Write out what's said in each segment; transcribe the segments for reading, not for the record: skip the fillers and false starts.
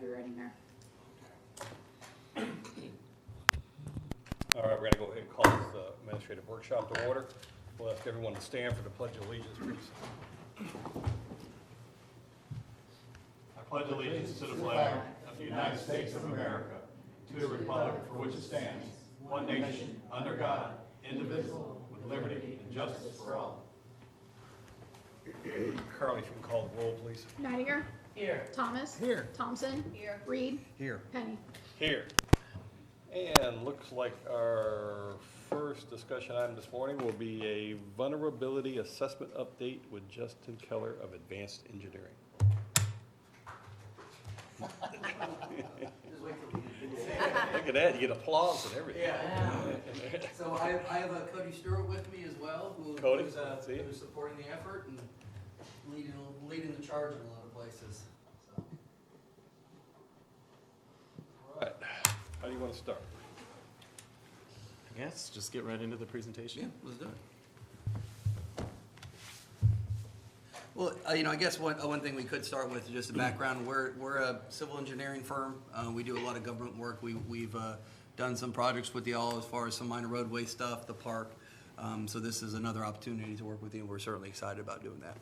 whenever you're ready, Mayor. All right, we're going to go ahead and call this administrative workshop to order. We'll ask everyone to stand for the Pledge of Allegiance, please. I pledge allegiance to the flag of the United States of America, to the republic for which it stands, one nation, under God, indivisible, with liberty and justice for all. Carly, if you can call the roll, please. Nidiger. Here. Thomas. Here. Thompson. Here. Reed. Here. Penny. Here. And looks like our first discussion item this morning will be a vulnerability assessment update with Justin Keller of Advanced Engineering. Look at that, you get applause and everything. Yeah. So I have Cody Stewart with me as well, who's supporting the effort and leading the charge in a lot of places. So. All right, how do you want to start? I guess just get right into the presentation. Yeah, let's do it. Well, I guess one thing we could start with is just a background. We're a civil engineering firm. We do a lot of government work. We've done some projects with y'all as far as some minor roadway stuff, the park. So this is another opportunity to work with you. We're certainly excited about doing that.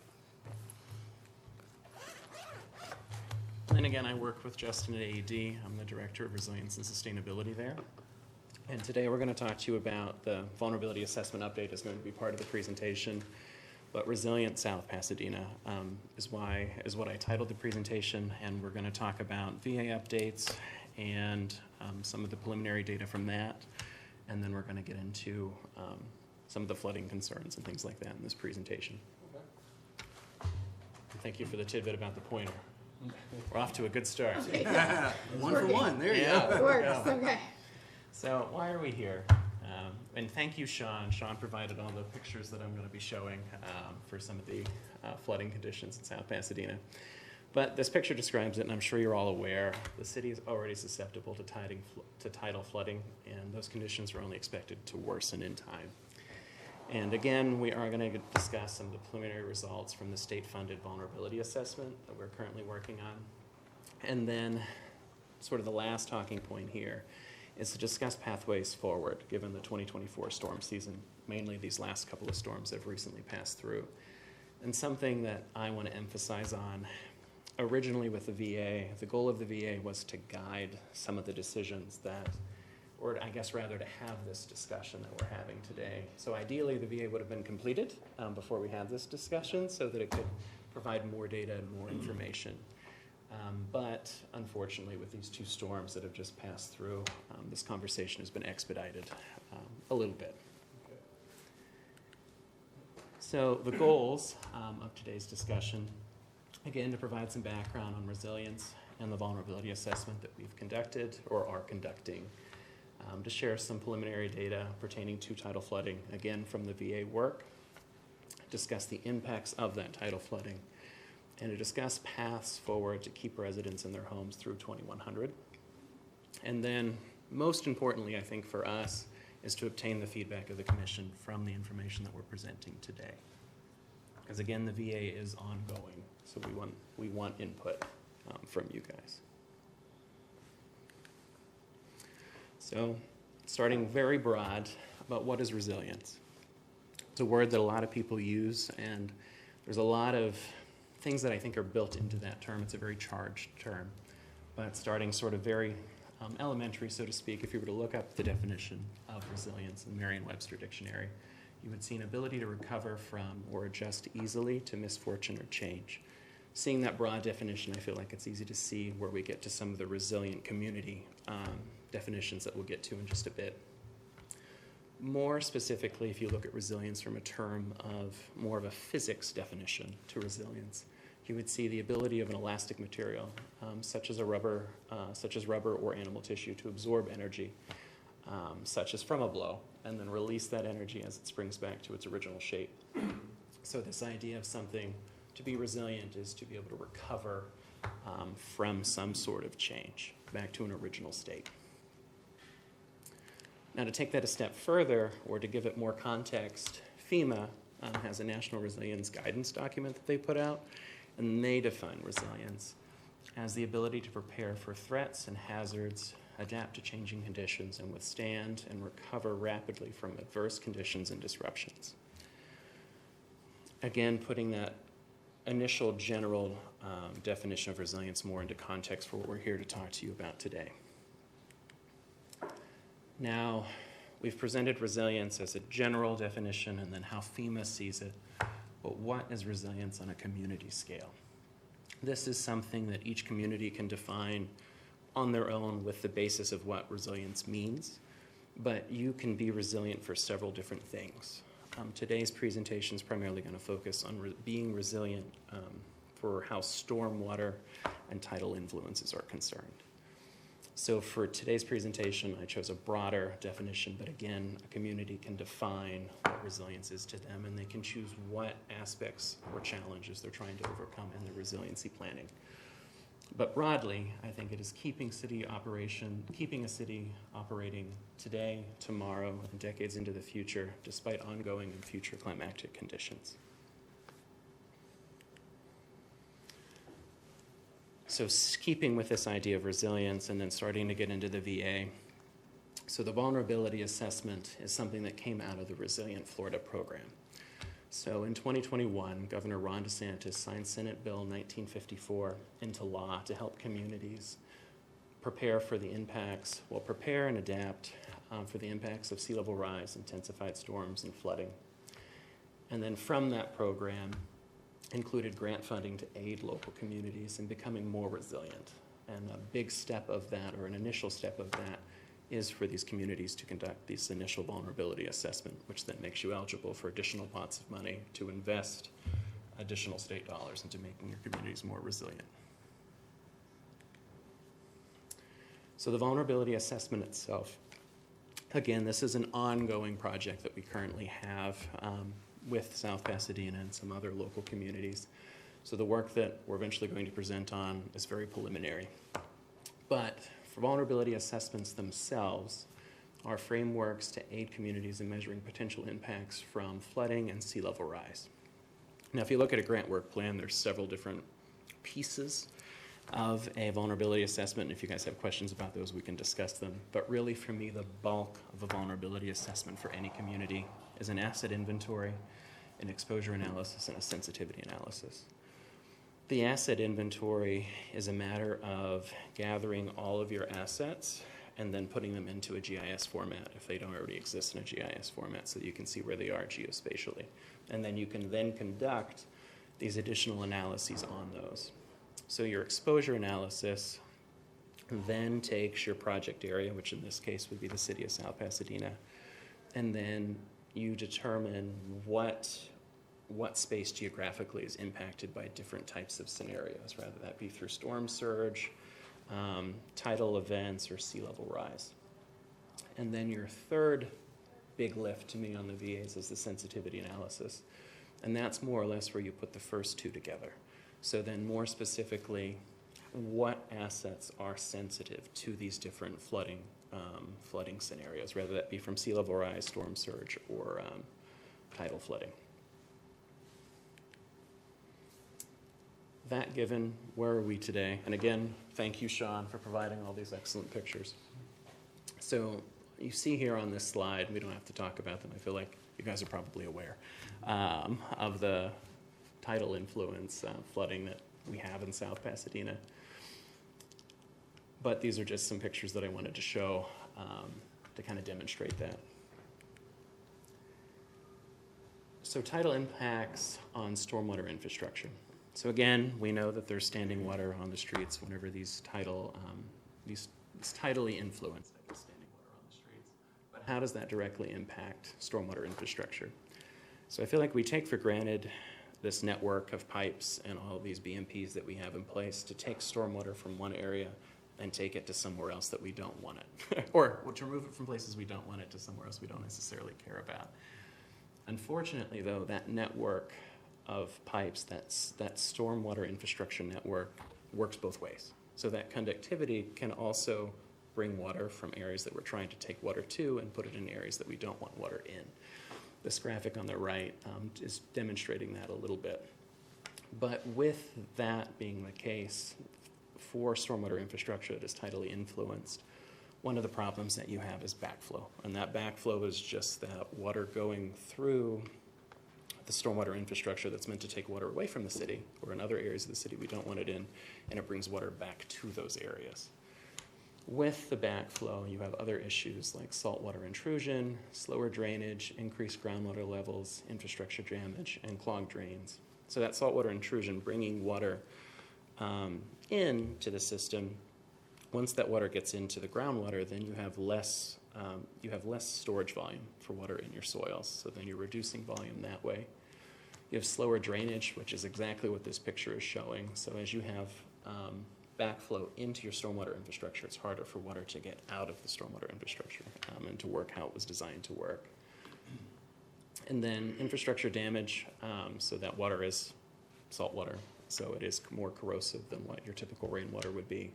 And again, I work with Justin at AED. I'm the Director of Resilience and Sustainability there. And today we're going to talk to you about the vulnerability assessment update is going to be part of the presentation. But Resilient South Pasadena is what I titled the presentation, and we're going to talk about VA updates and some of the preliminary data from that, and then we're going to get into some of the flooding concerns and things like that in this presentation. Okay. Thank you for the tidbit about the pointer. We're off to a good start. One for one, there you go. It works, okay. So why are we here? And thank you, Sean. Sean provided all the pictures that I'm going to be showing for some of the flooding conditions in South Pasadena. But this picture describes it, and I'm sure you're all aware. The city is already susceptible to tidal flooding, and those conditions are only expected to worsen in time. And again, we are going to discuss some of the preliminary results from the state-funded vulnerability assessment that we're currently working on. And then sort of the last talking point here is to discuss pathways forward, given the 2024 storm season, mainly these last couple of storms that have recently passed through. And something that I want to emphasize on, originally with the VA, the goal of the VA was to guide some of the decisions that, or I guess rather to have this discussion that we're having today. So ideally, the VA would have been completed before we had this discussion so that it could provide more data and more information. But unfortunately, with these two storms that have just passed through, this conversation has been expedited a little bit. Okay. So the goals of today's discussion, again, to provide some background on resilience and the vulnerability assessment that we've conducted or are conducting, to share some preliminary data pertaining to tidal flooding, again, from the VA work, discuss the impacts of that tidal flooding, and to discuss paths forward to keep residents in their homes through 2100. And then, most importantly, I think for us, is to obtain the feedback of the Commission from the information that we're presenting today. Because again, the VA is ongoing, so we want input from you guys. So, starting very broad about what is resilience. It's a word that a lot of people use, and there's a lot of things that I think are built into that term. It's a very charged term, but starting sort of very elementary, so to speak. If you were to look up the definition of resilience in Merriam-Webster Dictionary, you would see an ability to recover from or adjust easily to misfortune or change. Seeing that broad definition, I feel like it's easy to see where we get to some of the resilient community definitions that we'll get to in just a bit. More specifically, if you look at resilience from a term of more of a physics definition to resilience, you would see the ability of an elastic material, such as rubber or animal tissue, to absorb energy, such as from a blow, and then release that energy as it springs back to its original shape. So this idea of something to be resilient is to be able to recover from some sort of change back to an original state. Now, to take that a step further, or to give it more context, FEMA has a National Resilience Guidance document that they put out, and they define resilience as the ability to prepare for threats and hazards, adapt to changing conditions, and withstand and recover rapidly from adverse conditions and disruptions. Again, putting that initial general definition of resilience more into context for what we're here to talk to you about today. Now, we've presented resilience as a general definition and then how FEMA sees it, but what is resilience on a community scale? This is something that each community can define on their own with the basis of what resilience means, but you can be resilient for several different things. Today's presentation is primarily going to focus on being resilient for how stormwater and tidal influences are concerned. So for today's presentation, I chose a broader definition, but again, a community can define what resilience is to them, and they can choose what aspects or challenges they're trying to overcome in their resiliency planning. But broadly, I think it is keeping a city operating today, tomorrow, and decades into the future, despite ongoing and future climatic conditions. So keeping with this idea of resilience and then starting to get into the VA. So the vulnerability assessment is something that came out of the Resilient Florida program. So in 2021, Governor Ron DeSantis signed Senate Bill 1954 into law to help communities prepare and adapt for the impacts of sea level rise, intensified storms, and flooding. And then from that program, included grant funding to aid local communities in becoming more resilient. And a big step of that, or an initial step of that, is for these communities to conduct this initial vulnerability assessment, which then makes you eligible for additional pots of money to invest additional state dollars into making your communities more resilient. So the vulnerability assessment itself, again, this is an ongoing project that we currently have with South Pasadena and some other local communities. So the work that we're eventually going to present on is very preliminary. But for vulnerability assessments themselves are frameworks to aid communities in measuring potential impacts from flooding and sea level rise. Now, if you look at a grant work plan, there's several different pieces of a vulnerability assessment. If you guys have questions about those, we can discuss them. But really, for me, the bulk of a vulnerability assessment for any community is an asset inventory, an exposure analysis, and a sensitivity analysis. The asset inventory is a matter of gathering all of your assets and then putting them into a GIS format if they don't already exist in a GIS format, so that you can see where they are geospatially. And then you can then conduct these additional analyses on those. So your exposure analysis then takes your project area, which in this case would be the city of South Pasadena, and then you determine what space geographically is impacted by different types of scenarios, whether that be through storm surge, tidal events, or sea level rise. And then your third big lift to me on the VAs is the sensitivity analysis. And that's more or less where you put the first two together. So then more specifically, what assets are sensitive to these different flooding scenarios, whether that be from sea level rise, storm surge, or tidal flooding. That given, where are we today? And again, thank you, Sean, for providing all these excellent pictures. So you see here on this slide, we don't have to talk about them. I feel like you guys are probably aware of the tidal influence flooding that we have in South Pasadena. But these are just some pictures that I wanted to show to kind of demonstrate that. So tidal impacts on stormwater infrastructure. So again, we know that there's standing water on the streets whenever these tidally influence standing water on the streets. But how does that directly impact stormwater infrastructure? So I feel like we take for granted this network of pipes and all of these BMPs that we have in place to take stormwater from one area and take it to somewhere else that we don't want it. or to remove it from places we don't want it to somewhere else we don't necessarily care about. Unfortunately, though, that network of pipes, that stormwater infrastructure network, works both ways. So that conductivity can also bring water from areas that we're trying to take water to and put it in areas that we don't want water in. This graphic on the right is demonstrating that a little bit. But with that being the case, for stormwater infrastructure that is tidally influenced, one of the problems that you have is backflow. And that backflow is just that water going through the stormwater infrastructure that's meant to take water away from the city, or in other areas of the city we don't want it in, and it brings water back to those areas. With the backflow, you have other issues like saltwater intrusion, slower drainage, increased groundwater levels, infrastructure damage, and clogged drains. So that saltwater intrusion, bringing water into the system, once that water gets into the groundwater, then you have less storage volume for water in your soils. So then you're reducing volume that way. You have slower drainage, which is exactly what this picture is showing. So as you have backflow into your stormwater infrastructure, it's harder for water to get out of the stormwater infrastructure and to work how it was designed to work. And then infrastructure damage, so that water is salt water, so it is more corrosive than what your typical rainwater would be.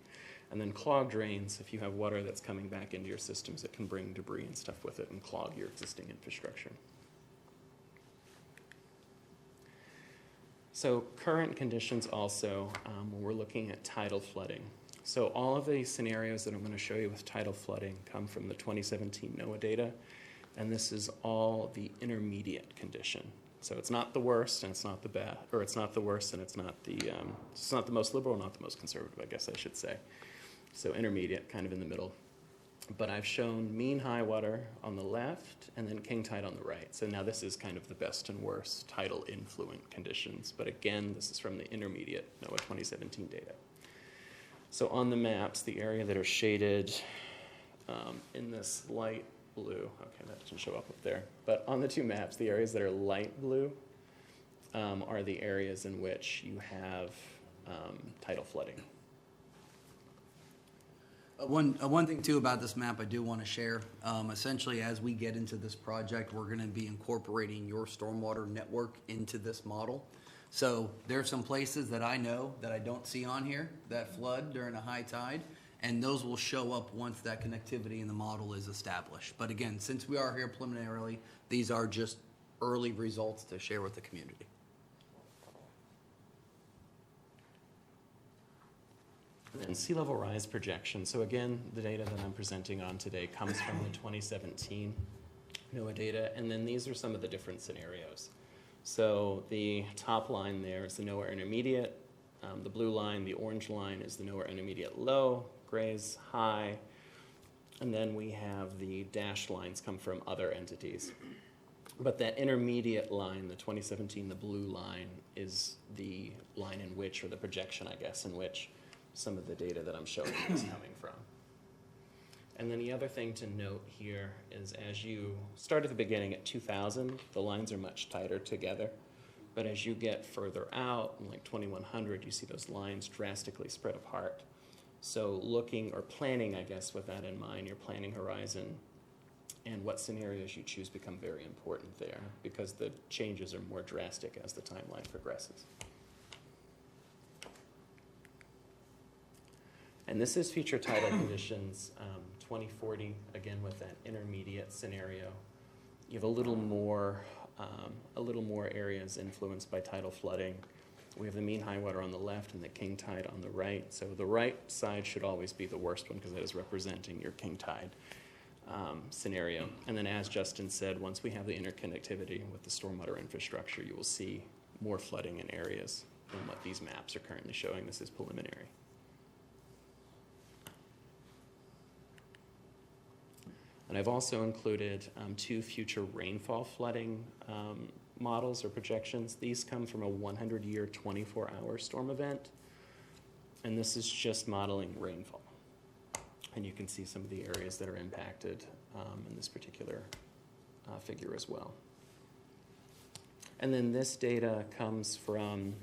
And then clogged drains, if you have water that's coming back into your systems, it can bring debris and stuff with it and clog your existing infrastructure. So current conditions also, when we're looking at tidal flooding. So all of these scenarios that I'm going to show you with tidal flooding come from the 2017 NOAA data, and this is all the intermediate condition. So it's not the worst and it's not the bad, or it's not the worst and it's not the most liberal, not the most conservative, I guess I should say. So intermediate, kind of in the middle. But I've shown mean high water on the left and then king tide on the right. So now this is kind of the best and worst tidal influent conditions. But again, this is from the intermediate NOAA 2017 data. So on the maps, the area that are shaded in this light blue, okay, that doesn't show up there. But on the two maps, the areas that are light blue are the areas in which you have tidal flooding. One thing too about this map I do want to share, essentially as we get into this project, we're going to be incorporating your stormwater network into this model. So there's some places that I know that I don't see on here that flood during a high tide, and those will show up once that connectivity in the model is established. But again, since we are here preliminarily, these are just early results to share with the community. And sea level rise projection. So again, the data that I'm presenting on today comes from the 2017 NOAA data, and then these are some of the different scenarios. So the top line there is the NOAA intermediate, the blue line, the orange line is the NOAA intermediate low, gray's high, and then we have the dashed lines come from other entities. But that intermediate line, the 2017, the blue line, is the line in which, or the projection, I guess, in which some of the data that I'm showing is coming from. And then the other thing to note here is as you start at the beginning at 2000, the lines are much tighter together. But as you get further out, in like 2100, you see those lines drastically spread apart. So looking or planning, I guess, with that in mind, your planning horizon and what scenarios you choose become very important there because the changes are more drastic as the timeline progresses. And this is future tidal conditions, 2040, again with that intermediate scenario. You have a little more areas influenced by tidal flooding. We have the mean high water on the left and the king tide on the right. So the right side should always be the worst one because that is representing your king tide scenario. And then as Justin said, once we have the interconnectivity with the stormwater infrastructure, you will see more flooding in areas than what these maps are currently showing. This is preliminary. And I've also included two future rainfall flooding models or projections. These come from a 100-year, 24-hour storm event. And this is just modeling rainfall. And you can see some of the areas that are impacted in this particular figure as well. And then this data comes from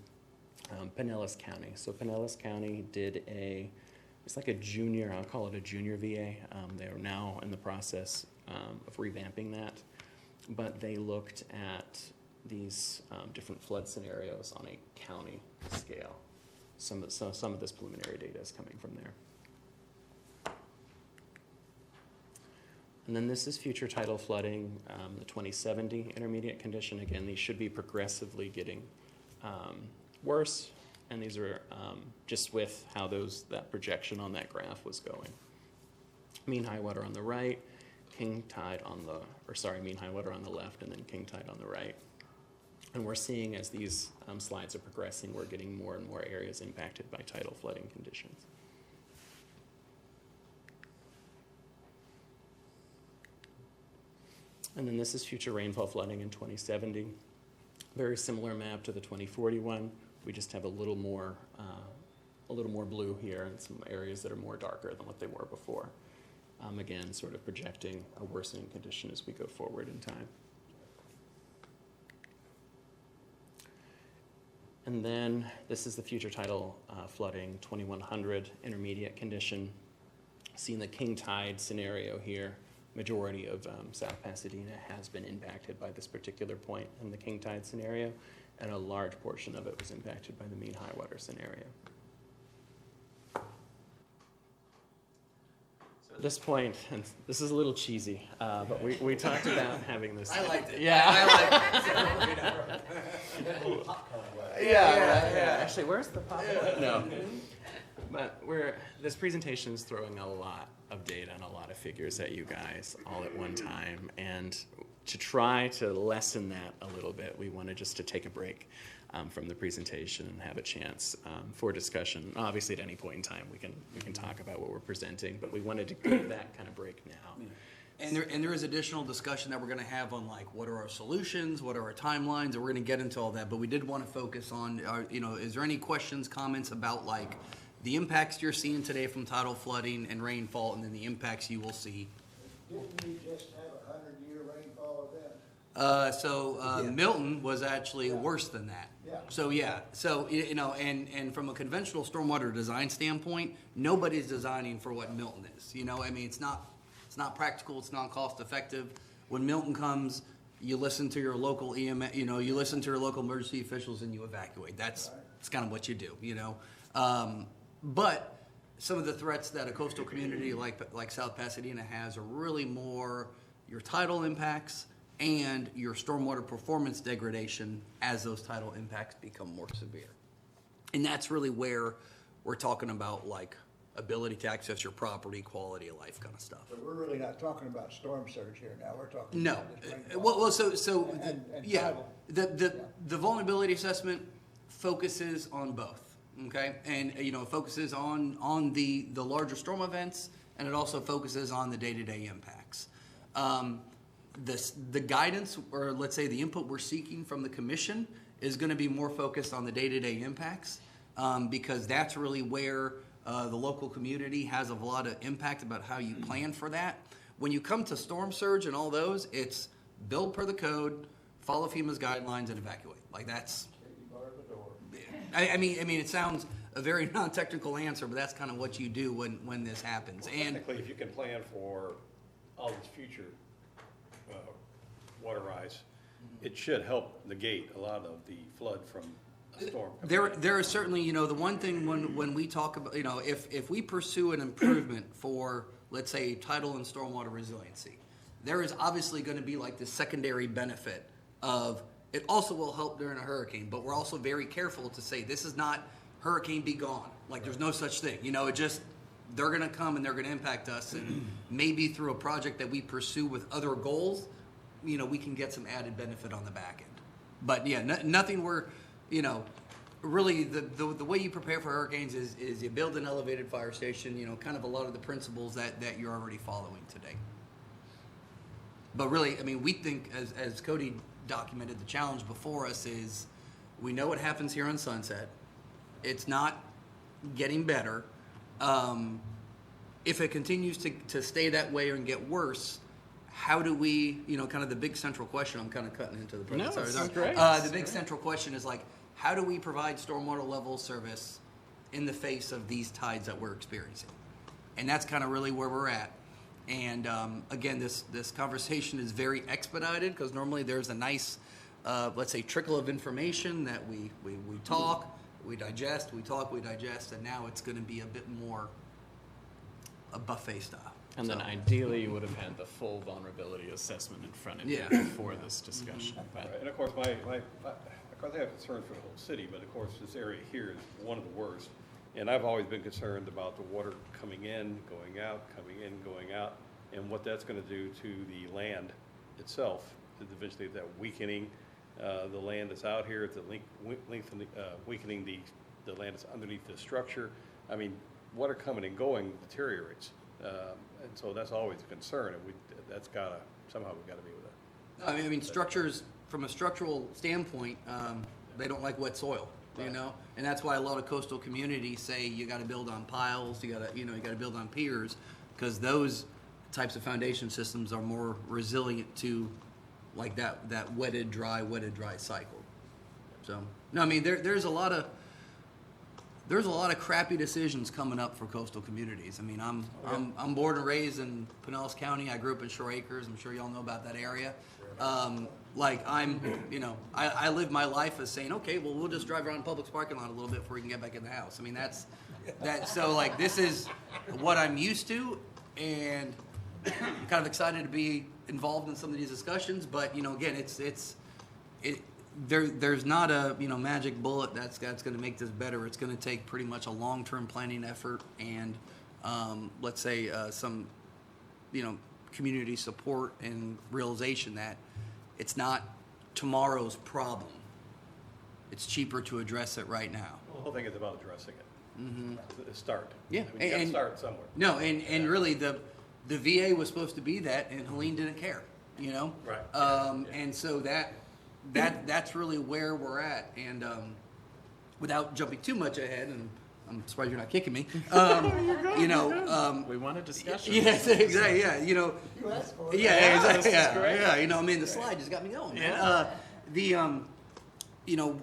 Pinellas County. So Pinellas County did it's like a junior, I'll call it a junior VA. They are now in the process of revamping that. But they looked at these different flood scenarios on a county scale. Some of this preliminary data is coming from there. And then this is future tidal flooding, the 2070 intermediate condition. Again, these should be progressively getting worse And these are just with how that projection on that graph was going. Mean high water on the right, mean high water on the left, and then king tide on the right. And we're seeing as these slides are progressing, we're getting more and more areas impacted by tidal flooding conditions. And then this is future rainfall flooding in 2070. Very similar map to the 2040 one. We just have a little more blue here and some areas that are more darker than what they were before. Again, sort of projecting a worsening condition as we go forward in time. And then this is the future tidal flooding 2100 intermediate condition. Seeing the king tide scenario here, majority of South Pasadena has been impacted by this particular point in the king tide scenario, and a large portion of it was impacted by the mean high water scenario. So at this point, and this is a little cheesy, but we talked about having this. I liked it. Yeah. I liked it. Yeah. Actually, where's the popcorn? No. But this presentation is throwing a lot of data and a lot of figures at you guys all at one time. And to try to lessen that a little bit, we wanted just to take a break from the presentation and have a chance for discussion. Obviously, at any point in time, we can talk about what we're presenting, but we wanted to give that kind of break now. And there is additional discussion that we're going to have on like what are our solutions, what are our timelines, and we're going to get into all that. But we did want to focus on, is there any questions, comments about like the impacts you're seeing today from tidal flooding and rainfall, and then the impacts you will see? Didn't we just have a 100-year rainfall event? Milton was actually worse than that. Yeah. And from a conventional stormwater design standpoint, nobody's designing for what Milton is. It's not practical, it's not cost effective. When Milton comes, you listen to your local EMS, you listen to your local emergency officials and you evacuate. That's kind of what you do, But some of the threats that a coastal community like South Pasadena has are really more your tidal impacts and your stormwater performance degradation as those tidal impacts become more severe. And that's really where we're talking about like ability to access your property, quality of life kind of stuff. But we're really not talking about storm surge here now. We're talking No. about this rainfall. And Yeah, tidal. the vulnerability assessment focuses on both. Okay, and it focuses on the larger storm events, and it also focuses on the day-to-day impacts. The guidance, or let's say the input we're seeking from the commission, is going to be more focused on the day-to-day impacts, because that's really where the local community has a lot of impact about how you plan for that. When you come to storm surge and all those, it's build per the code, follow FEMA's guidelines, and evacuate. Like that's. I mean, it sounds a very non-technical answer, but that's kind of what you do when this happens. Well, and technically, if you can plan for all this future water rise, it should help negate a lot of the flood from a storm. there is certainly, the one thing when we talk about, if we pursue an improvement for, let's say, tidal and stormwater resiliency, there is obviously going to be like this secondary benefit of it also will help during a hurricane, but we're also very careful to say this is not hurricane be gone. Like there's no such thing. They're going to come and they're going to impact us, and maybe through a project that we pursue with other goals, we can get some added benefit on the back end. But yeah, nothing really the way you prepare for hurricanes is you build an elevated fire station, kind of a lot of the principles that you're already following today. But really, we think as Cody documented, the challenge before us is we know what happens here on Sunset. It's not getting better. If it continues to stay that way and get worse, how do we, kind of the big central question, I'm kind of cutting into the presentation. No, this is great. The big central question is like, how do we provide stormwater level service in the face of these tides that we're experiencing? And that's kind of really where we're at. And again, this conversation is very expedited because normally there's a nice, let's say, trickle of information that we talk, we digest, we talk, we digest, and now it's going to be a bit more a buffet style. And then ideally, you would have had the full vulnerability assessment in front of you Yeah. before this discussion. But Right. And of course, my of course, I have concern for the whole city, but of course, this area here is one of the worst. And I've always been concerned about the water coming in, going out, coming in, going out, and what that's gonna do to the land itself, eventually that weakening, the land that's out here, the weakening the land that's underneath the structure. I mean, water coming and going deteriorates. And so that's always a concern, and somehow we gotta be with that. I mean, structures, from a structural standpoint, they don't like wet soil, you know? And that's why a lot of coastal communities say you gotta build on piles, you gotta build on piers, because those types of foundation systems are more resilient to like that wetted dry cycle. So, no, I mean, there's a lot of crappy decisions coming up for coastal communities. I mean, I'm born and raised in Pinellas County. I grew up in Shore Acres. I'm sure y'all know about that area. I live my life as saying, okay, well, we'll just drive around Publix parking lot a little bit before we can get back in the house. I mean, that's so like this is what I'm used to, and I'm kind of excited to be involved in some of these discussions. But again, there's not a magic bullet that's going to make this better. It's going to take pretty much a long-term planning effort and let's say some community support and realization that it's not tomorrow's problem. It's cheaper to address it right now. The whole thing is about addressing it. Mm-hmm. Start. Yeah, I mean, you gotta start somewhere. No, and really the VA was supposed to be that, and Helene didn't care. Right. And so that's really where we're at. And without jumping too much ahead, and I'm surprised you're not kicking me. We want a discussion. Yes, exactly. Yeah, You asked for it. Yeah, exactly. this is Yeah, great. yeah. I mean, the slide just got me going. Man. Yeah.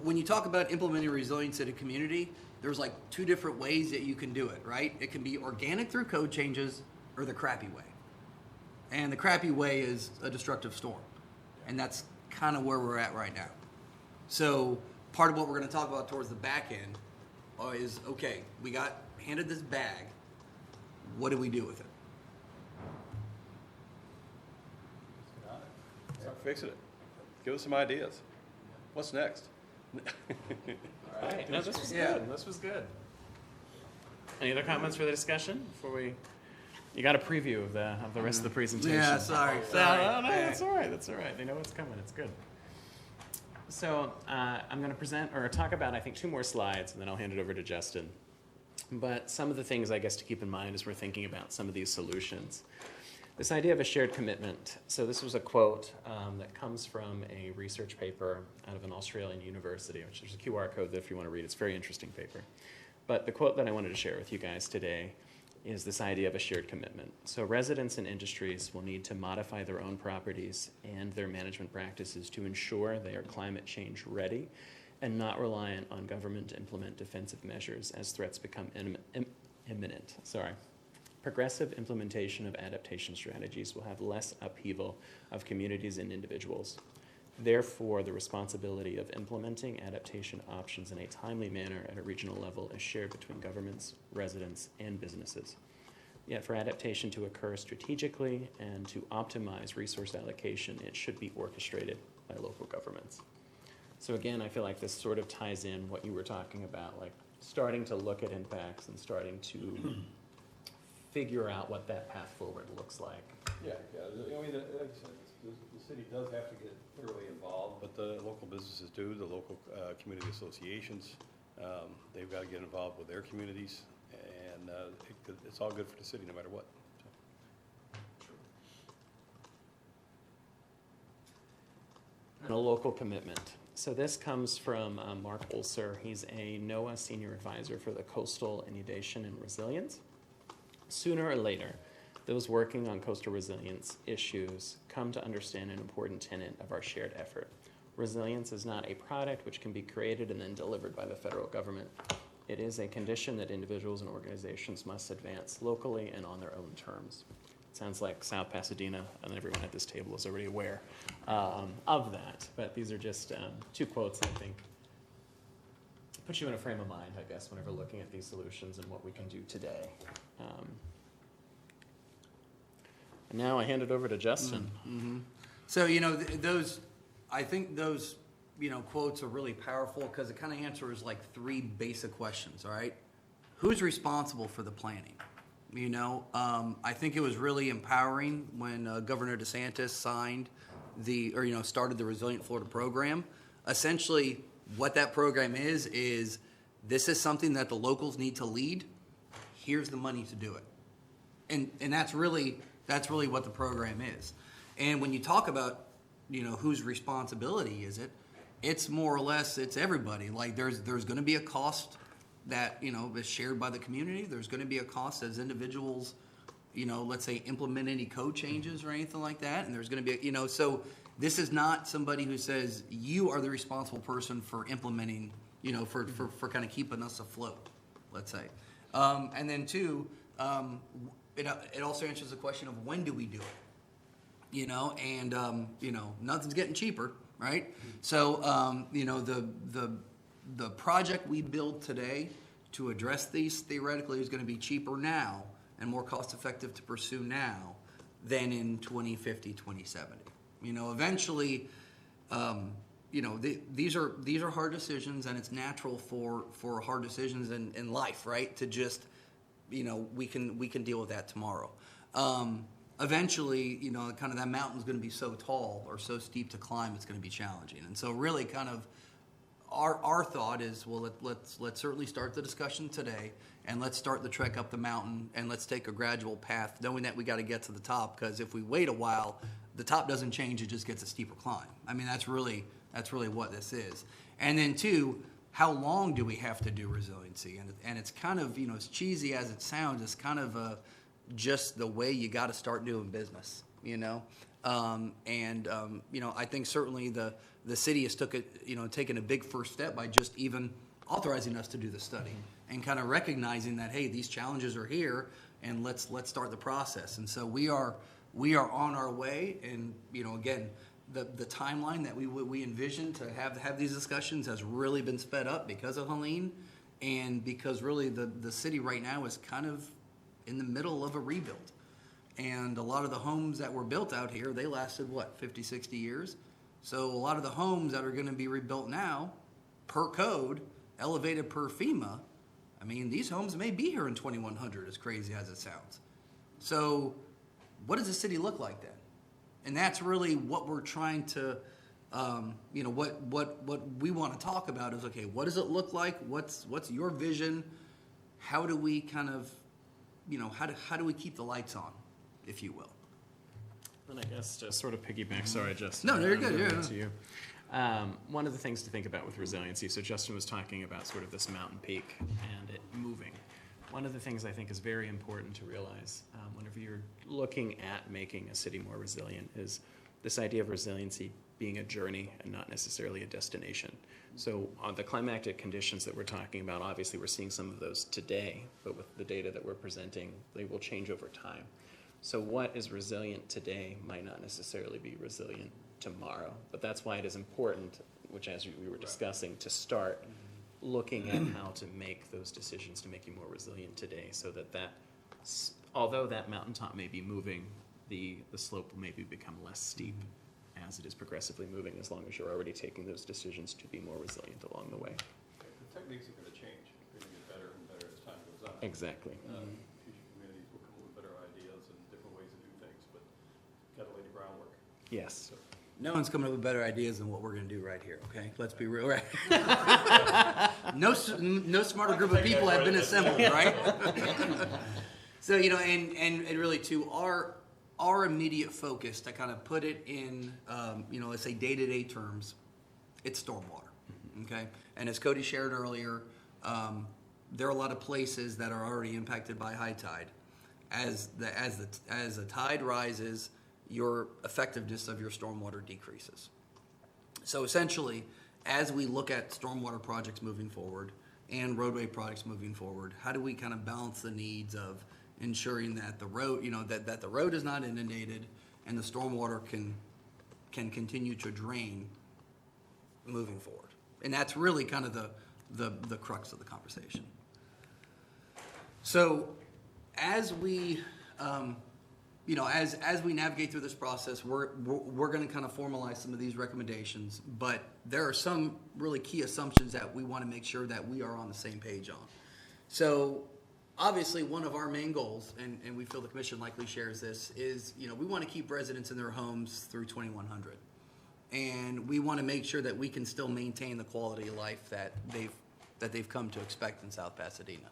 When you talk about implementing resilience in a community, there's like two different ways that you can do it, right? It can be organic through code changes, or the crappy way. And the crappy way is a destructive storm, and that's kind of where we're at right now. So part of what we're going to talk about towards the back end is, okay, we got handed this bag. What do we do with it? Start fixing it. Give us some ideas. What's next? All right. No, this was Yeah. good. This was good. Any other comments for the discussion before we? You got a preview of the rest of the presentation. Yeah, sorry. No, that's all right. That's all right. They know what's coming. It's good. So I'm going to present or talk about, I think, 2 more slides, and then I'll hand it over to Justin. But some of the things, I guess, to keep in mind as we're thinking about some of these solutions. This idea of a shared commitment. So this was a quote that comes from a research paper out of an Australian university, which there's a QR code there if you want to read. It's a very interesting paper. But the quote that I wanted to share with you guys today is this idea of a shared commitment. So residents and industries will need to modify their own properties and their management practices to ensure they are climate change ready and not reliant on government to implement defensive measures as threats become imminent. Progressive implementation of adaptation strategies will have less upheaval of communities and individuals. Therefore, the responsibility of implementing adaptation options in a timely manner at a regional level is shared between governments, residents, and businesses. Yet for adaptation to occur strategically and to optimize resource allocation, it should be orchestrated by local governments. So again, I feel like this sort of ties in what you were talking about, like starting to look at impacts and starting to figure out what that path forward looks like. Yeah. I mean, the city does have to get thoroughly involved, but the local businesses do, the local community associations, they've got to get involved with their communities, and it's all good for the city no matter what. And a local commitment. So this comes from Mark Ulcer. He's a NOAA senior advisor for the Coastal Inundation and Resilience. Sooner or later, those working on coastal resilience issues come to understand an important tenet of our shared effort. Resilience is not a product which can be created and then delivered by the federal government. It is a condition that individuals and organizations must advance locally and on their own terms. It sounds like South Pasadena and everyone at this table is already aware of that, but these are just 2 quotes that I think put you in a frame of mind, I guess, whenever looking at these solutions and what we can do today. And now I hand it over to Justin. Mm-hmm. So, those quotes are really powerful because it kind of answers like three basic questions, all right? Who's responsible for the planning? I think it was really empowering when Governor DeSantis signed started the Resilient Florida program. Essentially, what that program is this is something that the locals need to lead. Here's the money to do it. And that's really what the program is. And when you talk about, whose responsibility is it, it's more or less, it's everybody. Like there's going to be a cost that, is shared by the community. There's going to be a cost as individuals, let's say implement any code changes or anything like that. And there's going to be, so this is not somebody who says you are the responsible person for implementing, for kind of keeping us afloat, let's say. And then two, it also answers the question of when do we do it? Nothing's getting cheaper, right? So, the project we build today to address these theoretically is going to be cheaper now and more cost effective to pursue now than in 2050, 2070. Eventually, these are hard decisions, and it's natural for hard decisions in life, right? To just, we can deal with that tomorrow. Eventually, kind of that mountain's going to be so tall or so steep to climb, it's going to be challenging. And so really kind of our thought is, well, let's certainly start the discussion today, and let's start the trek up the mountain, and let's take a gradual path, knowing that we got to get to the top, because if we wait a while, the top doesn't change, it just gets a steeper climb. I mean, that's really what this is. And then two, how long do we have to do resiliency? And it's kind of, as cheesy as it sounds, it's kind of just the way you got to start doing business, I think certainly the city has taken a big first step by just even authorizing us to do the study and kind of recognizing that, hey, these challenges are here, and let's start the process. And so we are on our way, and again, the timeline that we envision to have these discussions has really been sped up because of Helene, and because really the city right now is kind of in the middle of a rebuild. And a lot of the homes that were built out here, they lasted 50, 60 years. So a lot of the homes that are going to be rebuilt now, per code, elevated per FEMA, I mean, these homes may be here in 2100, as crazy as it sounds. So what does the city look like then? And that's really what we're trying to, what we want to talk about is, okay, what does it look like? What's your vision? How do we kind of, how do we keep the lights on, if you will? And I guess to sort of piggyback, sorry, Justin. No, you're good. To you. One of the things to think about with resiliency, so Justin was talking about sort of this mountain peak and it moving. One of the things I think is very important to realize whenever you're looking at making a city more resilient is this idea of resiliency being a journey and not necessarily a destination. So on the climatic conditions that we're talking about, obviously we're seeing some of those today, but with the data that we're presenting, they will change over time. So what is resilient today might not necessarily be resilient tomorrow, but that's why it is important, which as we were discussing, to start looking at how to make those decisions to make you more resilient today, so that although that mountaintop may be moving, the slope will maybe become less steep as it is progressively moving, as long as you're already taking those decisions to be more resilient along the way. The techniques are going to change. They're going to get better and better as time goes on. Exactly. Future communities will come up with better ideas and different ways to do things, but got to lay the groundwork. Yes. No one's coming up with better ideas than what we're going to do right here, okay? Let's be real, right? No smarter group of people have been assembled, right? So, and really, too, our immediate focus, to kind of put it in, let's say day-to-day terms, it's stormwater, okay? And as Cody shared earlier, there are a lot of places that are already impacted by high tide. As the tide rises, your effectiveness of your stormwater decreases. So essentially, as we look at stormwater projects moving forward and roadway projects moving forward, how do we kind of balance the needs of ensuring that the road, that the road is not inundated and the stormwater can continue to drain moving forward? And that's really kind of the crux of the conversation. So as we as we navigate through this process, we're going to kind of formalize some of these recommendations, but there are some really key assumptions that we want to make sure that we are on the same page on. So obviously one of our main goals, and we feel the commission likely shares this, is, we want to keep residents in their homes through 2100. And we want to make sure that we can still maintain the quality of life that they've come to expect in South Pasadena.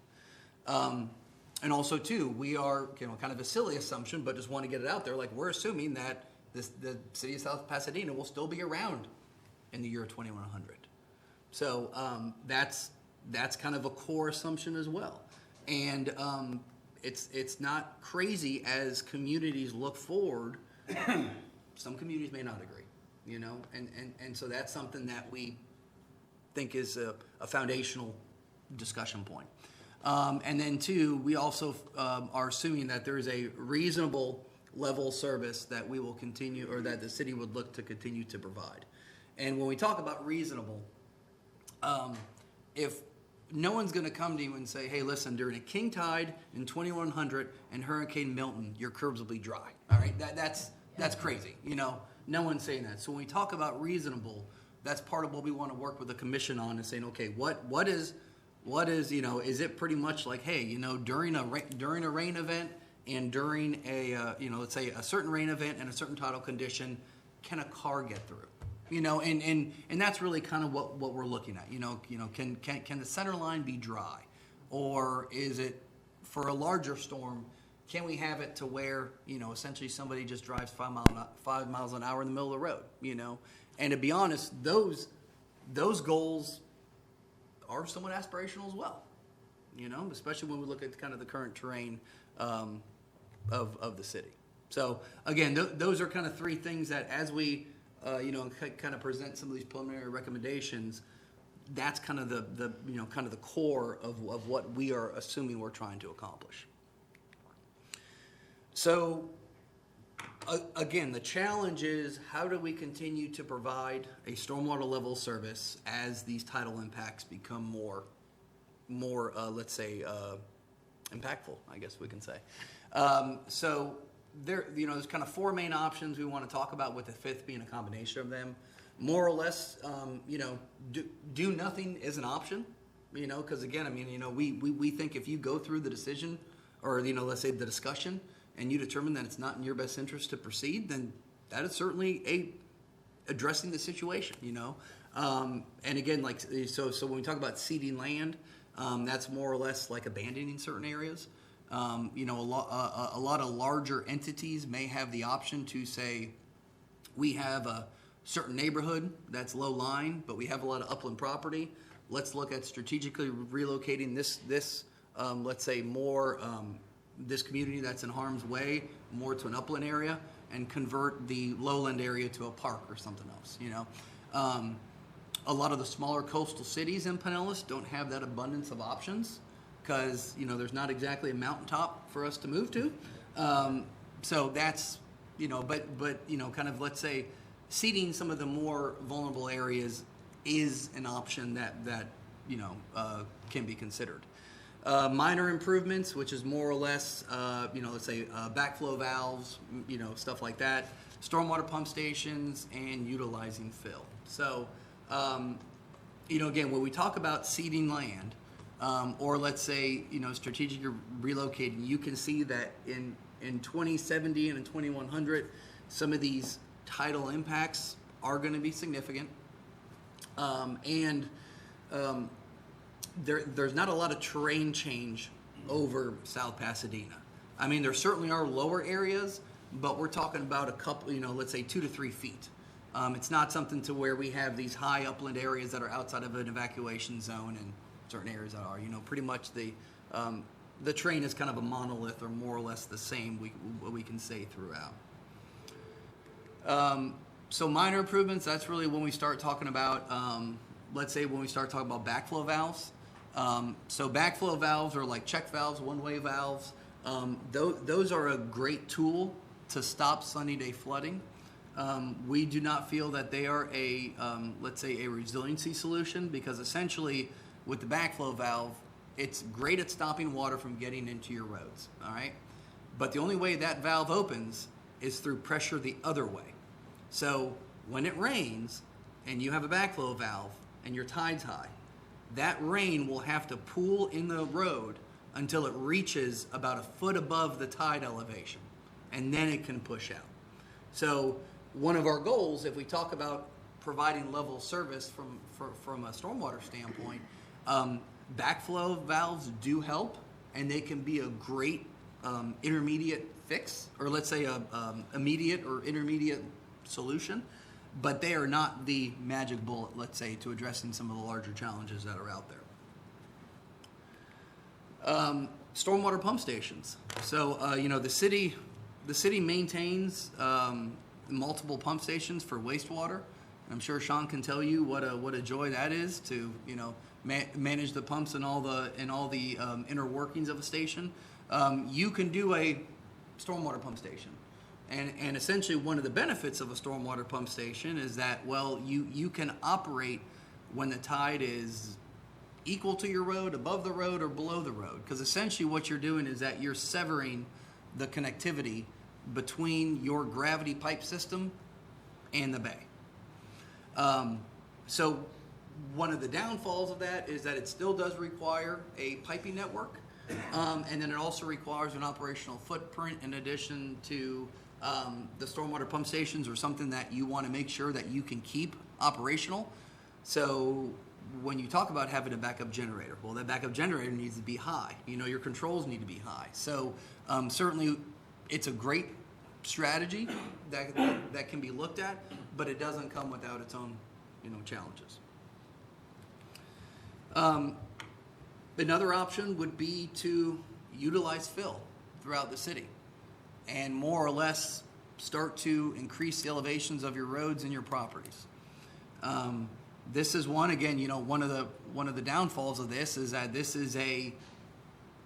And also, too, we are, kind of a silly assumption, but just want to get it out there. Like, we're assuming that the city of South Pasadena will still be around in the year 2100. So that's kind of a core assumption as well. And it's not crazy as communities look forward. Some communities may not agree, and so that's something that we think is a foundational discussion point. And then two, we also are assuming that there is a reasonable level of service that we will continue, or that the city would look to continue to provide. And when we talk about reasonable, if no one's going to come to you and say, hey, listen, during a king tide in 2100 and Hurricane Milton, your curbs will be dry. All right, that's crazy. No one's saying that. So when we talk about reasonable, that's part of what we want to work with the commission on, is saying, okay, what is is it pretty much like, hey, during a rain event and during a let's say a certain rain event and a certain tidal condition, can a car get through? And that's really kind of what we're looking at. Can the center line be dry, or is it, for a larger storm, can we have it to where essentially somebody just drives 5 miles an hour in the middle of the road? And to be honest, those goals are somewhat aspirational as well. Especially when we look at kind of the current terrain of the city. So again, those are kind of three things that, as we kind of present some of these preliminary recommendations, that's kind of the kind of the core of what we are assuming we're trying to accomplish. So again, the challenge is, how do we continue to provide a stormwater level service as these tidal impacts become more let's say impactful, I guess we can say. So there's kind of four main options we want to talk about, with the fifth being a combination of them. More or less, do nothing is an option, because again, we think if you go through the decision, or let's say the discussion, and you determine that it's not in your best interest to proceed, then that is certainly addressing the situation, and again, so when we talk about ceding land, that's more or less like abandoning certain areas. A lot of larger entities may have the option to say, we have a certain neighborhood that's low lying, but we have a lot of upland property. Let's look at strategically relocating this let's say more this community that's in harm's way more to an upland area, and convert the lowland area to a park or something else. A lot of the smaller coastal cities in Pinellas don't have that abundance of options, because there's not exactly a mountaintop for us to move to. So that's but kind of, let's say, seeding some of the more vulnerable areas is an option that can be considered. Minor improvements, which is more or less let's say backflow valves, stuff like that, stormwater pump stations, and utilizing fill. So again, when we talk about seeding land, or let's say strategically relocating, you can see that in 2070 and in 2100, some of these tidal impacts are going to be significant, and there's not a lot of terrain change over South Pasadena. There certainly are lower areas, but we're talking about a couple, let's say 2 to 3 feet. It's not something to where we have these high upland areas that are outside of an evacuation zone, and certain areas that are. Pretty much the terrain is kind of a monolith, or more or less the same, we can say throughout. So minor improvements, that's really when we start talking about, let's say when we start talking about backflow valves. So backflow valves are like check valves, one-way valves. Those are a great tool to stop sunny day flooding. We do not feel that they are let's say a resiliency solution, because essentially with the backflow valve, it's great at stopping water from getting into your roads, all right? But the only way that valve opens is through pressure the other way. So when it rains and you have a backflow valve and your tide's high, that rain will have to pool in the road until it reaches about a foot above the tide elevation, and then it can push out. So one of our goals, if we talk about providing level service from a stormwater standpoint, backflow valves do help, and they can be a great intermediate fix, or let's say a immediate or intermediate solution, but they are not the magic bullet, let's say, to addressing some of the larger challenges that are out there. Stormwater pump stations. So the city maintains multiple pump stations for wastewater. I'm sure Sean can tell you what a joy that is to manage the pumps and all the inner workings of a station. You can do a stormwater pump station, and essentially one of the benefits of a stormwater pump station is that, well, you can operate when the tide is equal to your road, above the road, or below the road, because essentially what you're doing is that you're severing the connectivity between your gravity pipe system and the bay. So one of the downfalls of that is that it still does require a piping network, and then it also requires an operational footprint in addition to the stormwater pump stations, or something that you want to make sure that you can keep operational. So when you talk about having a backup generator, well, that backup generator needs to be high. Your controls need to be high. So certainly it's a great strategy that can be looked at, but it doesn't come without its own challenges. Another option would be to utilize fill throughout the city and more or less start to increase the elevations of your roads and your properties. This is one of the downfalls of this is that this is a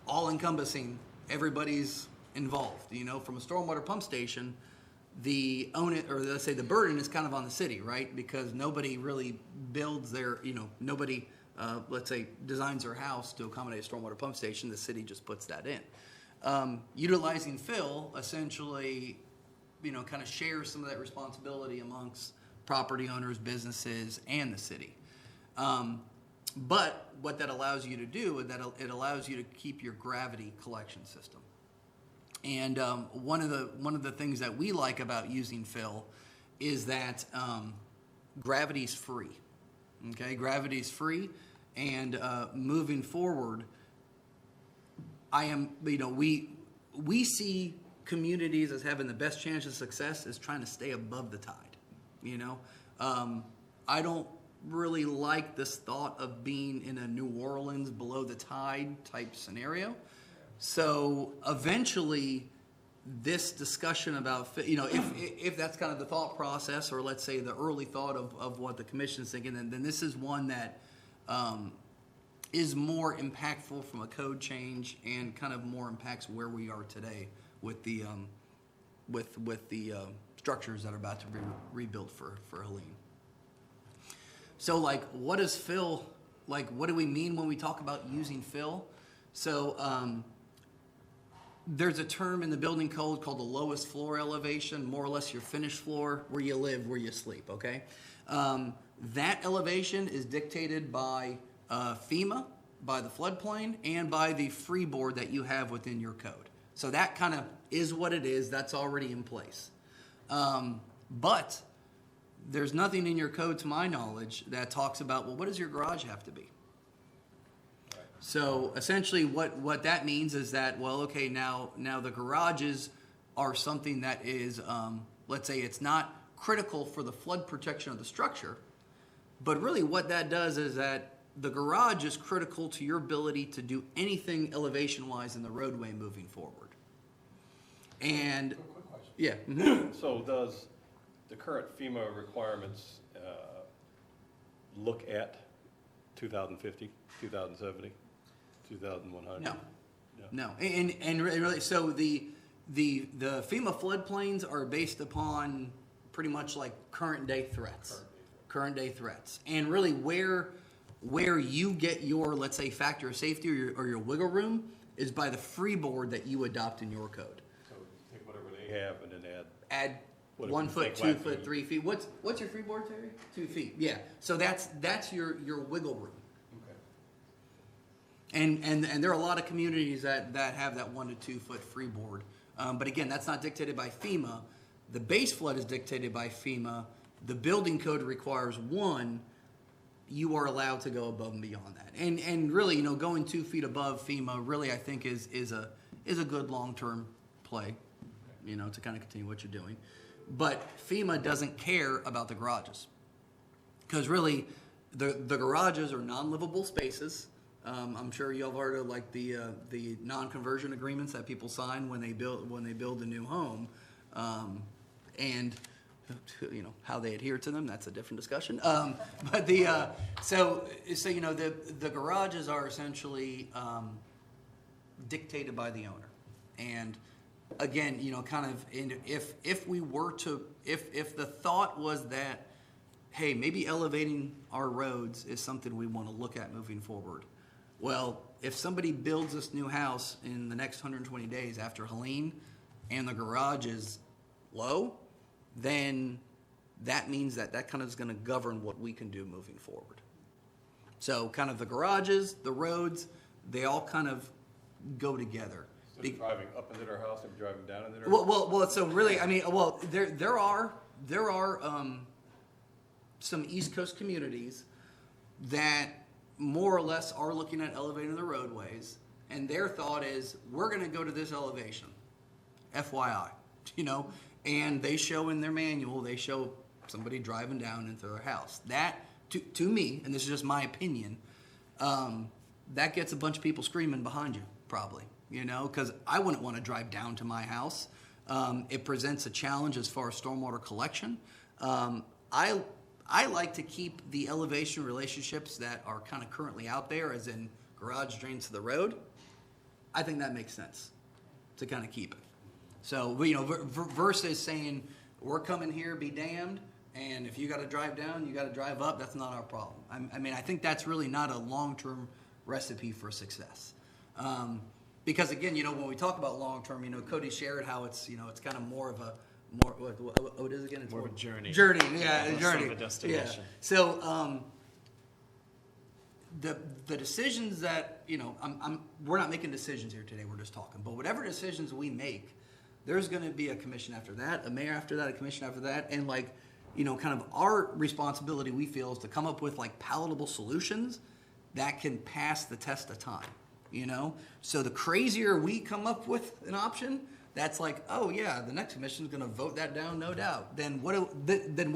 all-encompassing, everybody's involved. From a stormwater pump station, the burden is kind of on the city, right? Because nobody really builds nobody let's say designs their house to accommodate a stormwater pump station. The city just puts that in. Utilizing fill essentially, kind of shares some of that responsibility amongst property owners, businesses, and the city. But what that allows you to do is that it allows you to keep your gravity collection system. And one of the things that we like about using fill is that gravity's free. Okay, gravity's free, and moving forward, we see communities as having the best chance of success is trying to stay above the tide. I don't really like this thought of being in a New Orleans below the tide type scenario. So eventually, this discussion about, if that's kind of the thought process, or let's say the early thought of what the commission's thinking, then this is one that is more impactful from a code change and kind of more impacts where we are today with the structures that are about to be rebuilt for Helene. So, what does fill, what do we mean when we talk about using fill? So, there's a term in the building code called the lowest floor elevation, more or less your finished floor, where you live, where you sleep, okay? That elevation is dictated by FEMA, by the floodplain, and by the freeboard that you have within your code. So that kind of is what it is. That's already in place. But there's nothing in your code, to my knowledge, that talks about, well, what does your garage have to be? So essentially what that means is that, well, okay, now the garages are something that is, let's say it's not critical for the flood protection of the structure, but really what that does is that the garage is critical to your ability to do anything elevation-wise in the roadway moving forward. And, Quick question. yeah. Mm-hmm. So does the current FEMA requirements look at 2050, 2070, 2100? No. And really, so the FEMA floodplains are based upon pretty much like current day threats. And really where you get your, let's say, factor of safety or your wiggle room is by the freeboard that you adopt in your code. we have and then add. Add What if 1 you foot, think 2 flat foot, feet? 3 feet. What's your freeboard, Terry? 2 feet. Yeah. So that's your wiggle room. Okay. And there are a lot of communities that have that 1 to 2 foot freeboard. But again, that's not dictated by FEMA. The base flood is dictated by FEMA. The building code requires 1. You are allowed to go above and beyond that. And really, you know, going 2 feet above FEMA really, I think is a good long-term play, you know, to kind of continue what you're doing. But FEMA doesn't care about the garages. Because really, the garages are non-livable spaces. I'm sure y'all have heard of like the non-conversion agreements that people sign when they build a new home, and you know how they adhere to them. That's a different discussion. But so you know the garages are essentially dictated by the owner, and again, you know, kind of if we were to if the thought was that, hey, maybe elevating our roads is something we want to look at moving forward. Well, if somebody builds this new house in the next 120 days after Helene and the garage is low, then that means that kind of is going to govern what we can do moving forward. So kind of the garages, the roads, they all kind of go together. Instead of driving up into their house and driving down into their house? Well, so really, I mean, well, there are some East Coast communities that more or less are looking at elevating the roadways, and their thought is, we're going to go to this elevation, FYI, you know, and they show in their manual, they show somebody driving down into their house. That, to me, and this is just my opinion, that gets a bunch of people screaming behind you, probably, you know, because I wouldn't want to drive down to my house. It presents a challenge as far as stormwater collection. I like to keep the elevation relationships that are kind of currently out there, as in garage drains to the road. I think that makes sense to kind of keep it. So, you know, versus saying, we're coming here, be damned, and if you got to drive down, you got to drive up, that's not our problem. I mean, I think that's really not a long-term recipe for success. Because again, you know, when we talk about long-term, you know, Cody shared how it's, you know, it's kind of more of a, what it is again? It's More of a journey. Journey, yeah, a Less journey. of a destination. Yeah. So, the decisions that, you know, we're not making decisions here today, we're just talking. But whatever decisions we make, there's going to be a commission after that, a mayor after that, a commission after that, and like, you know, kind of our responsibility, we feel, is to come up with like palatable solutions that can pass the test of time, you know? So the crazier we come up with an option, that's like, oh yeah, the next commission is going to vote that down, no doubt. Then what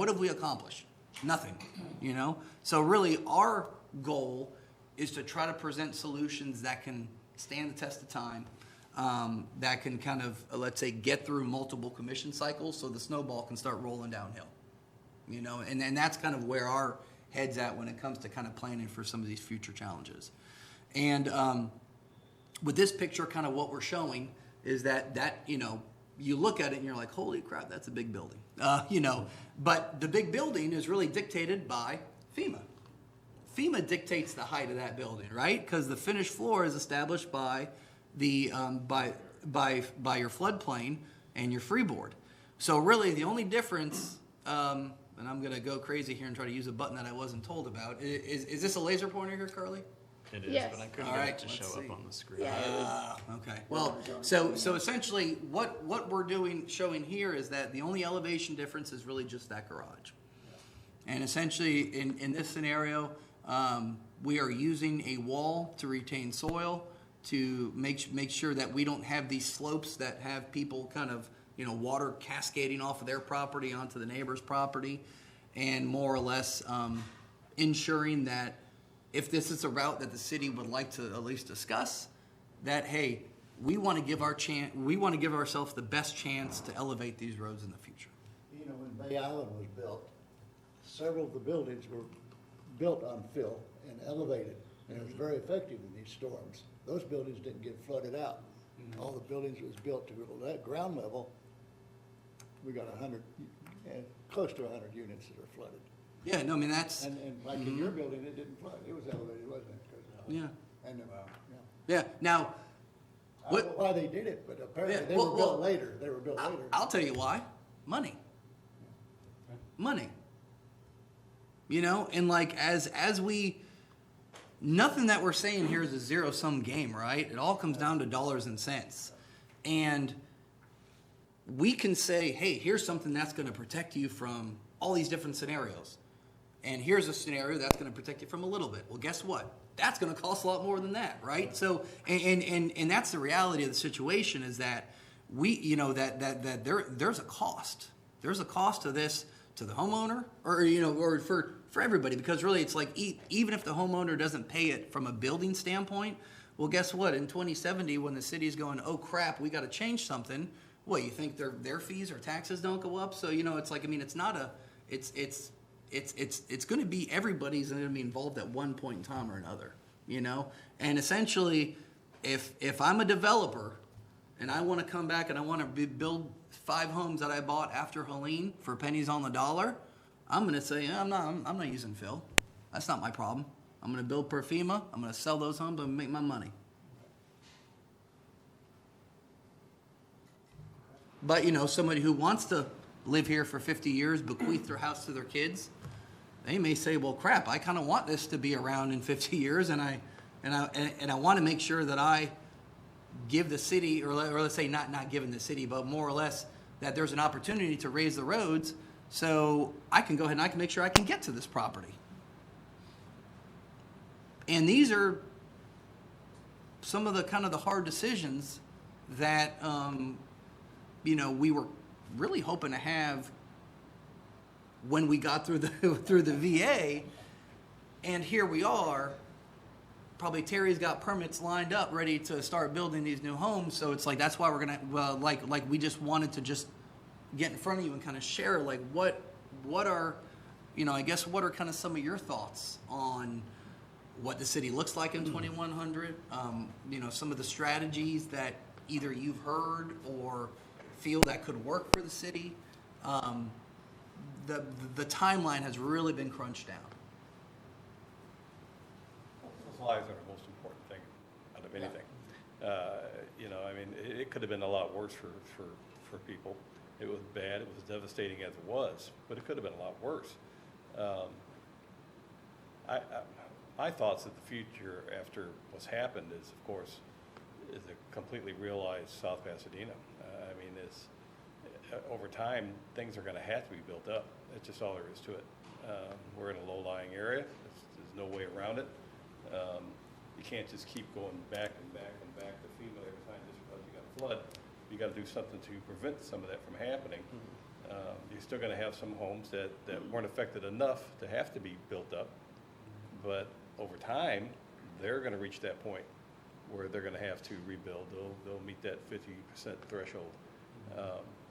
have we accomplished? Nothing, you know? So really our goal is to try to present solutions that can stand the test of time, that can kind of, let's say, get through multiple commission cycles so the snowball can start rolling downhill, you know? And that's kind of where our head's at when it comes to kind of planning for some of these future challenges. And with this picture, kind of what we're showing is that, you know, you look at it and you're like, holy crap, that's a big building, you know. But the big building is really dictated by FEMA. FEMA dictates the height of that building, right? Because the finished floor is established by the by your floodplain and your freeboard. So really, the only difference, and I'm going to go crazy here and try to use a button that I wasn't told about. Is this a laser pointer here, Carly? It is, Yes. but I couldn't All get right, it to let's show see. up on the screen. Yeah. Okay. Well, so essentially, what we're showing here is that the only elevation difference is really just that garage. And essentially, in this scenario, we are using a wall to retain soil to make sure that we don't have these slopes that have people kind of, you know, water cascading off of their property onto the neighbor's property, and more or less ensuring that if this is a route that the city would like to at least discuss, that hey, we want to give ourselves the best chance to elevate these roads in the future. You know, when Bay Island was built, several of the buildings were built on fill and elevated, and it was very effective in these storms. Those buildings didn't get flooded out. All the buildings was built to that ground level. We got 100, close to 100 units that are flooded. Yeah, no, I mean that's And like in your building, it didn't flood. It was elevated, wasn't it? 'Cause, yeah. And, Yeah. Now, I don't know why they did it, but apparently Yeah, they well, were built well, later. They were built later. I'll tell you why. Money. Money. You know, and like as we, nothing that we're saying here is a zero-sum game, right? It all comes down to dollars and cents. And we can say, hey, here's something that's going to protect you from all these different scenarios. And here's a scenario that's going to protect you from a little bit. Well, guess what? That's going to cost a lot more than that, right? So, and that's the reality of the situation is that we, you know, that there's a cost. There's a cost to this, to the homeowner, or, you know, or for everybody, because really it's like even if the homeowner doesn't pay it from a building standpoint, well, guess what? In 2070, when the city's going, oh crap, we got to change something. What, you think their fees or taxes don't go up? So, you know, it's like, I mean, it's not a, it's going to be, everybody's going to be involved at one point in time or another, you know? And essentially, if I'm a developer and I want to come back and I want to build 5 homes that I bought after Helene for pennies on the dollar, I'm going to say, I'm not using fill. That's not my problem. I'm going to build per FEMA. I'm going to sell those homes and make my money. But, you know, somebody who wants to live here for 50 years, bequeath their house to their kids, they may say, well, crap, I kind of want this to be around in 50 years, and I want to make sure that I give the city, or let's say not giving the city, but more or less that there's an opportunity to raise the roads so I can go ahead and I can make sure I can get to this property. And these are some of the kind of the hard decisions that, you know, we were really hoping to have when we got through the VA, and here we are. Probably Terry's got permits lined up, ready to start building these new homes. So it's like that's why we're gonna like we just wanted to just get in front of you and kind of share like what are, you know, I guess what are kind of some of your thoughts on what the city looks like in 2100. You know, some of the strategies that either you've heard or feel that could work for the city. The timeline has really been crunched down. Those lives are the most important thing out of anything. You know, I mean, it could have been a lot worse for people. It was bad, it was devastating as it was, but it could have been a lot worse. My thoughts of the future after what's happened is, of course, is a completely realized South Pasadena. I mean, it's, over time, things are going to have to be built up. That's just all there is to it. We're in a low-lying area. There's no way around it. You can't just keep going back and back and back to FEMA every time just because you got a flood. You got to do something to prevent some of that from happening. You're still going to have some homes that weren't affected enough to have to be built up, but over time, they're going to reach that point where they're going to have to rebuild. They'll meet that 50% threshold.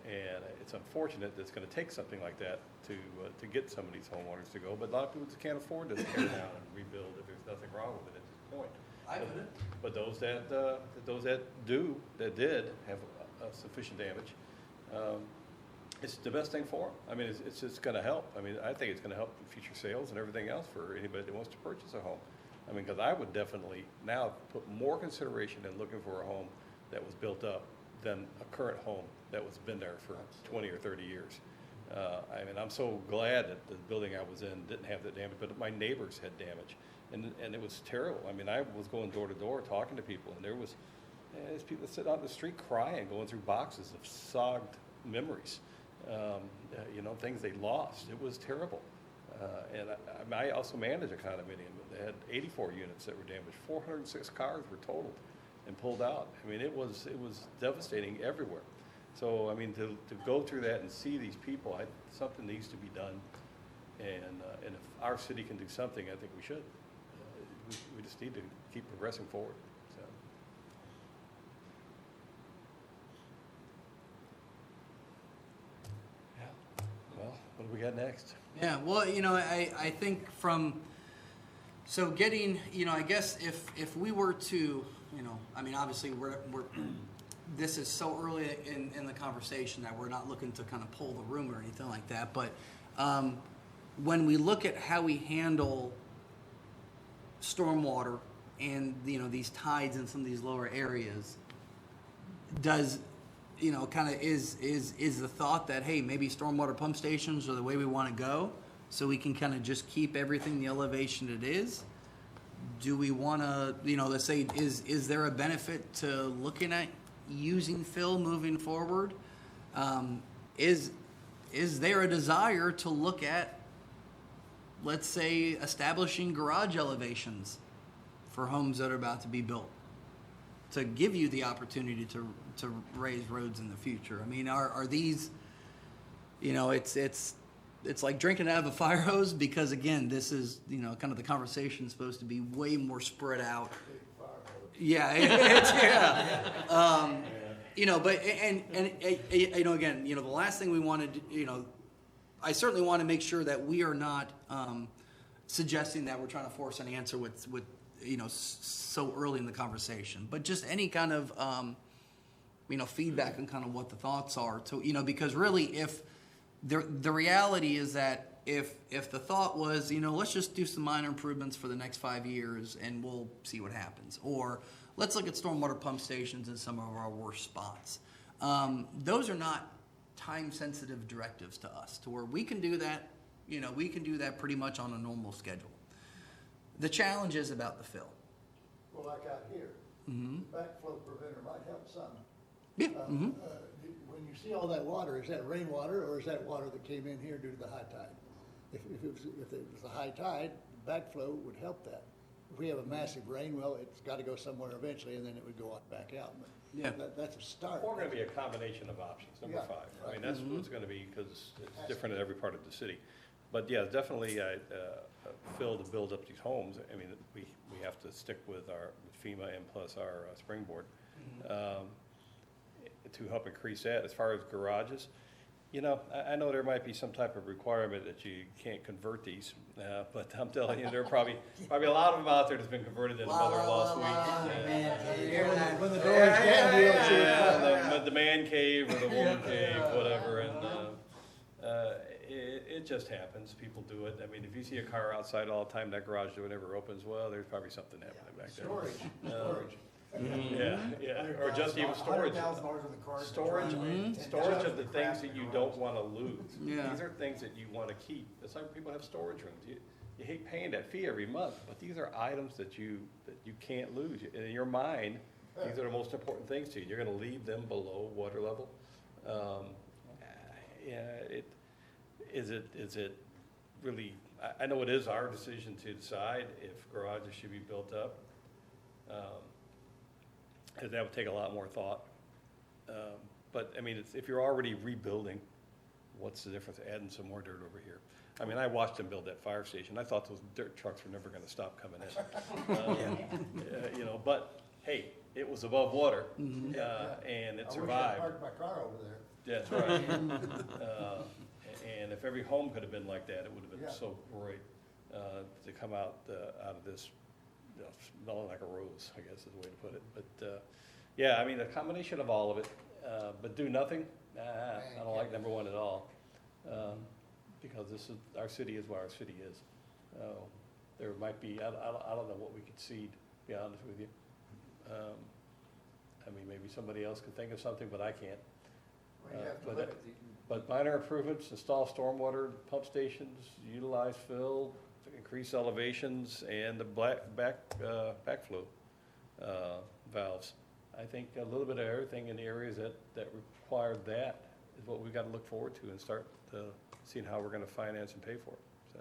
And it's unfortunate that it's going to take something like that to get some of these homeowners to go, but a lot of people just can't afford to tear down and rebuild if there's nothing wrong with it at this point. But those that did have sufficient damage, it's the best thing for them. I mean, it's just going to help. I mean, I think it's going to help in future sales and everything else for anybody that wants to purchase a home. I mean, because I would definitely now put more consideration in looking for a home that was built up than a current home that was been there for 20 or 30 years. I mean, I'm so glad that the building I was in didn't have that damage, but my neighbors had damage, and it was terrible. I mean, I was going door to door talking to people, and there's people that sit out in the street crying, going through boxes of sogged memories, you know, things they lost. It was terrible. And I also manage a condominium that had 84 units that were damaged. 406 cars were totaled and pulled out. I mean, it was devastating everywhere. So, I mean, to go through that and see these people, something needs to be done. And if our city can do something, I think we should. We just need to keep progressing forward. So. Yeah. Well, what do we got next? Yeah, well, you know, I think so getting, you know, I guess if we were to, you know, I mean, obviously we're this is so early in the conversation that we're not looking to kind of pull the room or anything like that, but when we look at how we handle stormwater and, you know, these tides in some of these lower areas, does, you know, kind of is the thought that, hey, maybe stormwater pump stations are the way we want to go, so we can kind of just keep everything the elevation it is? Do we want to, you know, let's say, is there a benefit to looking at using fill moving forward? Is there a desire to look at, let's say, establishing garage elevations for homes that are about to be built, to give you the opportunity to raise roads in the future? I mean, are these, you know, it's like drinking out of a fire hose, because again, this is, you know, kind of the conversation is supposed to be way more spread out. Yeah, yeah. You know, but and you know, again, you know, the last thing we want to, you know, I certainly want to make sure that we are not suggesting that we're trying to force an answer with you know, so early in the conversation, but just any kind of you know, feedback on kind of what the thoughts are, to, you know, because really, if the reality is that if the thought was, you know, let's just do some minor improvements for the next 5 years and we'll see what happens, or let's look at stormwater pump stations in some of our worst spots, those are not time-sensitive directives to us, to where we can do that, you know, we can do that pretty much on a normal schedule. The challenge is about the fill. Well, like out here, backflow preventer might help some. Yeah. When you see all that water, is that rainwater or is that water that came in here due to the high tide? If it was the high tide, backflow would help that. If we have a massive rain, well, it's got to go somewhere eventually, and then it would go on back out. But Yeah. that's a start. Or going to be a combination of options, number Yeah, 5. I right. mean, that's what it's going to be, because it's different in every part of the city. But yeah, definitely, Phil, to build up these homes, I mean, we have to stick with our FEMA and plus our springboard to help increase that. As far as garages, you know, I know there might be some type of requirement that you can't convert these, but I'm telling you, there are probably a lot of them out there that's been converted into mother-in-law suites. When the door's down, you don't see it. Yeah, the man cave or the woman cave, whatever, and it just happens. People do it. I mean, if you see a car outside all the time, that garage door never opens, well, there's probably something happening back there. Storage. Yeah, or just even storage. $100,000 in the car. Storage of the things that you don't want to lose. Yeah. These are things that you want to keep. It's like people have storage rooms. You hate paying that fee every month, but these are items that you can't lose. In your mind, these are the most important things to you. You're going to leave them below water level. Is it really? I know it is our decision to decide if garages should be built up. That would take a lot more thought. But, I mean, if you're already rebuilding, what's the difference adding some more dirt over here? I mean, I watched them build that fire station. I thought those dirt trucks were never going to stop coming in. You know, but, hey, it was above water, and it I survived. parked my car over there. That's right. And if every home could have been like that, it would have been Yeah. so great to come out of this, you know, smelling like a rose, I guess is the way to put it. But yeah, I mean, a combination of all of it, but do nothing. I don't like number 1 at all, because our city is what our city is. There might be, I don't know what we could see, to be honest with you. I mean, maybe somebody else could think of something, but I can't. Well, you have to But look at But minor improvements, install stormwater pump stations, utilize fill, increase elevations, and the backflow valves. I think a little bit of everything in the areas that require that is what we've got to look forward to and start seeing how we're going to finance and pay for it. So,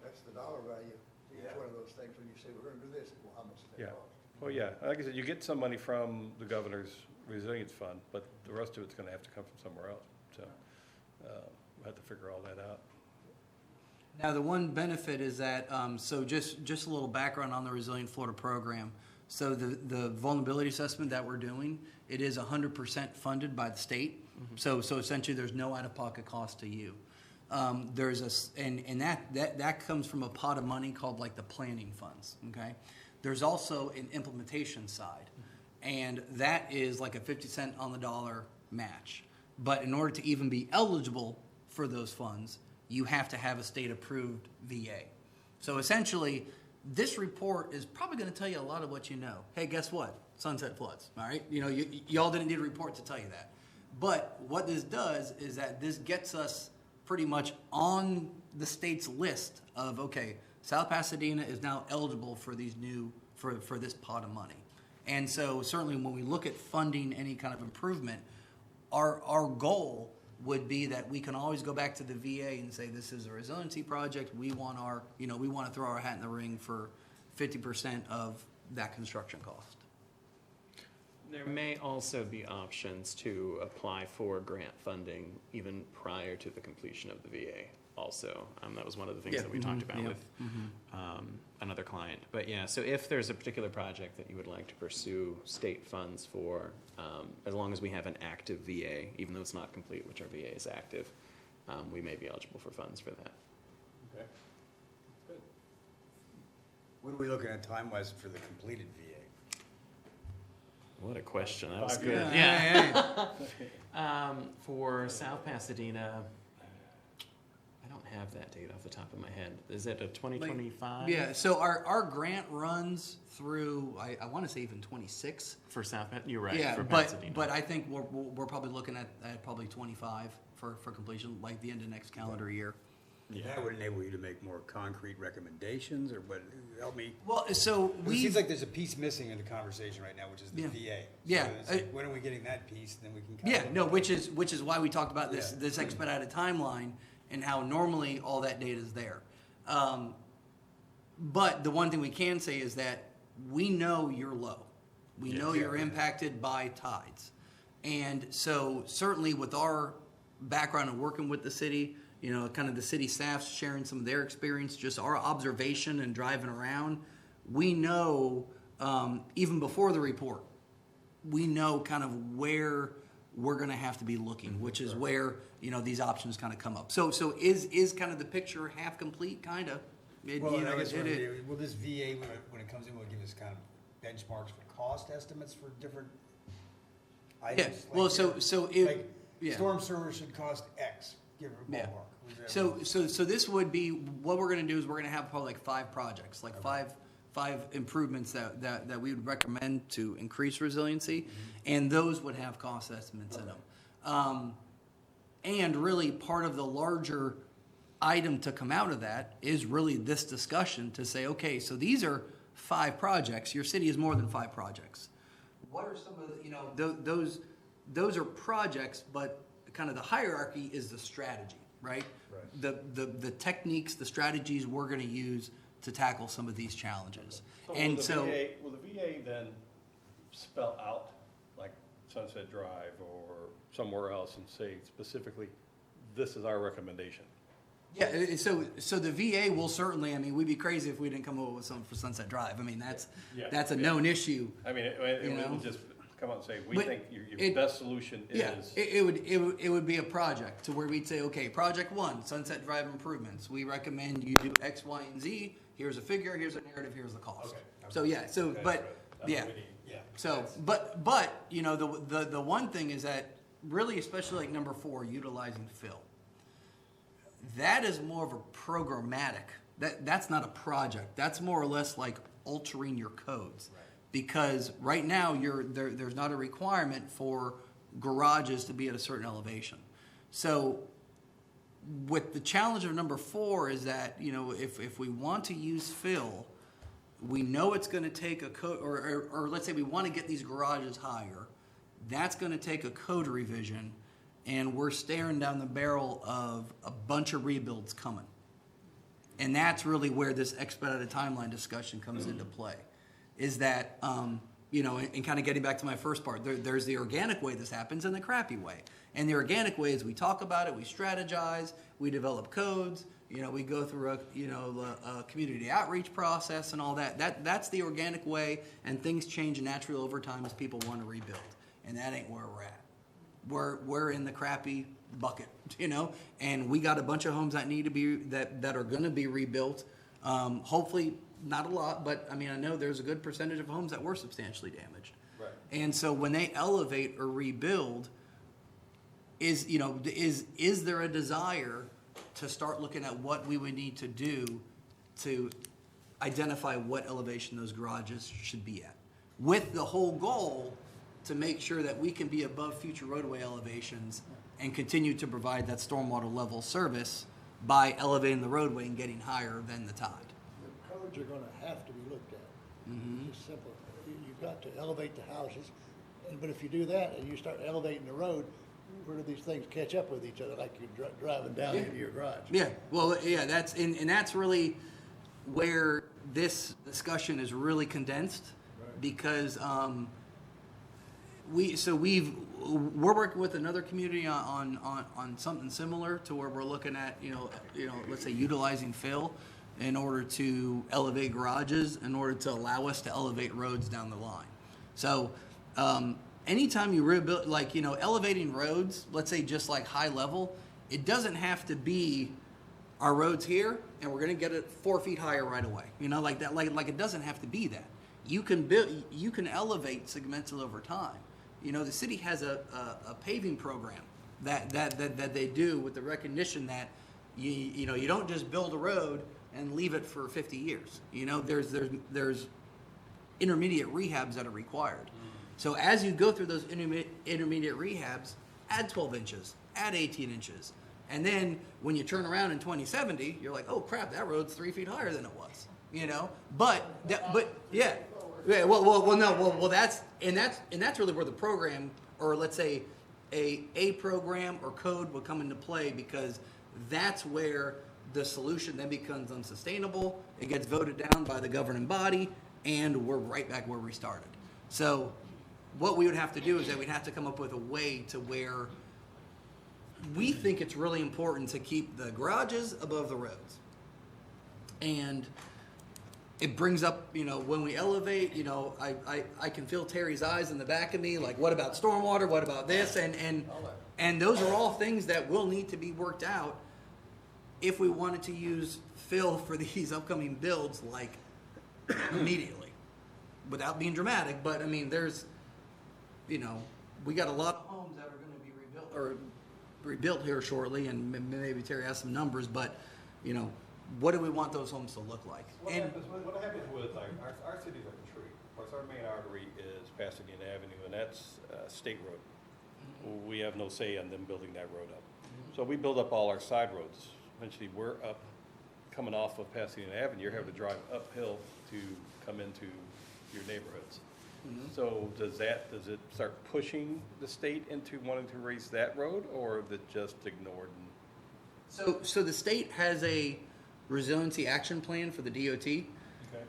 That's the dollar value. Each one of those things, when you say, we're gonna do this, well, how much does Yeah. that cost? well, yeah, like I said, you get some money from the governor's resilience fund, but the rest of it's going to have to come from somewhere else. So we'll have to figure all that out. Now, the one benefit is that, so just a little background on the Resilient Florida program. So the vulnerability assessment that we're doing, it is 100% funded by the state. So essentially, there's no out-of-pocket cost to you. There's and that comes from a pot of money called like the planning funds. Okay, there's also an implementation side, and that is like a 50 cent on the dollar match. But in order to even be eligible for those funds, you have to have a state-approved VA. So essentially, this report is probably going to tell you a lot of what you know. Hey, guess what? Sunset floods, all right? You know, y'all didn't need a report to tell you that. But what this does is that this gets us pretty much on the state's list of, okay, South Pasadena is now eligible for these for this pot of money. And so certainly when we look at funding any kind of improvement, our goal would be that we can always go back to the VA and say, this is a resiliency project. We want we want to throw our hat in the ring for 50% of that construction cost. There may also be options to apply for grant funding even prior to the completion of the VA also. That was one of the things Yeah. that we talked about Yeah. with another client. But yeah, so if there's a particular project that you would like to pursue state funds for, as long as we have an active VA, even though it's not complete, which our VA is active, we may be eligible for funds for that. Okay. Good. What are we looking at time-wise for the completed VA? What a question. That was 5 good. years. Yeah. For South Pasadena, I don't have that date off the top of my head. Is it a 2025? Yeah, so our grant runs through, I want to say even 26. For South, you're right. Yeah, for but Pasadena. I think we're probably looking at probably 25 for completion, like the end of next calendar year. That would enable you to make more concrete recommendations, or what, help me. Well, so It we seems like there's a piece missing in the conversation right now, which is the Yeah. VA. So Yeah. it's, when are we getting that piece, then we can kind Yeah, of. no, which is why we talked about this Yeah. this expedited timeline and how normally all that data is there. But the one thing we can say is that we know you're low. We know you're impacted by tides. And so certainly with our background of working with the city, you know, kind of the city staff sharing some of their experience, just our observation and driving around, we know, even before the report, we know kind of where we're going to have to be looking, which is where, you know, these options kind of come up. So is kind of the picture half complete, kind of? Well, and I guess will this VA, when it comes in, will give us kind of benchmarks for cost estimates for different Yeah, items? well, Like, so it, like, yeah. storm sewer should cost X, give it a Yeah. ballpark. Who's that? So this would be, what we're gonna do is we're gonna have probably like 5 projects, like five improvements that we would recommend to increase resiliency, and those would have cost estimates in them. And really, part of the larger item to come out of that is really this discussion to say, okay, so these are 5 projects. Your city is more than 5 projects. What are some of the, you know, those are projects, but kind of the hierarchy is the strategy, right? The techniques, the strategies we're going to use to tackle some of these challenges. And so, Will the VA then spell out, like Sunset Drive or somewhere else, and say specifically, this is our recommendation? yeah, so the VA will certainly, I mean, we'd be crazy if we didn't come up with something for Sunset Drive. I mean, that's a known issue. I mean, it You know? would just come out and say, we But think your it- best solution Yeah, is. it would be a project to where we'd say, okay, project 1, Sunset Drive improvements. We recommend you do X, Y, and Z. Here's a figure, here's a narrative, here's the cost. Okay. So yeah, so Okay, but right. That's yeah, what we need. Yeah. so but you know the one thing is that really, especially like number 4, utilizing fill. That is more of a programmatic. That's not a project. That's more or less like altering your codes. Right. Because right now there's not a requirement for garages to be at a certain elevation. So with the challenge of number 4 is that, you know, if we want to use fill, we know it's going to take a code, or let's say we want to get these garages higher. That's going to take a code revision, and we're staring down the barrel of a bunch of rebuilds coming. And that's really where this expedited timeline discussion comes into play. Is that, you know, and kind of getting back to my first part, there's the organic way this happens and the crappy way. And the organic way is we talk about it, we strategize, we develop codes, you know, we go through a community outreach process and all that. That's the organic way, and things change naturally over time as people want to rebuild. And that ain't where we're at. We're in the crappy bucket, you know, and we got a bunch of homes that need to be that are going to be rebuilt. Hopefully not a lot, but I mean, I know there's a good percentage of homes that were substantially damaged. Right. And so when they elevate or rebuild, is there a desire to start looking at what we would need to do to identify what elevation those garages should be at? with the whole goal to make sure that we can be above future roadway elevations and continue to provide that stormwater level service by elevating the roadway and getting higher than the tide. The codes are gonna have to be looked at. It's simple. You've got to elevate the houses, but if you do that and you start elevating the road, where do these things catch up with each other like you're driving down into your garage? Yeah, well, yeah, and that's really where this discussion is really condensed, because we're working with another community on something similar to where we're looking at, let's say utilizing fill in order to elevate garages, in order to allow us to elevate roads down the line. So anytime you rebuild, elevating roads, let's say just like high level, it doesn't have to be our roads here and we're gonna get it 4 feet higher right away. Like that, like it doesn't have to be that. You can elevate segmental over time. The city has a paving program that they do with the recognition that you don't just build a road and leave it for 50 years. There's intermediate rehabs that are required. So as you go through those intermediate rehabs, add 12 inches, add 18 inches. And then when you turn around in 2070, you're like, oh crap, that road's 3 feet higher than it was. That's really where the program, or let's say a program or code would come into play, because that's where the solution then becomes unsustainable. It gets voted down by the governing body, and we're right back where we started. So what we would have to do is that we'd have to come up with a way to where we think it's really important to keep the garages above the roads. And it brings up, when we elevate, I can feel Terry's eyes in the back of me, like, what about stormwater? What about this? And those are all things that will need to be worked out if we wanted to use fill for these upcoming builds, like, immediately, without being dramatic. But I mean, there's, we got a lot of homes that are going to be rebuilt here shortly, and maybe Terry has some numbers, but what do we want those homes to look like? What happens with our city's like a tree. Of course, our main artery is Pasadena Avenue, and that's state road. We have no say on them building that road up. So we build up all our side roads. Eventually, we're up, coming off of Pasadena Avenue, you're having to drive uphill to come into your neighborhoods. So does it start pushing the state into wanting to raise that road, or is it just ignored? So the state has a resiliency action plan for the DOT,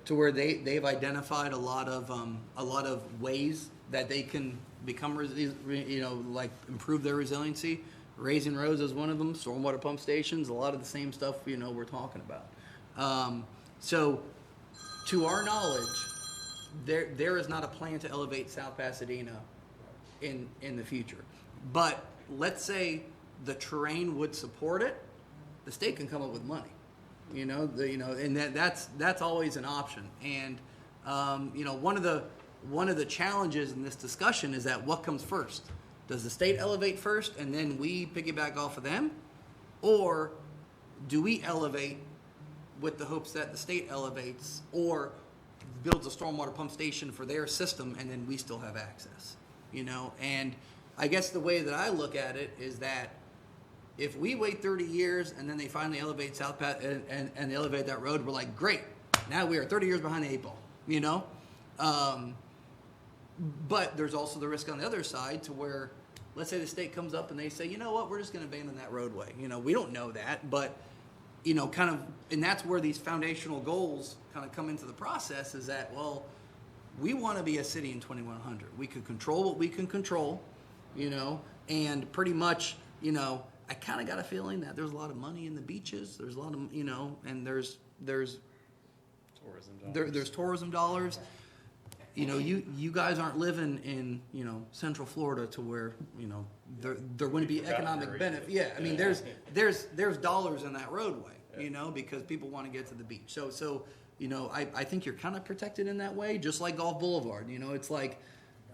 to where they've identified a lot of ways that they can become improve their resiliency. Raising roads is one of them. Stormwater pump stations, a lot of the same stuff we're talking about. So to our knowledge, there is not a plan to elevate South Pasadena in the future. But let's say the terrain would support it, the state can come up with money. And that's always an option. And one of the challenges in this discussion is that what comes first? Does the state elevate first and then we piggyback off of them? Or do we elevate with the hopes that the state elevates or builds a stormwater pump station for their system and then we still have access? And I guess the way that I look at it is that if we wait 30 years and then they finally elevate South Path and they elevate that road, we're like, great, now we are 30 years behind the 8 ball, But there's also the risk on the other side to where, let's say the state comes up and they say, you know what, we're just going to abandon that roadway. We don't know that, but, and that's where these foundational goals kind of come into the process, is that, well, we want to be a city in 2100. We can control what we can control, and pretty much, I kind of got a feeling that there's a lot of money in the beaches. There's a lot of, and there's tourism dollars. You guys aren't living in, Central Florida to where, there wouldn't be economic benefit. Yeah, I mean, there's dollars in that roadway, because people want to get to the beach. So I think you're kind of protected in that way, just like Gulf Boulevard. It's like,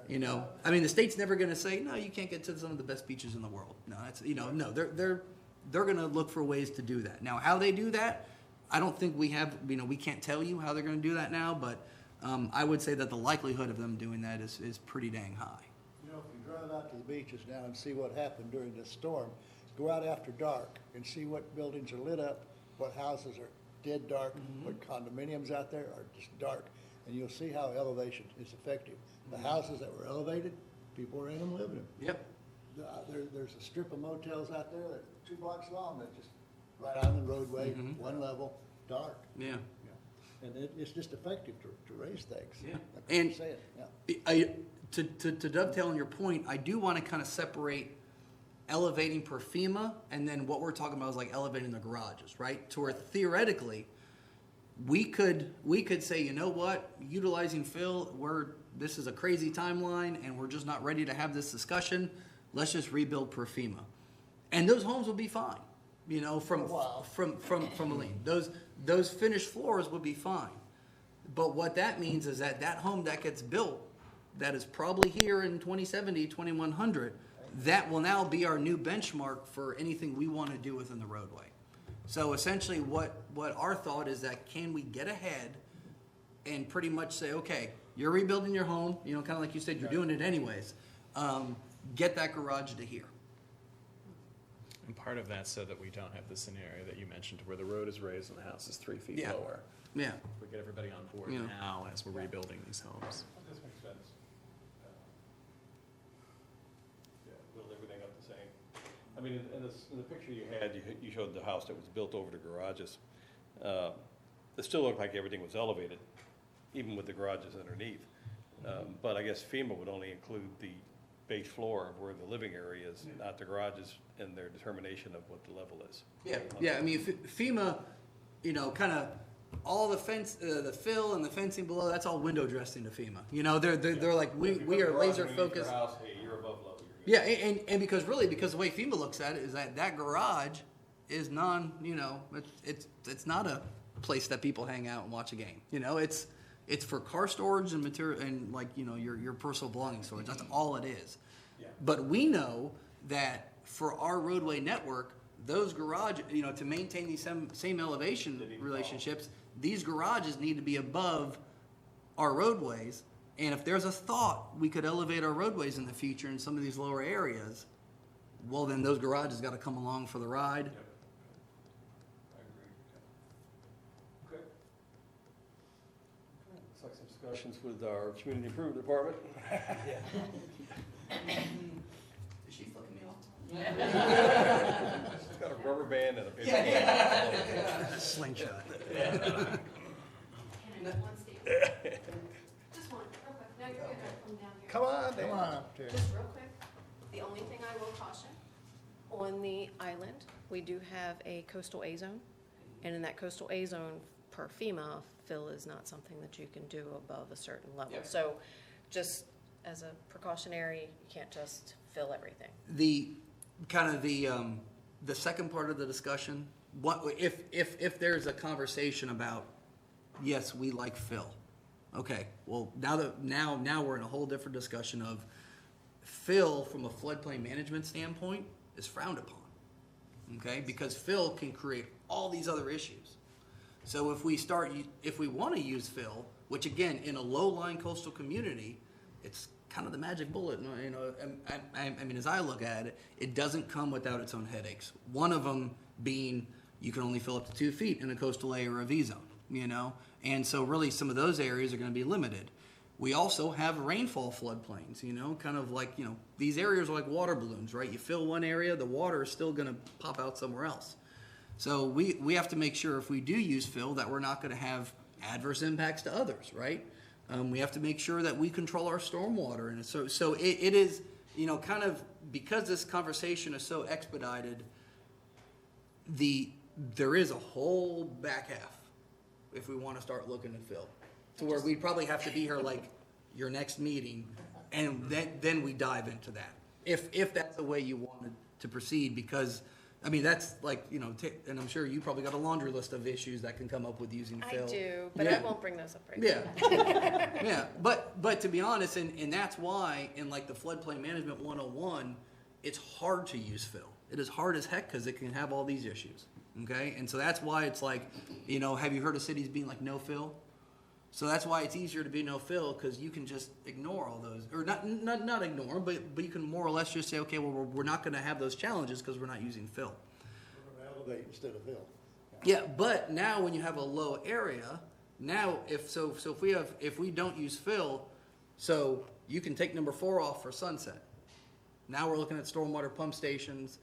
I mean, the state's never going to say, no, you can't get to some of the best beaches in the world. No, that's, no, they're going to look for ways to do that. Now, how they do that, I don't think we have, we can't tell you how they're going to do that now, but I would say that the likelihood of them doing that is pretty dang high. You know, if you drive out to the beaches now and see what happened during this storm, go out after dark and see what buildings are lit up, what houses are dead dark, what condominiums out there are just dark, and you'll see how elevation is effective. The houses that were elevated, people were in them living in them. Yep. There's a strip of motels out there that are 2 blocks long, that just right on the roadway, one level, dark. Yeah. And it's just effective to raise things. Yeah. Like I'm And saying, yeah. to dovetail on your point, I do want to kind of separate elevating per FEMA and then what we're talking about is like elevating the garages, right? To where theoretically, we could say, you know what, utilizing fill, this is a crazy timeline and we're just not ready to have this discussion. Let's just rebuild per FEMA, and those homes will be fine. You know, from a lien, those finished floors would be fine. But what that means is that home that gets built, that is probably here in 2070, 2100, that will now be our new benchmark for anything we want to do within the roadway. So essentially what our thought is that can we get ahead and pretty much say, okay, you're rebuilding your home, you know, kind of like you said, you're doing it anyways. Get that garage to here. And part of that so that we don't have the scenario that you mentioned where the road is raised and the house is 3 feet Yeah. lower. Yeah. We get everybody on board Yeah. now as we're rebuilding these homes. This makes sense. Yeah, build everything up the same. I mean, in the picture you had, you showed the house that was built over the garages. It still looked like everything was elevated, even with the garages underneath. But I guess FEMA would only include the base floor of where the living area is, not the garages, in their determination of what the level is. Yeah. I mean, FEMA, you know, kind of all the fence, the fill and the fencing below. That's all window dressing to FEMA. You know, they're like we are laser focused. Hey, you're above level. You're good. Yeah, and because the way FEMA looks at it is that garage is it's not a place that people hang out and watch a game. You know, it's for car storage and material and like, you know, your personal belongings storage. That's all it is. Yeah. But we know that for our roadway network, those garage, you know, to maintain these same elevation relationships, these garages need to be above our roadways. And if there's a thought we could elevate our roadways in the future in some of these lower areas, well, then those garages got to come along for the ride. Yep. I agree. Okay. Looks like some discussions with our community improvement department. Is she flicking me off? It's got a rubber band and a paper. Slingshot. Can I have one statement? Just one, real quick. No, you're good. I'll come down here. Come on, Dan. Come on up, Terry. Just real quick. The only thing I will caution, on the island, we do have a coastal A zone. And in that coastal A zone, per FEMA, fill is not something that you can do above a certain level. Yep. So just as a precautionary, you can't just fill everything. The second part of the discussion, what if there's a conversation about, yes, we like fill. Okay, well now we're in a whole different discussion of fill from a floodplain management standpoint is frowned upon. Okay, because fill can create all these other issues. So if we want to use fill, which again in a low-lying coastal community, it's kind of the magic bullet. You know, I mean, as I look at it, it doesn't come without its own headaches. One of them being you can only fill up to 2 feet in a coastal A or a V zone. You know, and so really some of those areas are going to be limited. We also have rainfall floodplains. You know, kind of like, you know, these areas are like water balloons, right? You fill one area, the water is still going to pop out somewhere else. So we have to make sure if we do use fill that we're not going to have adverse impacts to others, right? We have to make sure that we control our stormwater, and so it is, you know, kind of because this conversation is so expedited. There is a whole back half if we want to start looking at fill, to where we'd probably have to be here like your next meeting, and then we dive into that if that's the way you wanted to proceed, because. I mean, that's like, you know, and I'm sure you probably got a laundry list of issues that can come up with using fill. I do, but Yeah. I won't bring those up right Yeah. Yeah, but to be honest, and that's why in like the floodplain management 101, it's hard to use fill. It is hard as heck because it can have all these issues. Okay, and so that's why it's like, you know, have you heard of cities being like no fill? So that's why it's easier to be no fill, because you can just ignore all those, or not ignore them, but you can more or less just say, okay, well, we're not going to have those challenges because we're not using fill. We're gonna elevate instead of fill. Yeah, but now when you have a low area, now if we don't use fill, so you can take number 4 off for Sunset. Now we're looking at stormwater pump stations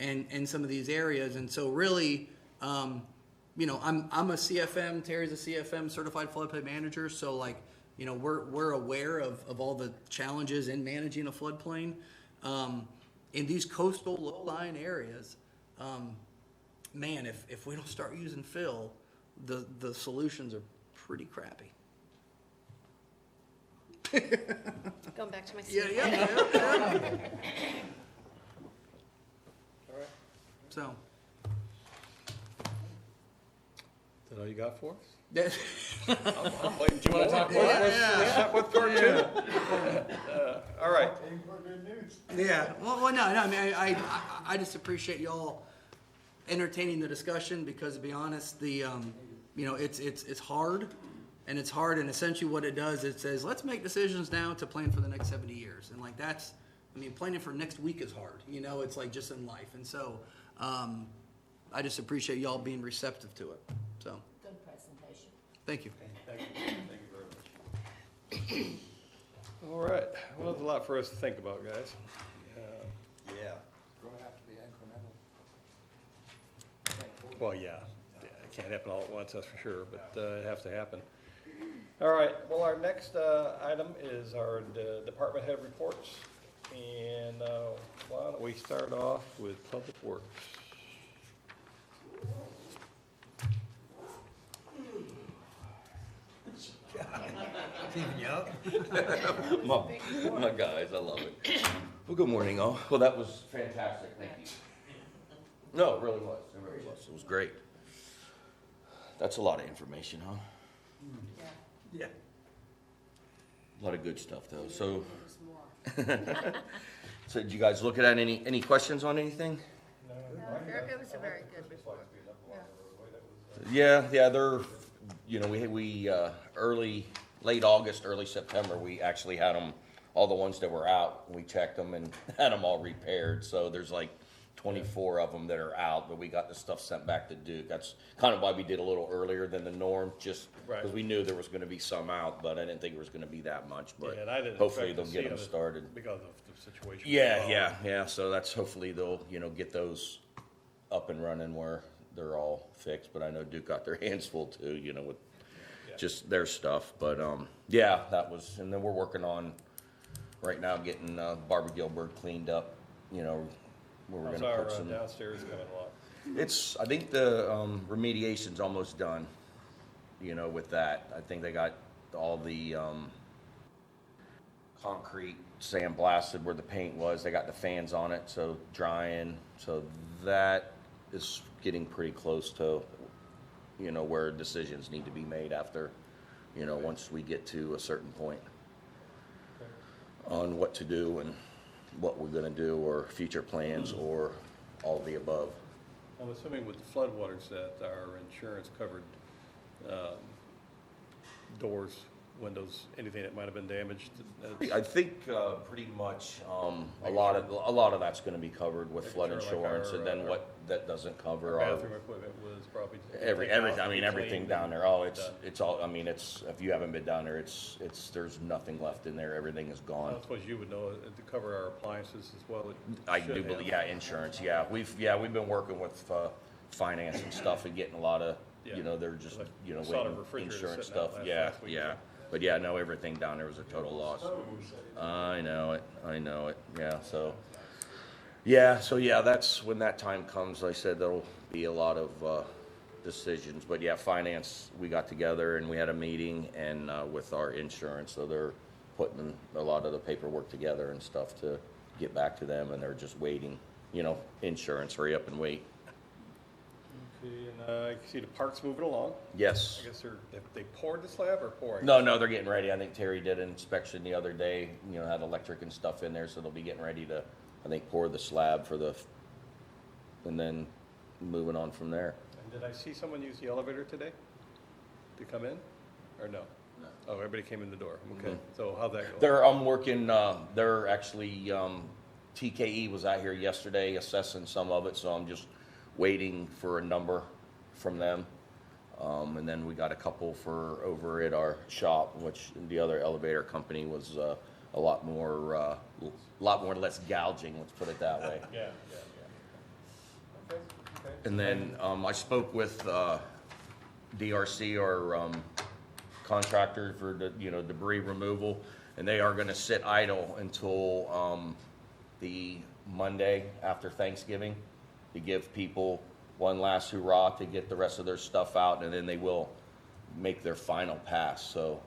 and some of these areas, and so really, you know, I'm a CFM, Terry's a CFM certified floodplain manager, so like, you know, we're aware of all the challenges in managing a floodplain. In these coastal low-lying areas, man, if we don't start using fill, the solutions are pretty crappy. Going back to my Yeah, seat. yeah. All right. So, Is that all you got for us? that- I'm waiting. Do you want to talk more? Yeah. With part 2? All right. yeah. Well, no. I mean, I just appreciate y'all entertaining the discussion, because to be honest, the you know, it's hard, and it's hard, and essentially what it does, it says, let's make decisions now to plan for the next 70 years, and like that's, I mean, planning for next week is hard. You know, it's like just in life, and so I just appreciate y'all being receptive to it. So, Good presentation. thank you. Thank you. Thank you very much. All right. Well, there's a lot for us to think about, guys. Yeah. It's gonna have to be incremental. Well, yeah, it can't happen all at once, that's for sure, but it has to happen. All right, well, our next item is our department head reports. And why don't we start off with Public Works? Keeping you up? My guys, I love it. Well, good morning, all. Well, that was fantastic, thank you. No, it really was, it really was. It was great. That's a lot of information, huh? Yeah. A lot of good stuff, though. So, so did you guys look at any questions on anything? It was a very good report. Yeah, they're, you know, we late August, early September, we actually had them, all the ones that were out, we checked them and had them all repaired. So there's like 24 of them that are out, but we got the stuff sent back to Duke. That's kind of why we did a little earlier than the norm, just because Right. we knew there was going to be some out, but I didn't think it was going to be that much. But Yeah, and I didn't hopefully expect they'll to get them see started. because of the situation. Yeah. So that's hopefully they'll, you know, get those up and running where they're all fixed. But I know Duke got their hands full too, you know, with just their stuff. But yeah, that was, and then we're working on right now getting Barbara Gilbert cleaned up. You know, where we're How's going to our put some. downstairs coming along? It's, I think the remediation's almost done, you know, with that. I think they got all the concrete sandblasted where the paint was. They got the fans on it, so drying. So that is getting pretty close to, you know, where decisions need to be made after, you know, once we get to a certain point on what to do and what we're gonna do, or future plans, or all of the above. I'm assuming with the floodwaters that our insurance covered doors, windows, anything that might have been damaged. I think pretty much a lot of that's going to be covered with Making flood sure, like insurance, our, and then what that doesn't cover Our are bathroom equipment was probably. everything. I mean, everything cleaned down and there. Oh, done. it's all. I mean, it's, if you haven't been down there, it's there's nothing left in there. Everything is gone. I suppose you would know to cover our appliances as well. I do believe, yeah, insurance. Yeah, we've been working with finance and stuff and getting a lot of, Yeah. you know, they're just, Like, you know, I saw the waiting refrigerator insurance sitting out stuff. last Yeah, week. yeah. But yeah, no, everything down there was a total loss. I know it. Yeah, so. Yeah, so yeah, that's when that time comes. Like I said, there'll be a lot of decisions. But yeah, finance, we got together and we had a meeting and with our insurance, so they're putting a lot of the paperwork together and stuff to get back to them, and they're just waiting. You know, insurance, hurry up and wait. Okay, and I can see the park's moving along. Yes. I guess they poured the slab or pouring? No, they're getting ready. I think Terry did an inspection the other day, you know, had electric and stuff in there, so they'll be getting ready to, I think, pour the slab and then moving on from there. And did I see someone use the elevator today to come in, or no? Oh, everybody came in the door, okay. So how'd that go? I'm working, they're actually, TKE was out here yesterday assessing some of it, so I'm just waiting for a number from them. And then we got a couple for over at our shop, which the other elevator company was, a lot more less gouging, let's put it that way. Yeah. Okay. And then, I spoke with, DRC, our, contractor for the, debris removal, and they are gonna sit idle until, the Monday after Thanksgiving to give people one last hurrah to get the rest of their stuff out, and then they will make their final pass, so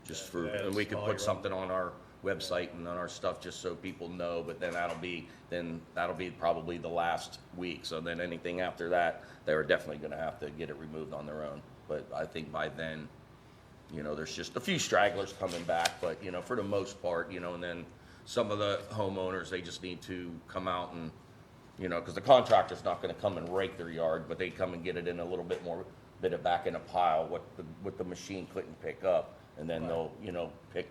just for, and we could put something on our website and on our stuff just so people know, but then that'll be probably the last week, so then anything after that, they're definitely gonna have to get it removed on their own. But I think by then, there's just a few stragglers coming back, but, for the most part, and then some of the homeowners, they just need to come out and, because the contractor's not gonna come and rake their yard, but they come and get it in a little bit more, bit of back in a pile, what the machine couldn't pick up, and then they'll, pick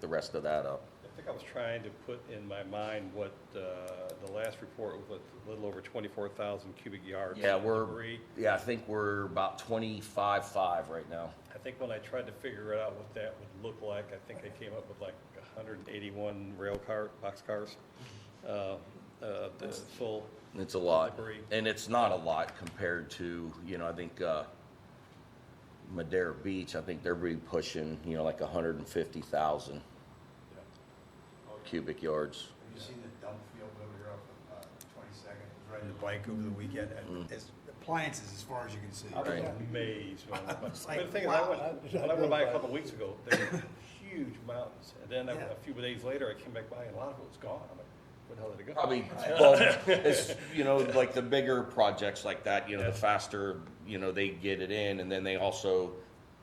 the rest of that up. I think I was trying to put in my mind what, the last report was a little over 24,000 cubic yards Yeah, of debris. I think we're about 25.5 right now. I think when I tried to figure out what that would look like, I think I came up with like 181 box cars, the full. It's a lot, debris. and it's not a lot compared to, I think, Madera Beach, I think they're really pushing, like 150,000 cubic yards. Have you seen the dump field over here off of 22nd? It was right in the bike over the weekend. It's appliances as far as you can see. I was Right. amazed. But was like, the thing is, wow. when I went by a couple of weeks ago, there were huge mountains. And then Yeah. a few days later, I came back by and a lot of it was gone. I'm like, where the hell did it go? Probably, well, it's, like the bigger projects like that, the faster, they get it in, and then they also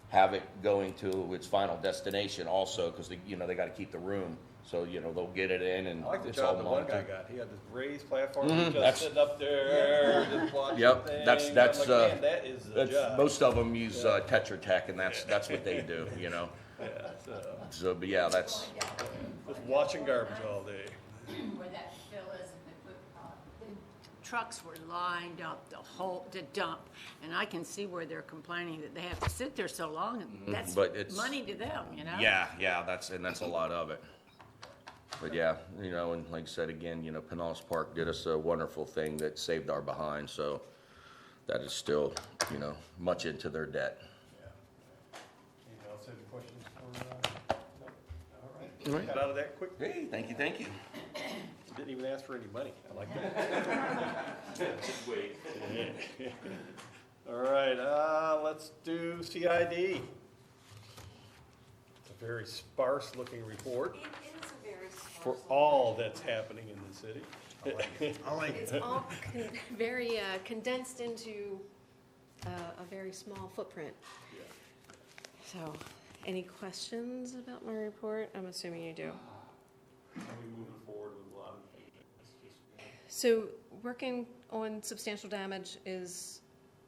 have it going to its final destination also, because they gotta keep the room. So, they'll get it in and I like the it's all job the one guy monitored. got. He had this raised platform, Mhm, just that's- sitting up there, just watching Yep, things. that's- I'm that's, like, man, that is the job. Most of them use Tetra Tech, and that's what they do, Yeah, So, but yeah, that's, just watching garbage all day. Where that fill is, the trucks were lined up the dump, and I can see where they're complaining that they have to sit there so long, and that's but it's- money to them, yeah, that's a lot of it. But yeah, and like I said again, Pinellas Park did us a wonderful thing that saved our behind, so that is still, much into their debt. Anything else, any questions for, no? All right. Got out of that quick. Hey, thank you. Didn't even ask for any money. I like that. Wait. All right, let's do CID. It's a very sparse looking report It is a very for sparse. all that's happening in the city. I like It's it. all very condensed into a very small footprint. So, any questions about my report? I'm assuming you do. Are we moving forward with a lot of things? So, working on substantial damage is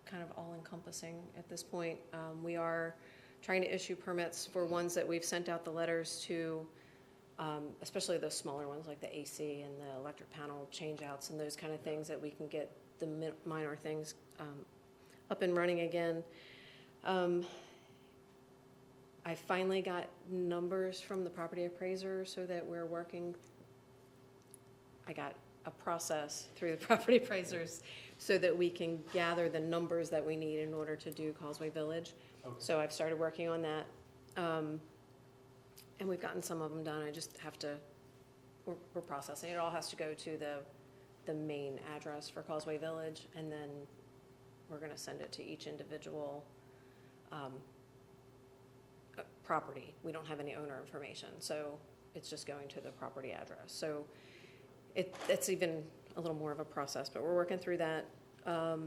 kind of all-encompassing at this point. We are trying to issue permits for ones that we've sent out the letters to, especially the smaller ones like the AC and the electric panel changeouts and those kind of things, that we can get the minor things up and running again. I finally got numbers from the property appraiser so that we're working. I got a process through the property appraisers so that we can gather the numbers that we need in order to do Causeway Village. Okay. So I've started working on that. And we've gotten some of them done. I just have to, we're processing. It all has to go to the main address for Causeway Village, and then we're gonna send it to each individual property. We don't have any owner information, so it's just going to the property address. So it's even a little more of a process, but we're working through that. Have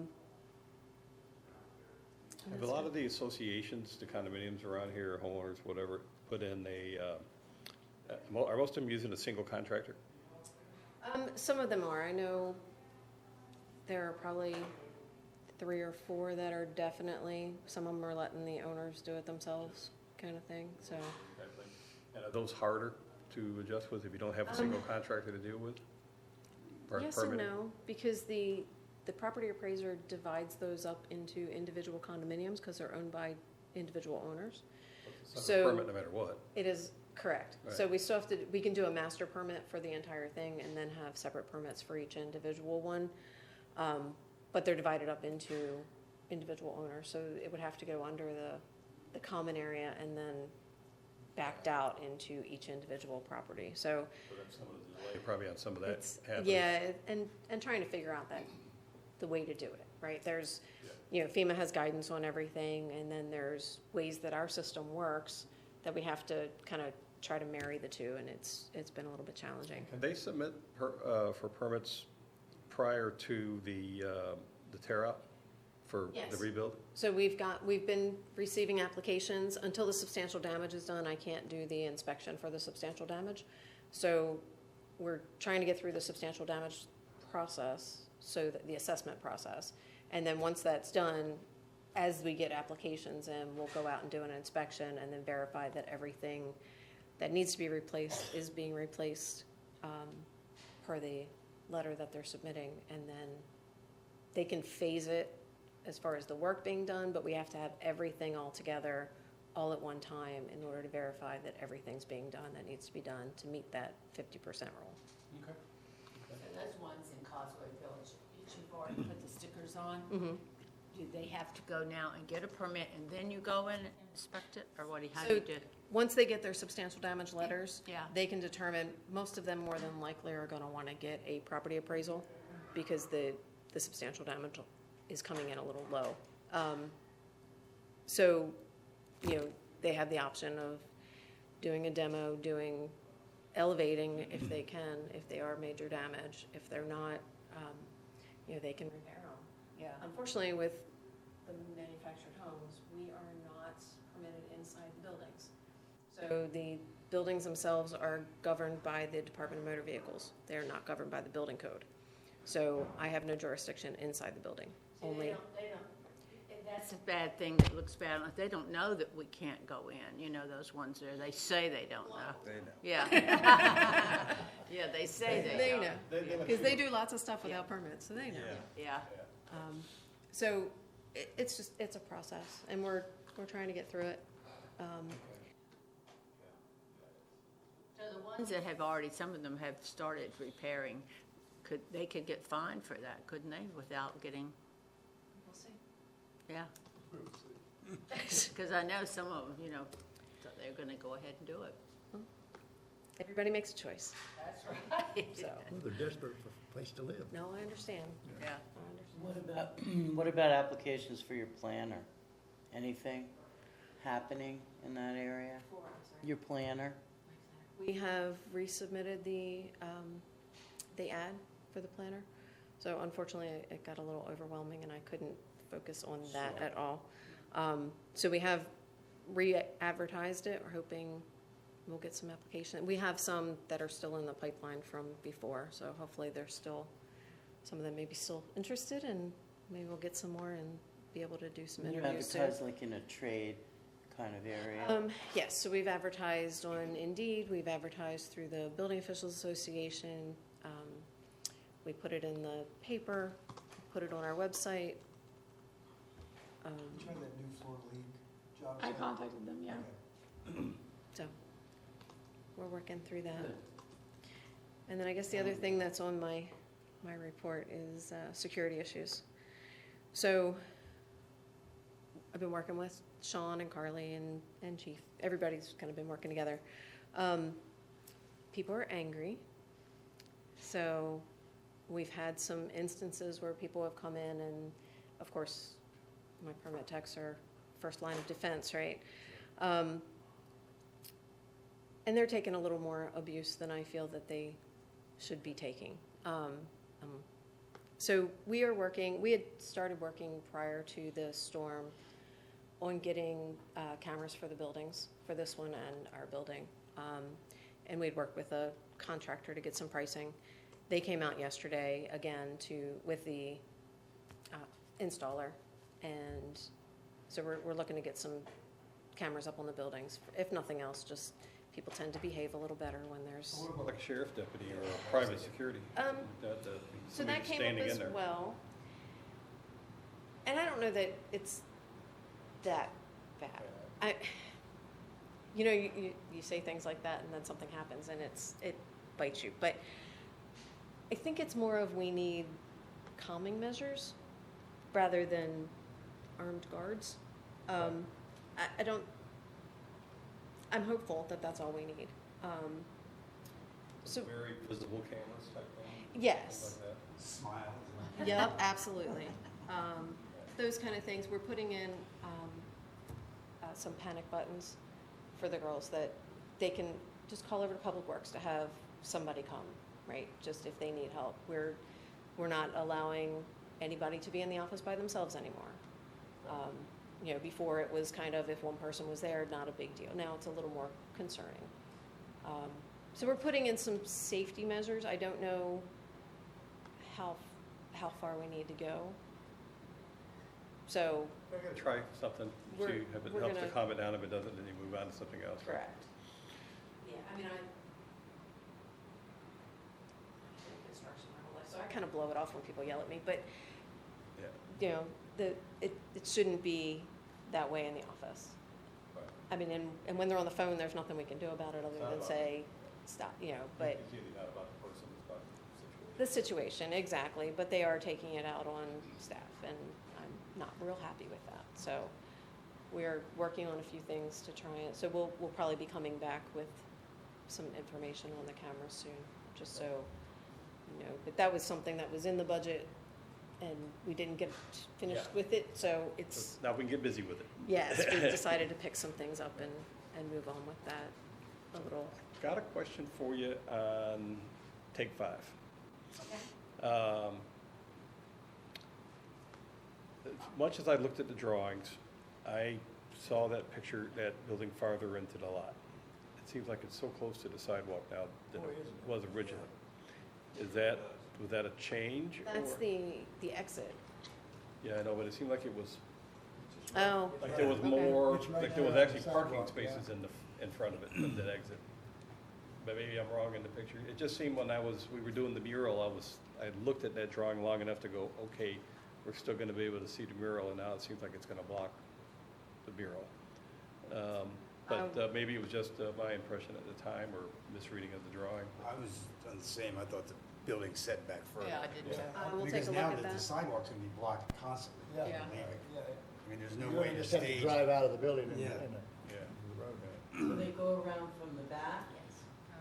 a lot of the associations, the condominiums around here, homeowners, whatever, put in are most of them using a single contractor? Some of them are. I know there are probably 3 or 4 that are definitely, some of them are letting the owners do it themselves, kind of thing, so. Exactly. And are those harder to adjust with if you don't have a single contractor to deal with? Or Yes and permitting? no, because the property appraiser divides those up into individual condominiums because they're owned by individual owners. It's not a So- permit no matter what. It is correct. So Right. we still have to, we can do a master permit for the entire thing and then have separate permits for each individual one. But they're divided up into individual owners, so it would have to go under the common area and then backed out into each individual property. So So that's some of the delay probably on some of that it's, happening. yeah, and trying to figure out the way to do it, right? There's, FEMA has guidance on everything, and then there's ways that our system works that we have to kind of try to marry the two, and it's been a little bit challenging. Can they submit for permits prior to the tear out for the Yes. rebuild? So we've been receiving applications. Until the substantial damage is done, I can't do the inspection for the substantial damage. So we're trying to get through the substantial damage process, so that the assessment process. And then once that's done, as we get applications in, we'll go out and do an inspection and then verify that everything that needs to be replaced is being replaced per the letter that they're submitting. And then they can phase it as far as the work being done, but we have to have everything all together all at one time in order to verify that everything's being done that needs to be done to meet that 50% rule. Okay. So those ones in Causeway Village, that you've already put the stickers on, Mm-hmm. do they have to go now and get a permit and then you go in and inspect it, or how do So you do it? once they get their substantial damage letters, Yeah. they can determine, most of them more than likely are gonna wanna get a property appraisal because the substantial damage is coming in a little low. So, they have the option of doing a demo, elevating if they can, if they are major damage. If they're not, they can repair them. Yeah. Unfortunately, with the manufactured homes, we are not permitted inside the buildings. So the buildings themselves are governed by the Department of Motor Vehicles. They are not governed by the building code. So I have no jurisdiction inside the building. Only, And that's a bad thing that looks bad. They don't know that we can't go in, those ones there, they say they don't know. They know. Yeah. Yeah, they say they they don't. know, because they do lots of stuff without permits, so they know. Yeah. So it's a process, and we're trying to get through it. So the ones that have already, some of them have started repairing, they could get fined for that, couldn't they, without getting, We'll see. yeah. Because I know some of them, so they're gonna go ahead and do it. Everybody makes a choice, That's right. so, Well, they're desperate for a place to live. no, I understand. Yeah. I understand. What about applications for your planner? Anything happening in that area? Your planner? We have resubmitted the ad for the planner. So unfortunately, it got a little overwhelming and I couldn't focus on that at all. So we have re-advertised it. We're hoping we'll get some application. We have some that are still in the pipeline from before, so hopefully there's still, some of them may be still interested, and maybe we'll get some more and be able to do some You interviews soon. advertise like in a trade kind of area? Yes, so we've advertised on Indeed, we've advertised through the Building Officials Association. We put it in the paper, put it on our website. Try that new Florida League job. I site. contacted them, yeah. So we're working through that. And then I guess the other thing that's on my report is security issues. So I've been working with Sean and Carly and Chief. Everybody's kind of been working together. People are angry. So we've had some instances where people have come in and, of course, my permit techs are first line of defense, right? And they're taking a little more abuse than I feel that they should be taking. So we had started working prior to the storm on getting cameras for the buildings, for this one and our building. And we'd worked with a contractor to get some pricing. They came out yesterday again with the installer. And so we're looking to get some cameras up on the buildings. If nothing else, just people tend to behave a little better when there's. What about like a sheriff deputy or a private security? So Somebody that came standing up in as there. well. And I don't know that it's that bad. You say things like that and then something happens and it bites you. But I think it's more of we need calming measures rather than armed guards. I'm hopeful that that's all we need. So Very visible cameras type thing? yes. Something like that. Smile. Yep, absolutely. Those kind of things. We're putting in some panic buttons for the girls that they can just call over to Public Works to have somebody come, right? Just if they need help. We're not allowing anybody to be in the office by themselves anymore. Before it was kind of if one person was there, not a big deal. Now it's a little more concerning. So we're putting in some safety measures. I don't know how far we need to go. So, We're gonna try something, see We're- if it we're helps to gonna- calm it down. If it doesn't, then you move on to something else. correct. Yeah, I mean, construction my whole life, so I kind of blow it off when people yell at me, but, Yeah. it shouldn't be that way in the office. Right. I mean, and when they're on the phone, there's nothing we can do about it other Not than about say, stop, but It's really not about the person, it's about the situation. the situation, exactly, but they are taking it out on staff, and I'm not real happy with that. So we're working on a few things to try it. So we'll probably be coming back with some information on the cameras soon, just so you know. But that was something that was in the budget, and we didn't get finished Yeah. with it, so it's, Now we can get busy with it. yes, we decided to pick some things up and move on with that a little. Got a question for you on Take 5. Okay. As much as I looked at the drawings, I saw that picture, that building farther into the lot. It seems like it's so close to the sidewalk now than it was originally. Was that a change? That's or- the exit. Yeah, I know, but it seemed like it was, Oh, like there was Okay. more, It's right like there was there on the actually parking sidewalk, yeah. spaces in front of it, of that exit. But maybe I'm wrong in the picture. It just seemed when we were doing the mural, I looked at that drawing long enough to go, okay, we're still gonna be able to see the mural, and now it seems like it's gonna block the mural. But maybe it was just my impression at the time, or misreading of the drawing. I was on the same, I thought the building set back further. Yeah, I did too. We'll take Because a look now at that the that. sidewalk's gonna be blocked constantly. Yeah. Yeah. I mean, there's no You way to just have to stage. drive out of the building and, Yeah. Yeah. the road. So they go around from the back?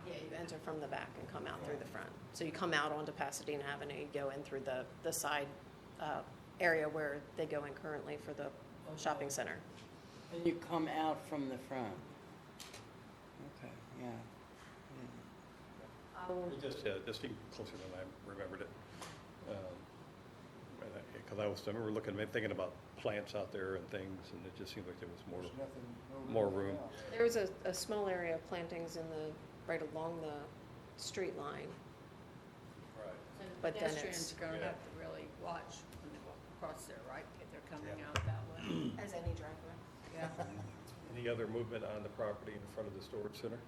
Yeah, you enter from the back and come out through the front. So you come out onto Pasadena Avenue, you go in through the side area where they go in currently for the shopping center. And you come out from the front? Okay, yeah. It just seemed closer than I remembered it. Because I remember thinking about plants out there and things, and it just seemed like there was There's nothing, no more room room. out there. There was a small area of plantings right along the street line. Right. And But then pedestrians it's- are gonna Yeah. have to really watch when they walk across there, right? If they're coming Yeah. out that way. As any driveway. Yeah. Any other movement on the property in front of the storage center?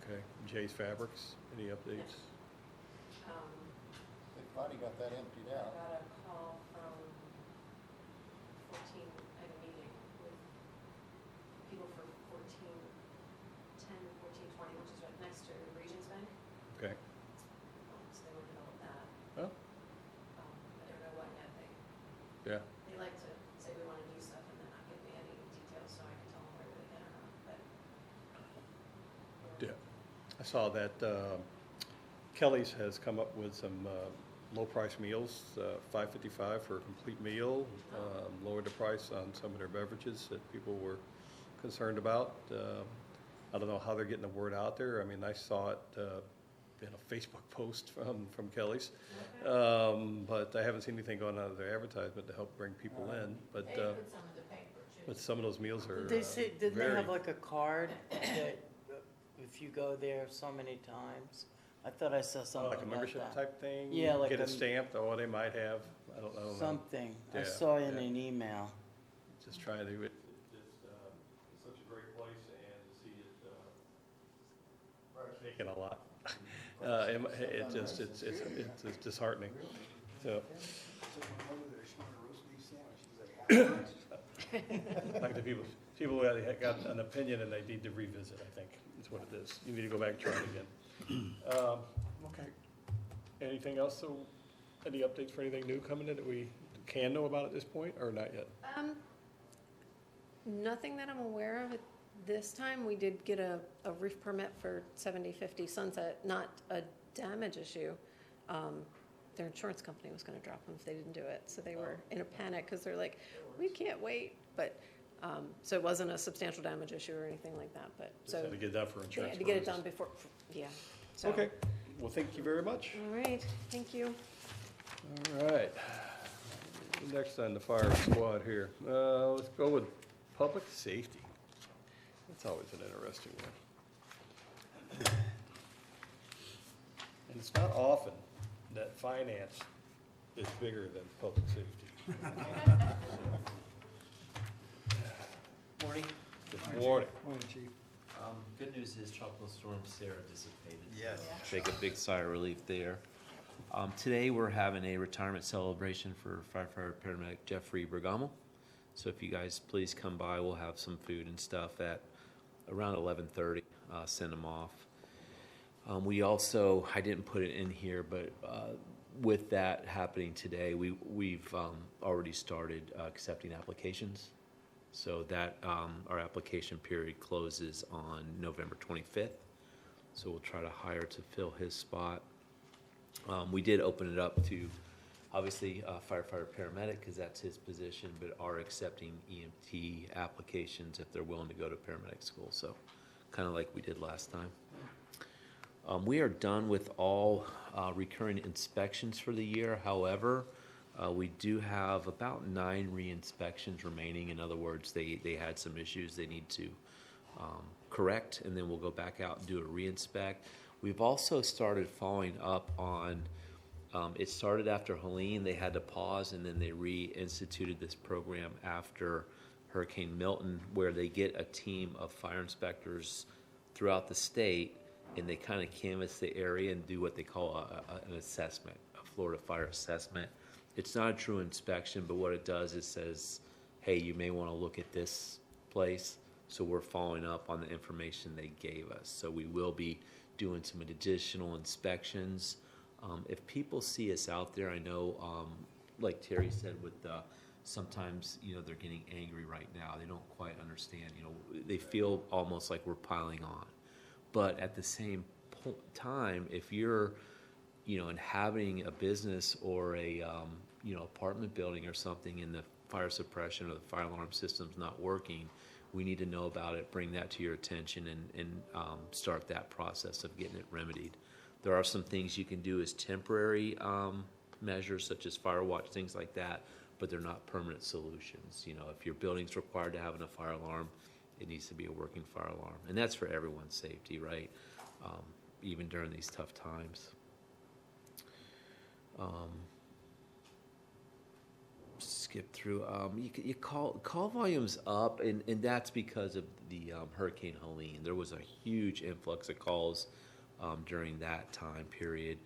Okay. Jay's Fabrics, any updates? They finally got that emptied I out. got a call from 14, I had a meeting with people for 1410, 1420, which is right next to Regions Bank. Okay. So they want to develop that. Oh, I don't know what yet. yeah. They like to say we want to do stuff and then not give me any details so I can tell them whether they can or not, but. Yeah. I saw that Kelly's has come up with some low-price meals, $5.55 for a complete meal, lowered the price on some of their beverages that people were concerned about. I don't know how they're getting the word out there. I mean, I saw it in a Facebook post from Kelly's, but I haven't seen anything going out of their advertisement to help bring people in. But They put some in the paper too. but some of those meals are Did they say, didn't they very- have like a card that if you go there so many times? I thought I saw something like a about membership that. type thing. Yeah, like get a- it stamped. Oh, they might have. I don't know. Something. I Yeah, saw in yeah. an email. just trying to, it's such a great place, and to see it taking a lot. It's disheartening, so. Like the people that got an opinion and they need to revisit, I think, is what it is. You need to go back and try it again. Okay. Anything else? So, any updates for anything new coming in that we can know about at this point, or not yet? Nothing that I'm aware of at this time. We did get a roof permit for 7050 Sunset, not a damage issue. Their insurance company was going to drop them if they didn't do it. So they were in a panic because they're like, we can't wait. But so it wasn't a substantial damage issue or anything like that. But Just had to get that for they insurance had to get it purposes. done before, yeah. So, Okay, well, thank you very much. All right, thank you. All right. Next on the fire squad here. Let's go with public safety. That's always an interesting one. And it's not often that finance is bigger than public safety. Morning. Good morning. Morning, Chief. Good news is Tropical Storm Sarah dissipated. Yes. Take a big sigh of relief there. Today we're having a retirement celebration for firefighter paramedic Jeffrey Bergamo. So if you guys please come by, we'll have some food and stuff at around 11:30. Send them off. We also, I didn't put it in here, but with that happening today, we've already started accepting applications. So that our application period closes on November 25th. So we'll try to hire to fill his spot. We did open it up to, obviously, firefighter paramedic because that's his position, but are accepting EMT applications if they're willing to go to paramedic school. So kind of like we did last time. We are done with all recurring inspections for the year. However, we do have about 9 re-inspections remaining. In other words, they had some issues they need to correct, and then we'll go back out and do a re-inspect. We've also started following up on, it started after Helene. They had to pause, and then they reinstituted this program after Hurricane Milton, where they get a team of fire inspectors throughout the state, and they kind of canvass the area and do what they call an assessment, a Florida fire assessment. It's not a true inspection, but what it does is says, hey, you may want to look at this place. So we're following up on the information they gave us. So we will be doing some additional inspections. If people see us out there, I know, like Terry said, with sometimes, they're getting angry right now. They don't quite understand, they feel almost like we're piling on. But at the same time, if you're, inhabiting a business or a, apartment building or something, and the fire suppression or the fire alarm system's not working, we need to know about it, bring that to your attention, and start that process of getting it remedied. There are some things you can do as temporary measures, such as fire watch, things like that, but they're not permanent solutions. If your building's required to have a fire alarm, it needs to be a working fire alarm. And that's for everyone's safety, right? Even during these tough times. Skip through. You call volumes up, and that's because of the Hurricane Helene. There was a huge influx of calls during that time period.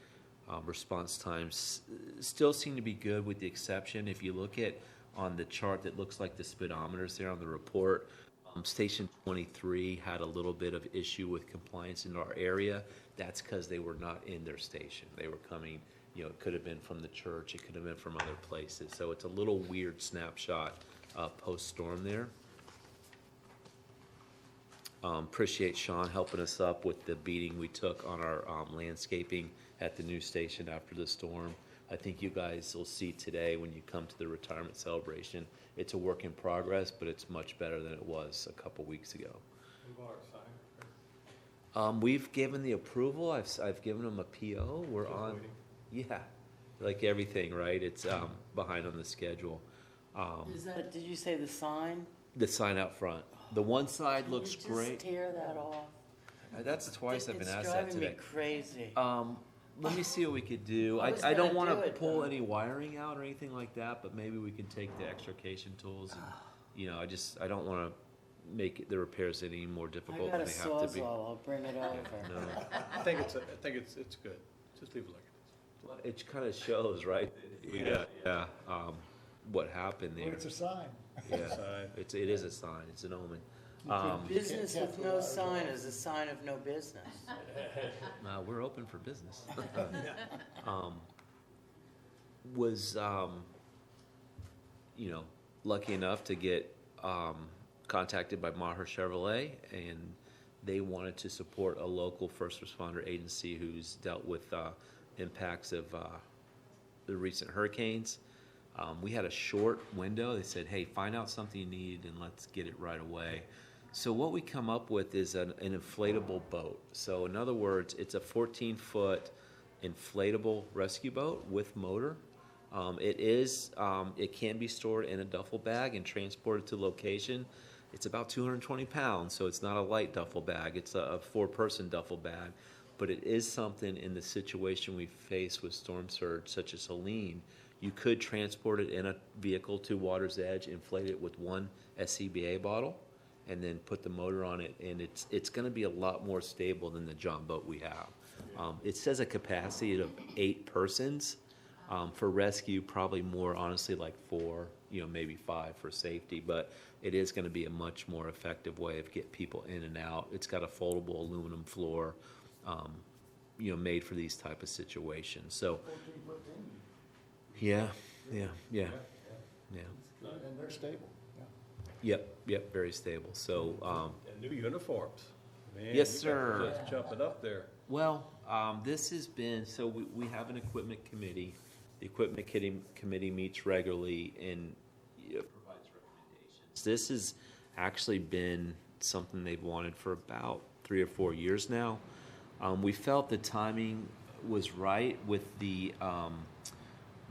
Response times still seem to be good, with the exception, if you look at on the chart that looks like the speedometers there on the report, Station 23 had a little bit of issue with compliance in our area. That's because they were not in their station. They were coming, it could have been from the church, it could have been from other places. So it's a little weird snapshot post-storm there. Appreciate Sean helping us up with the beating we took on our landscaping at the new station after the storm. I think you guys will see today when you come to the retirement celebration, it's a work in progress, but it's much better than it was a couple weeks ago. We've given the approval. I've given them a PO. We're Just on. waiting. Yeah, like everything, right? It's behind on the schedule. Is that, did you say the sign? The sign out front. The one side looks Can you great. just tear that off? That's twice I've been asked that It's today. driving me crazy. Let me see what we could do. I was I don't gonna want do to it, pull though. any wiring out or anything like that, but maybe we can take the extrication tools and, you know, I don't want to make the repairs any more I difficult got than a they have to be. Sawzall, I'll bring it over. No. I think it's good. Just leave it like it is. It kind of shows, right? What happened Well, there. it's a sign. Yeah, Sign. it is a sign, it's an omen. Business can't with no capitalize on sign it. is a sign of no business. We're open for business. Was, you know, lucky enough to get contacted by Maher Chevrolet, and they wanted to support a local first responder agency who's dealt with impacts of the recent hurricanes. We had a short window. They said, hey, find out something you need and let's get it right away. So what we come up with is an inflatable boat. So in other words, it's a 14-foot inflatable rescue boat with motor. It can be stored in a duffel bag and transported to location. It's about 220 pounds, so it's not a light duffel bag. It's a 4-person duffel bag. But it is something in the situation we face with storm surge, such as Helene. You could transport it in a vehicle to water's edge, inflate it with one SCBA bottle, and then put the motor on it, and it's going to be a lot more stable than the John boat we have. It says a capacity of 8 persons. For rescue, probably more, honestly, like 4, maybe 5 for safety, but it is going to be a much more effective way of get people in and out. It's got a foldable aluminum floor, made for these type of situations. So, yeah. And they're stable, yeah. Yep, very stable. So, And new uniforms. Man, Yes, you guys sir. are just jumping up there. well, this has been, so we have an equipment committee. The equipment committee meets regularly and provides recommendations. This has actually been something they've wanted for about 3 or 4 years now. We felt the timing was right with the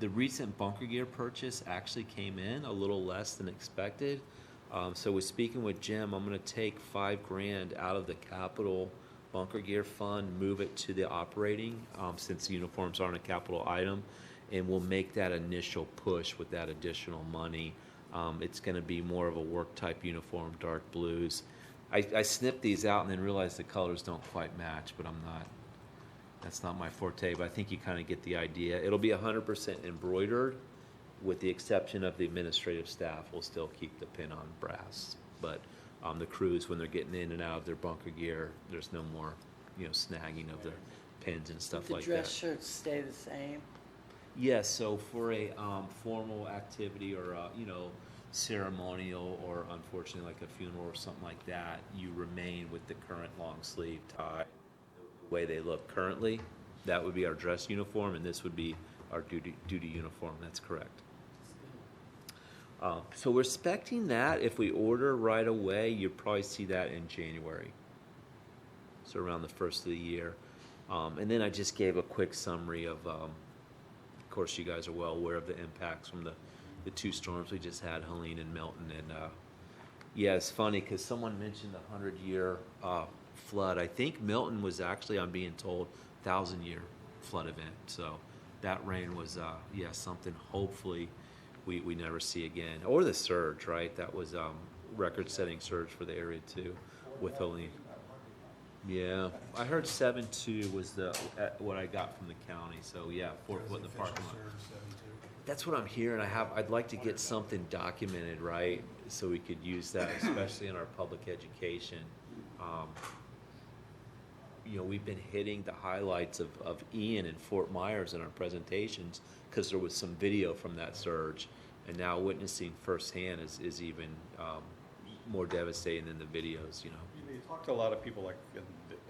recent bunker gear purchase actually came in a little less than expected. So with speaking with Jim, I'm going to take $5,000 out of the capital bunker gear fund, move it to the operating, since the uniforms aren't a capital item, and we'll make that initial push with that additional money. It's going to be more of a work type uniform, dark blues. I snipped these out and then realized the colors don't quite match, but that's not my forte, but I think you kind of get the idea. It'll be 100% embroidered, with the exception of the administrative staff will still keep the pin on brass. But the crews, when they're getting in and out of their bunker gear, there's no more, snagging of the pins and stuff The like dress that. shirts stay the same? Yes, so for a formal activity or ceremonial, or unfortunately like a funeral or something like that, you remain with the current long sleeve tie, the way they look currently. That would be our dress uniform, and this would be our duty uniform. That's correct. So we're expecting that if we order right away, you'll probably see that in January. So around the first of the year. And then I just gave a quick summary of course, you guys are well aware of the impacts from the 2 storms we just had, Helene and Milton. And yeah, it's funny because someone mentioned the 100-year flood. I think Milton was actually, I'm being told, 1,000-year flood event. So that rain was, something hopefully we never see again. Or the surge, right? That was record-setting surge for the area too, with Helene. Yeah, I heard 7.2 was what I got from the county. So yeah, 4 foot in the parking lot. That's what I'm hearing. I'd like to get something documented, right? So we could use that, especially in our public education. We've been hitting the highlights of Ian and Fort Myers in our presentations because there was some video from that surge, and now witnessing firsthand is even more devastating than the videos. You talk to a lot of people like in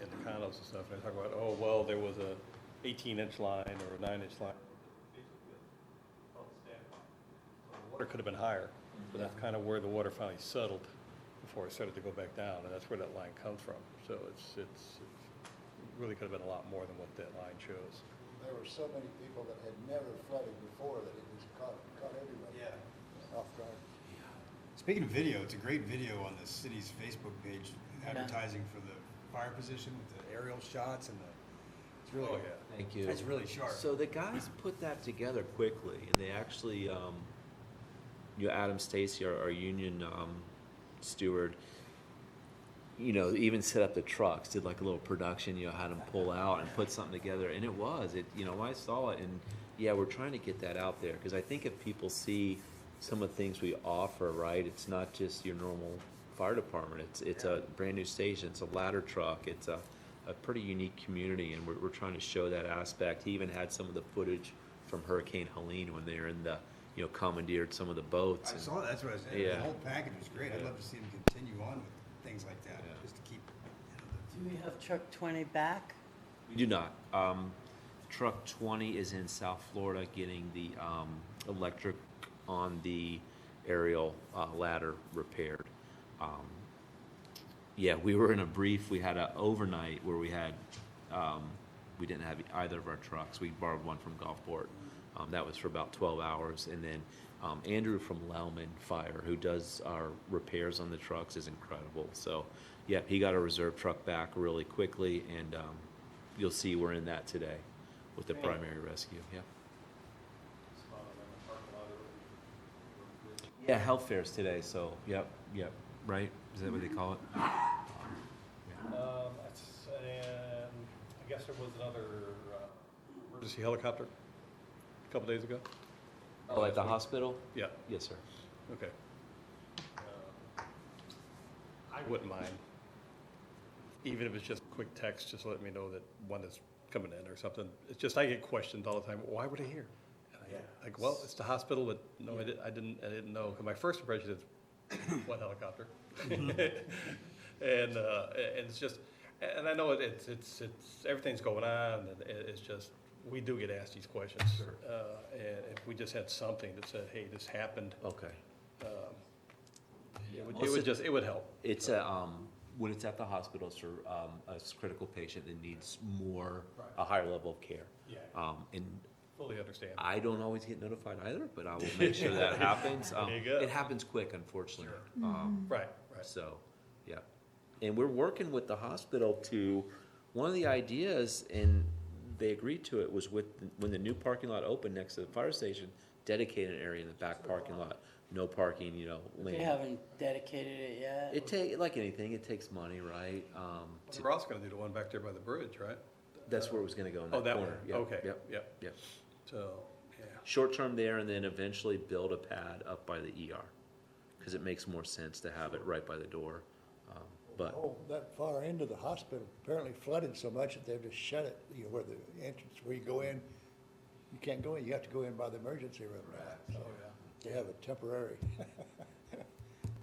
the condos and stuff, and they talk about, oh, well, there was a 18-inch line or a 9-inch line. The water could have been higher, but that's kind of where the water finally settled before it started to go back down, and that's where that line comes from. So it really could have been a lot more than what that line shows. There were so many people that had never flooded before that it was caught everybody off guard. Speaking of video, it's a great video on the city's Facebook page, advertising for the fire position with the aerial shots and it's really, Oh, yeah. Thank you. it's really sharp. So the guys put that together quickly, and they actually Adam Stacy, our union steward, even set up the trucks, did like a little production, had them pull out and put something together. And I saw it, and yeah, we're trying to get that out there, because I think if people see some of the things we offer, right, it's not just your normal fire department. It's a brand new station. It's a ladder truck. It's a pretty unique community, and we're trying to show that aspect. He even had some of the footage from Hurricane Helene when they were in the, commandeered some of the boats. I saw that. That's what I was saying. Yeah. The whole package was great. I'd love to see them continue on with things like that, just to keep. Do we have truck 20 back? We do not. Truck 20 is in South Florida getting the electric on the aerial ladder repaired. We were in a brief. We had an overnight where we had we didn't have either of our trucks. We borrowed one from Gulfport. That was for about 12 hours, and then Andrew from Lellman Fire, who does our repairs on the trucks, is incredible. So, yeah, he got a reserve truck back really quickly, and you'll see we're in that today with the primary rescue. Yeah. Yeah, health fairs today. So, yep, right? Is that what they call it? And I guess there was another emergency helicopter a couple days ago. Oh, at the hospital? Yeah, Yes, sir. okay. I wouldn't mind, even if it's just a quick text, just let me know that one is coming in or something. It's just, I get questioned all the time, why were they here? And like, well, it's the hospital, but no, I didn't know. 'Cause my first impression is, what helicopter? And it's just, and I know it's everything's going on, and it's just, we do get asked these questions. And if we just had something that said, hey, this happened, Okay. it would help. It's when it's at the hospital, it's for a critical patient that needs a higher level of care. Yeah. And Fully understand. I don't always get notified either, but I will make sure that happens. There you go. It happens quick, unfortunately. Right. So, yeah. And we're working with the hospital one of the ideas, and they agreed to it, was when the new parking lot opened next to the fire station, dedicate an area in the back parking lot. No parking, They lane. haven't dedicated it yet? Like anything, it takes money, right? We're also gonna do the one back there by the bridge, right? That's where it was gonna go in that Oh, that one, corner. Yep, okay, Yep. yep. So, yeah. Short term there, and then eventually build a pad up by the ER, because it makes more sense to have it right by the door. But Oh, that far end of the hospital apparently flooded so much that they've just shut it, where the entrance, where you go in, you can't go in, you have to go in by the emergency room now. So they have a temporary.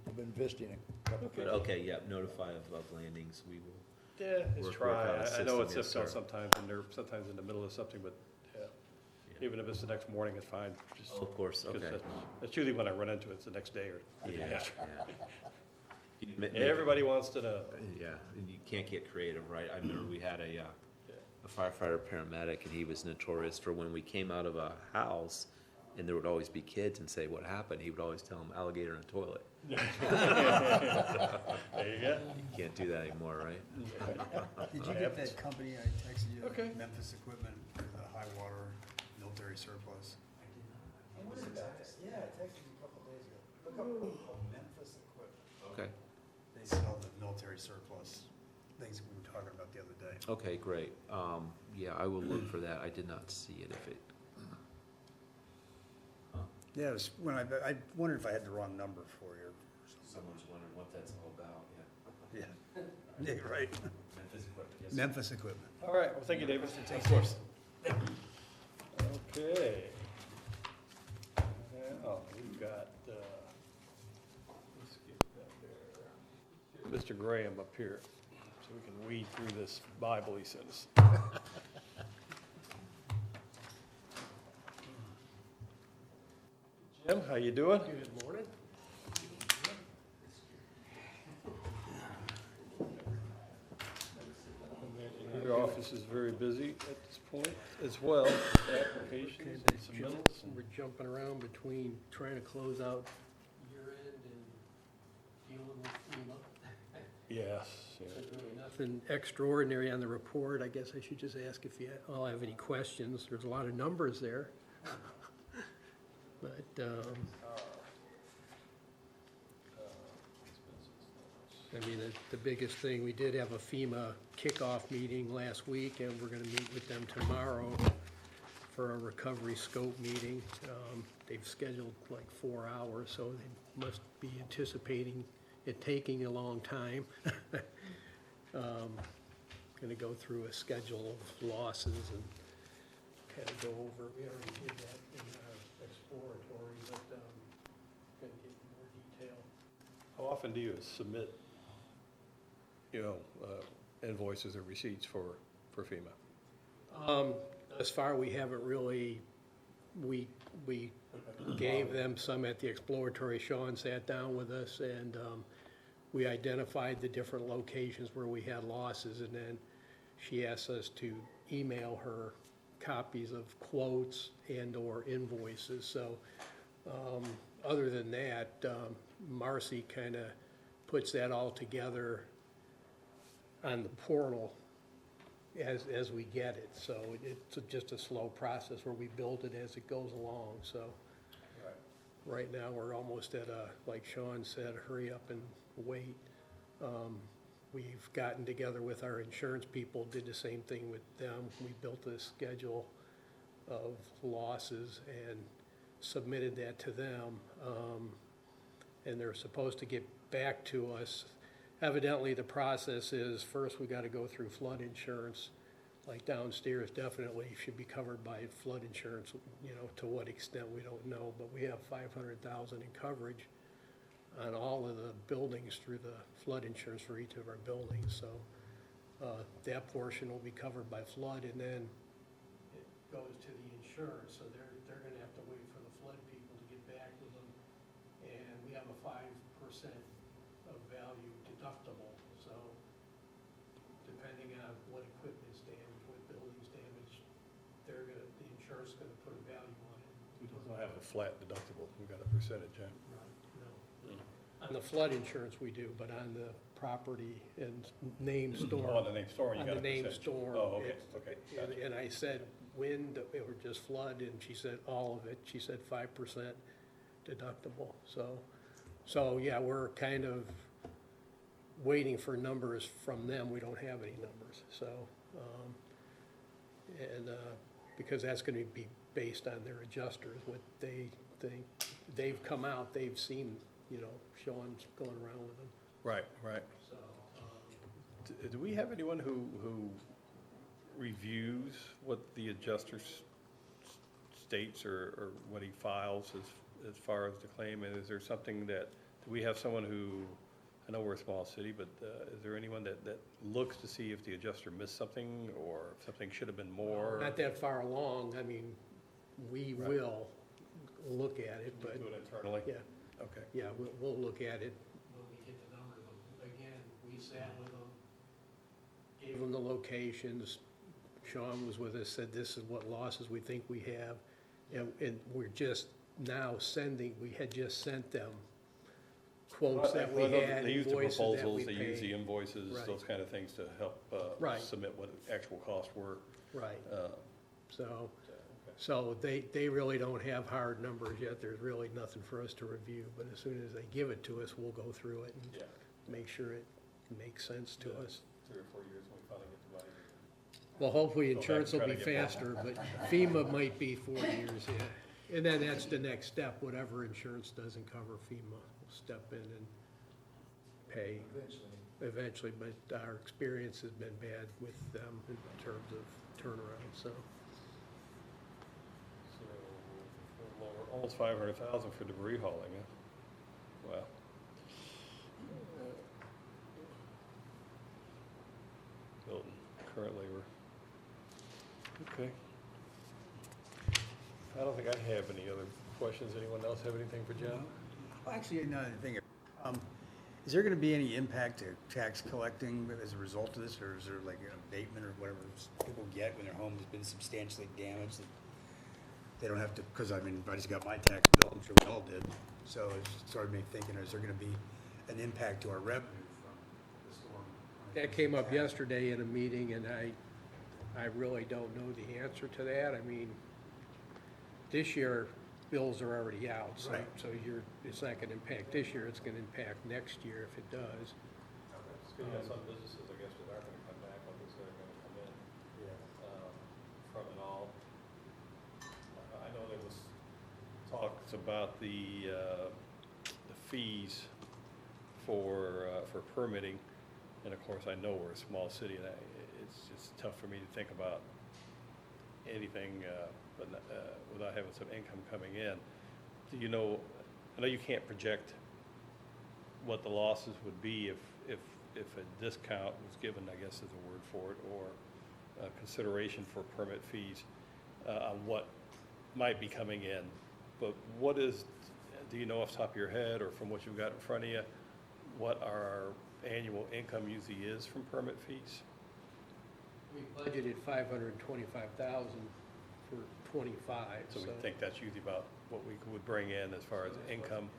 I've been visiting a couple of okay, yeah, notify of landings. We will. Yeah, it's Work try. out a I know system, it's yes, difficult sir. sometimes, and they're sometimes in the middle of something, but, yeah. Even if it's the next morning, it's fine. Just- Oh, of course, 'cause okay. That's usually when I run into it, it's the next day or the day Yeah, after. yeah. Everybody wants to know. Yeah, and you can't get creative, right? I remember we had a firefighter paramedic, and he was notorious for when we came out of a house, and there would always be kids and say, what happened? He would always tell them, alligator in a toilet. There you go. You can't do that anymore, right? Did you get that company I texted you? Okay. Memphis Equipment, for the high water military surplus. What is that? Yeah, I texted you a couple days ago. Look up Memphis Equipment. Okay, They sell the military surplus things we were talking about the other day. okay, great. Yeah, I will look for that. I did not see it. Yeah, it was when I wondered if I had the wrong number for you. Someone's wondering what that's all about, yeah. Yeah, yeah, right. Memphis Equipment, yes. Memphis Equipment. All right, well, thank you, David. Of course. Okay. Now, we've got, let's get that there. Mr. Graham up here, so we can weed through this Bible he sent us. Jim, how you doing? Good morning. Your office is very busy at this point as well, applications and submittals. We're jumping around between trying to close out year-end and dealing with FEMA. Yes, yeah. There's really nothing extraordinary on the report. I guess I should just ask if you all have any questions. There's a lot of numbers there. But I mean, the biggest thing, we did have a FEMA kickoff meeting last week, and we're gonna meet with them tomorrow for a recovery scope meeting. They've scheduled like 4 hours, so they must be anticipating it taking a long time. Gonna go through a schedule of losses and kind of go over, we already did that in our exploratory, but, gonna get more detail. How often do you submit, invoices or receipts for FEMA? Thus far, we haven't really, we gave them some at the exploratory. Sean sat down with us and, we identified the different locations where we had losses, and then she asked us to email her copies of quotes and/or invoices. So, other than that, Marcy kind of puts that all together on the portal as we get it. So it's just a slow process where we build it as it goes along, so. Right now, we're almost at like Sean said, hurry up and wait. We've gotten together with our insurance people, did the same thing with them. We built a schedule of losses and submitted that to them. And they're supposed to get back to us. Evidently, the process is, first we gotta go through flood insurance. Like downstairs definitely should be covered by flood insurance, to what extent, we don't know, but we have 500,000 in coverage on all of the buildings through the flood insurance for each of our buildings, so, that portion will be covered by flood, and then it goes to the insurance, so they're gonna have to wait for the flood people to get back with them, and we have a 5% of value deductible, so depending on what equipment's damaged, what building's damaged, the insurance is gonna put a value on it. We don't have a flat deductible, we've got a percentage, huh? On the flood insurance we do, but on the property and name storm. Oh, on the name storm, you got a On the name percentage. storm. Oh, okay, it- okay, and- gotcha. And I said wind, or just flood, and she said all of it. She said 5% deductible, so yeah, we're kind of waiting for numbers from them. We don't have any numbers, so, because that's gonna be based on their adjusters, what they think. They've come out, they've seen, Sean's going around with them, Right. so, Do we have anyone who reviews what the adjuster states or what he files as far as the claim? And is there something do we have someone who, I know we're a small city, but is there anyone that looks to see if the adjuster missed something or if something should have been more? not that far along. I mean, we will look at it, but, Do it internally? yeah, Okay. yeah, we'll look at it when we get the numbers. Again, we sat with them, gave them the locations. Sean was with us, said this is what losses we think we have. And we're just now we had just sent them quotes that we had, They use the invoices that we proposals, they use the paid. invoices, Right. those kind of things to help Right. submit what actual costs were. Right, Okay. so they really don't have hard numbers yet. There's really nothing for us to review, but as soon as they give it to us, we'll go through it and Yeah. make sure it makes sense to us. 3 or 4 years when we finally get the money. Well, hopefully Go back insurance and will try be to get more. faster, but FEMA might be 4 years, yeah. And then that's the next step, whatever insurance doesn't cover, FEMA will step in and pay eventually, but our experience has been bad with them in terms of turnaround, so. So, almost 500,000 for debris hauling, huh? Wow. Milton, current labor. Okay. I don't think I have any other questions. Anyone else have anything for John? Well, actually, another thing, is there gonna be any impact to tax collecting as a result of this, or is there like an abatement or whatever people get when their home has been substantially damaged? That they don't have to, because I mean, I just got my tax bill, I'm sure we all did, so it started me thinking, is there gonna be an impact to our revenue from the storm? That came up yesterday in a meeting, and I really don't know the answer to that. I mean, this year, bills are already out, so, Right. so it's not gonna impact this year, it's gonna impact next year if it does. Because you got some businesses, I guess, that aren't gonna come back, like I said, are gonna come in, from it all. I know there was talks about the fees for permitting, and of course, I know we're a small city, and it's just tough for me to think about anything, without having some income coming in. Do you know, I know you can't project what the losses would be if a discount was given, I guess is a word for it, or consideration for permit fees, on what might be coming in. But what is, do you know off the top of your head, or from what you've got in front of you, what our annual income usually is from permit fees? We budgeted 525,000 for 25, So we think that's usually about what we would bring in as far as income.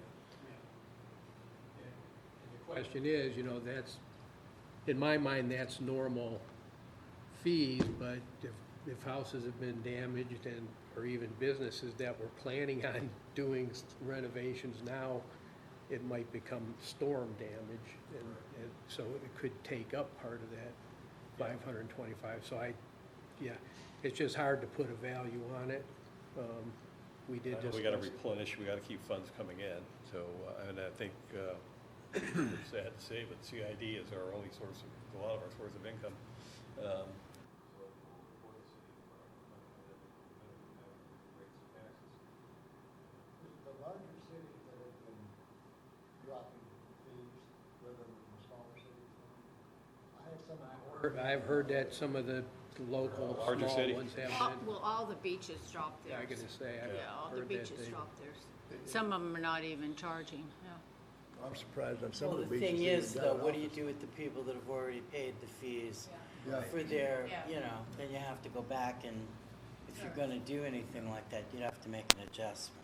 The question is, that's, in my mind, that's normal fees, but if houses have been damaged and, or even businesses that were planning on doing renovations now, it might become storm damage, and so it could take up part of that 525. So it's just hard to put a value on it. We did just. We gotta replenish, we gotta keep funds coming in, so, and I think, it's sad to say, but CID is our only source of, a lot of our source of income. The larger cities that have been dropping fees rather than the smaller cities. I had some. I've heard that some of the local Larger small city. ones have been. Well, all the beaches dropped Yeah, theirs. I'm gonna say, I've Yeah, all the heard that beaches they. dropped theirs. Some of them are not even charging, yeah. I'm surprised on some Well, of the the beaches. thing they is, even though, got what do you office. do with the people that have already paid the fees Yeah. for their, Yeah. then you have to go back and, if you're gonna do anything like that, you'd have to make an adjustment.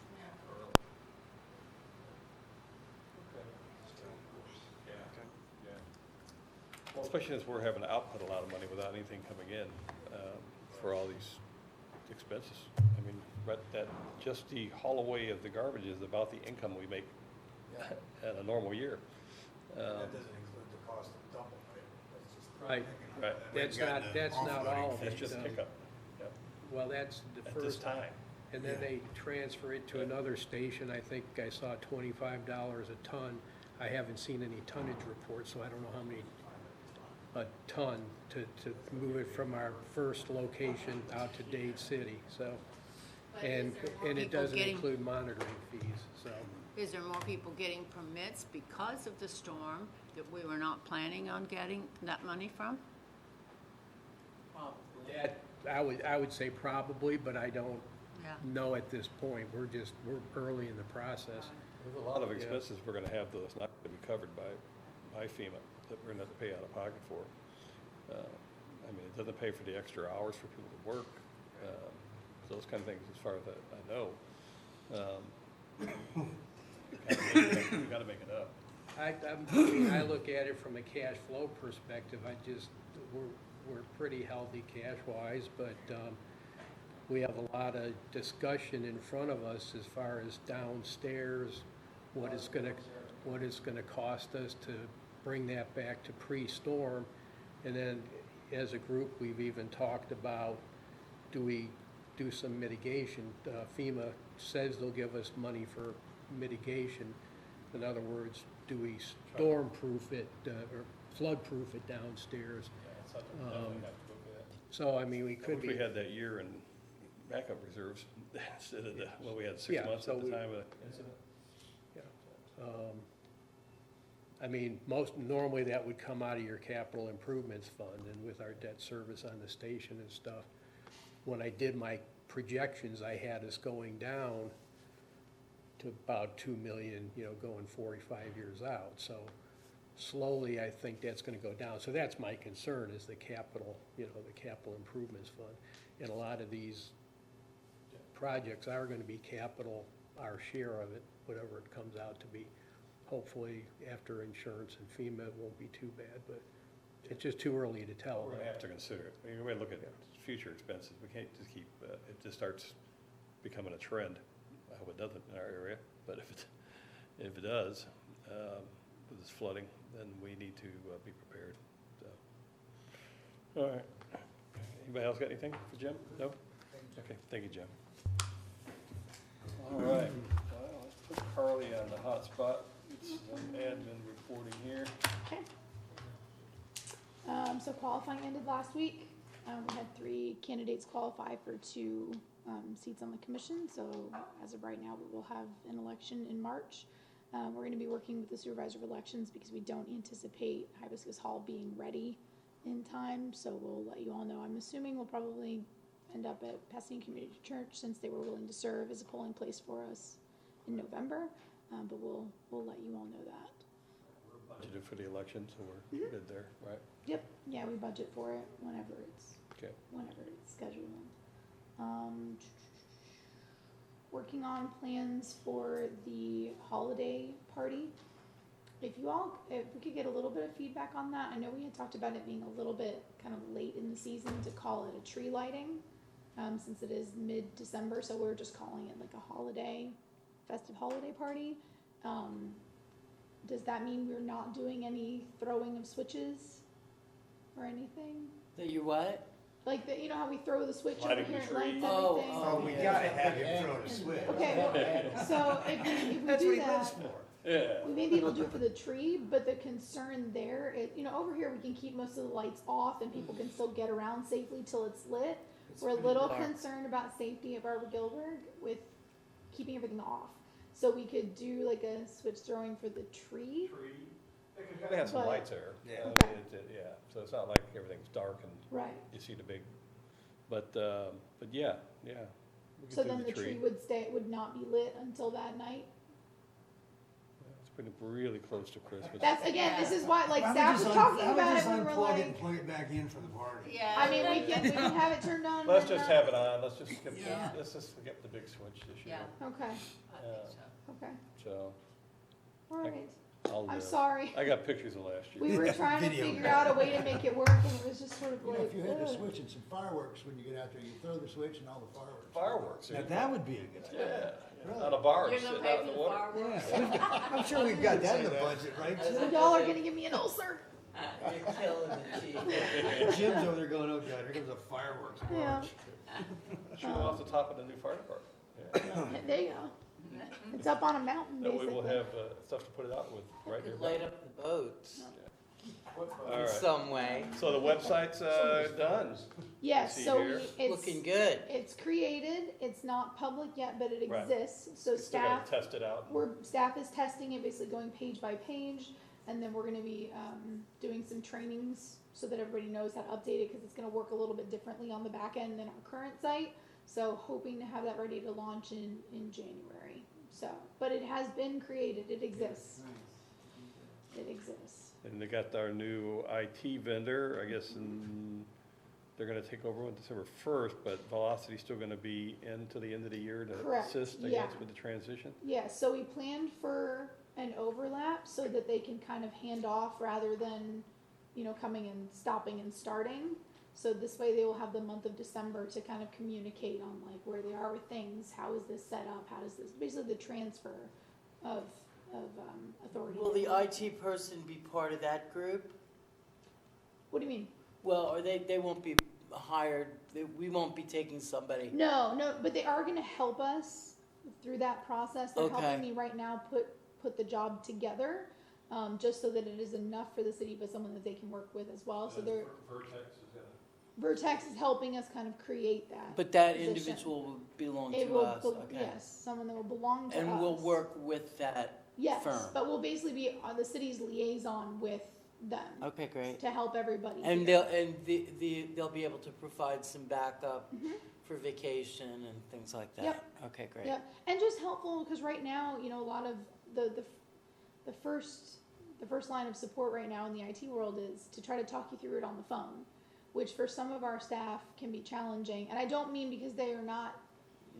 Well, especially since we're having to output a lot of money without anything coming in, for all these expenses. I mean, but that, just the haul away of the garbage is about the income we make in a normal year. That doesn't include the cost of dumping, right? Right, Right, that's not all of that's it. just pickup, yeah, Well, that's the at this first, time. and then they transfer it to another station. I think I saw $25 a ton. I haven't seen any tonnage reports, so I don't know how many, a ton to move it from our first location out to Dade City, so. But And, is there more and it people doesn't getting- include monitoring fees, so. Is there more people getting permits because of the storm that we were not planning on getting that money from? That, I would say probably, but I don't Yeah. know at this point. We're early in the process. There's a lot of expenses we're gonna have that's not gonna be covered by FEMA, that we're gonna have to pay out of pocket for. I mean, it doesn't pay for the extra hours for people to work, those kind of things, as far as I know. We gotta make it up. I look at it from a cash flow perspective. We're pretty healthy cash-wise, but we have a lot of discussion in front of us as far as downstairs, what it's gonna cost us to bring that back to pre-storm. And then, as a group, we've even talked about, do we do some mitigation? FEMA says they'll give us money for mitigation. In other words, do we storm-proof it, or flood-proof it downstairs? Definitely have to look at that. So, I mean, we I could wish be. we had that year in backup reserves instead of we had 6 Yeah, months so at the we- time of the incident. I mean, normally that would come out of your capital improvements fund, and with our debt service on the station and stuff. When I did my projections, I had us going down to about 2 million, going 45 years out. So slowly, I think that's gonna go down. So that's my concern, is the capital, the capital improvements fund. And a lot of these projects are gonna be capital, our share of it, whatever it comes out to be. Hopefully, after insurance and FEMA, it won't be too bad, but it's just too early to tell. We're gonna have to consider it. I mean, we're gonna look at future expenses. We can't just keep, it just starts becoming a trend. I hope it doesn't in our area, but if it does, with this flooding, then we need to be prepared, so. All right. Anybody else got anything for Jim? No? Okay, thank you, Jim. All right, well, let's put Carly on the hot spot. Get some admin reporting here. Okay. So qualifying ended last week. We had 3 candidates qualify for 2 seats on the commission. So as of right now, we will have an election in March. We're going to be working with the supervisor of elections because we don't anticipate Hibiscus Hall being ready in time. So we'll let you all know. I'm assuming we'll probably end up at Pasadena Community Church since they were willing to serve as a polling place for us in November. But we'll let you all know that. Budgeted for the election, so we're good there, right? Yep. Yeah, we budget for it whenever it's Okay. scheduled. Working on plans for the holiday party. If we could get a little bit of feedback on that. I know we had talked about it being a little bit kind of late in the season to call it a tree lighting, since it is mid-December, so we're just calling it like a festive holiday party. Does that mean we're not doing any throwing of switches or anything? That you what? Like you know how we throw the switch over Lighting here the and tree. lights Oh, everything? oh, We yeah. gotta have him throw the switch. Okay, so if we That's do what he that, lives for. Yeah. we may be able to do it for the tree, but the concern there, over here we can keep most of the lights off and people can still get around safely till it's lit. We're a little concerned about safety at Barbara Gilbert with keeping everything off. So we could do like a switch throwing for the tree. It could have some But- lights there. Yeah. I mean, Okay. yeah, so it's not like everything's dark and Right. you see the big, but yeah. We could So do then the tree would not be lit until that night. It's pretty really close to Christmas. That's, again, this is why, like, Why staff don't was we just talking why don't we about it, just we were unplug it and like, plug it back in for the party? Yeah. I mean, we can have it turned on. Let's and just not- have it on, let's just skip, Yeah. let's just skip the big switch this year. Yeah, Okay, I think so. okay, So, all right. I'll I'm live. sorry. I got pictures of last year. We were Yeah, trying to video. figure out a way to make it work, and it was just sort of You know, like, if you had the ugh. switch and some fireworks when you get out there, you throw the switch and all the fireworks. Fireworks. Now, that would be a good idea. Yeah, on a bar, You're gonna sitting pay out for in the the water. fireworks? Yeah, I'm sure we've got that in the budget, right? So y'all are gonna give me an ulcer. You're killing the chief. Jim's over there going, oh God, here comes a fireworks Yeah. barge. Should go off the top of the new fire department. Yeah. There you go. It's up on a mountain, That way we'll basically. have stuff to put it out with right here. Light up the boats All in right, some way. so the website's done. Yes, See so here? it's, Looking good. it's created, it's not public yet, but it Right. exists, so Still gotta staff, test it out. staff is testing it, basically going page by page, and then we're gonna be, doing some trainings so that everybody knows how to update it, cause it's gonna work a little bit differently on the back end than our current site, so hoping to have that ready to launch in January, so, but it has been created, it exists. It exists. And they got our new IT vendor, I guess, they're gonna take over on December 1st, but Velocity's still gonna be into the end of the year to Correct, assist, I yeah. guess, with the transition. Yeah, so we planned for an overlap so that they can kind of hand off rather than, coming and stopping and starting. So this way they will have the month of December to kind of communicate on like where they are with things, how is this set up, how does this, basically the transfer of authority. Will the IT person be part of that group? What do you mean? Well, or they won't be hired, we won't be taking somebody. No, but they are gonna help us through that process. They're Okay. helping me right now put the job together, just so that it is enough for the city, but someone that they can work with as well. So they're, Vertex is helping us kind of create that. But that position. individual will belong It to will, us, okay? yes, someone that will belong to us. And we'll work with that Yes, firm. but we'll basically be the city's liaison with them Okay, great. to help everybody. And here. they'll be able to provide some backup Mhm. for vacation and things like that. Yep. Okay, great. Yeah, and just helpful because right now, a lot of the first line of support right now in the IT world is to try to talk you through it on the phone, which for some of our staff can be challenging. And I don't mean because they are not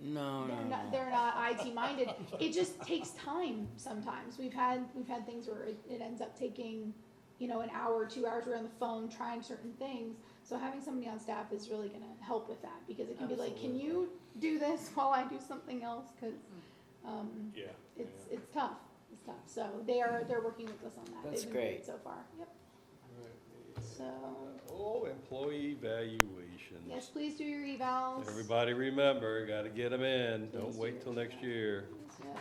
No. they're not IT minded. It just takes time sometimes. We've had things where it ends up taking, an hour, 2 hours. We're on the phone trying certain things. So having somebody on staff is really going to help with that because it can be like, can you do this while I do something else? Because Yeah. it's tough. stuff. So they're working with us on that. That's They've been great. so far. Yep. So Oh, employee evaluations. yes, please do your evals. Everybody remember, gotta get them in. Don't Please wait do. till next year. Yep.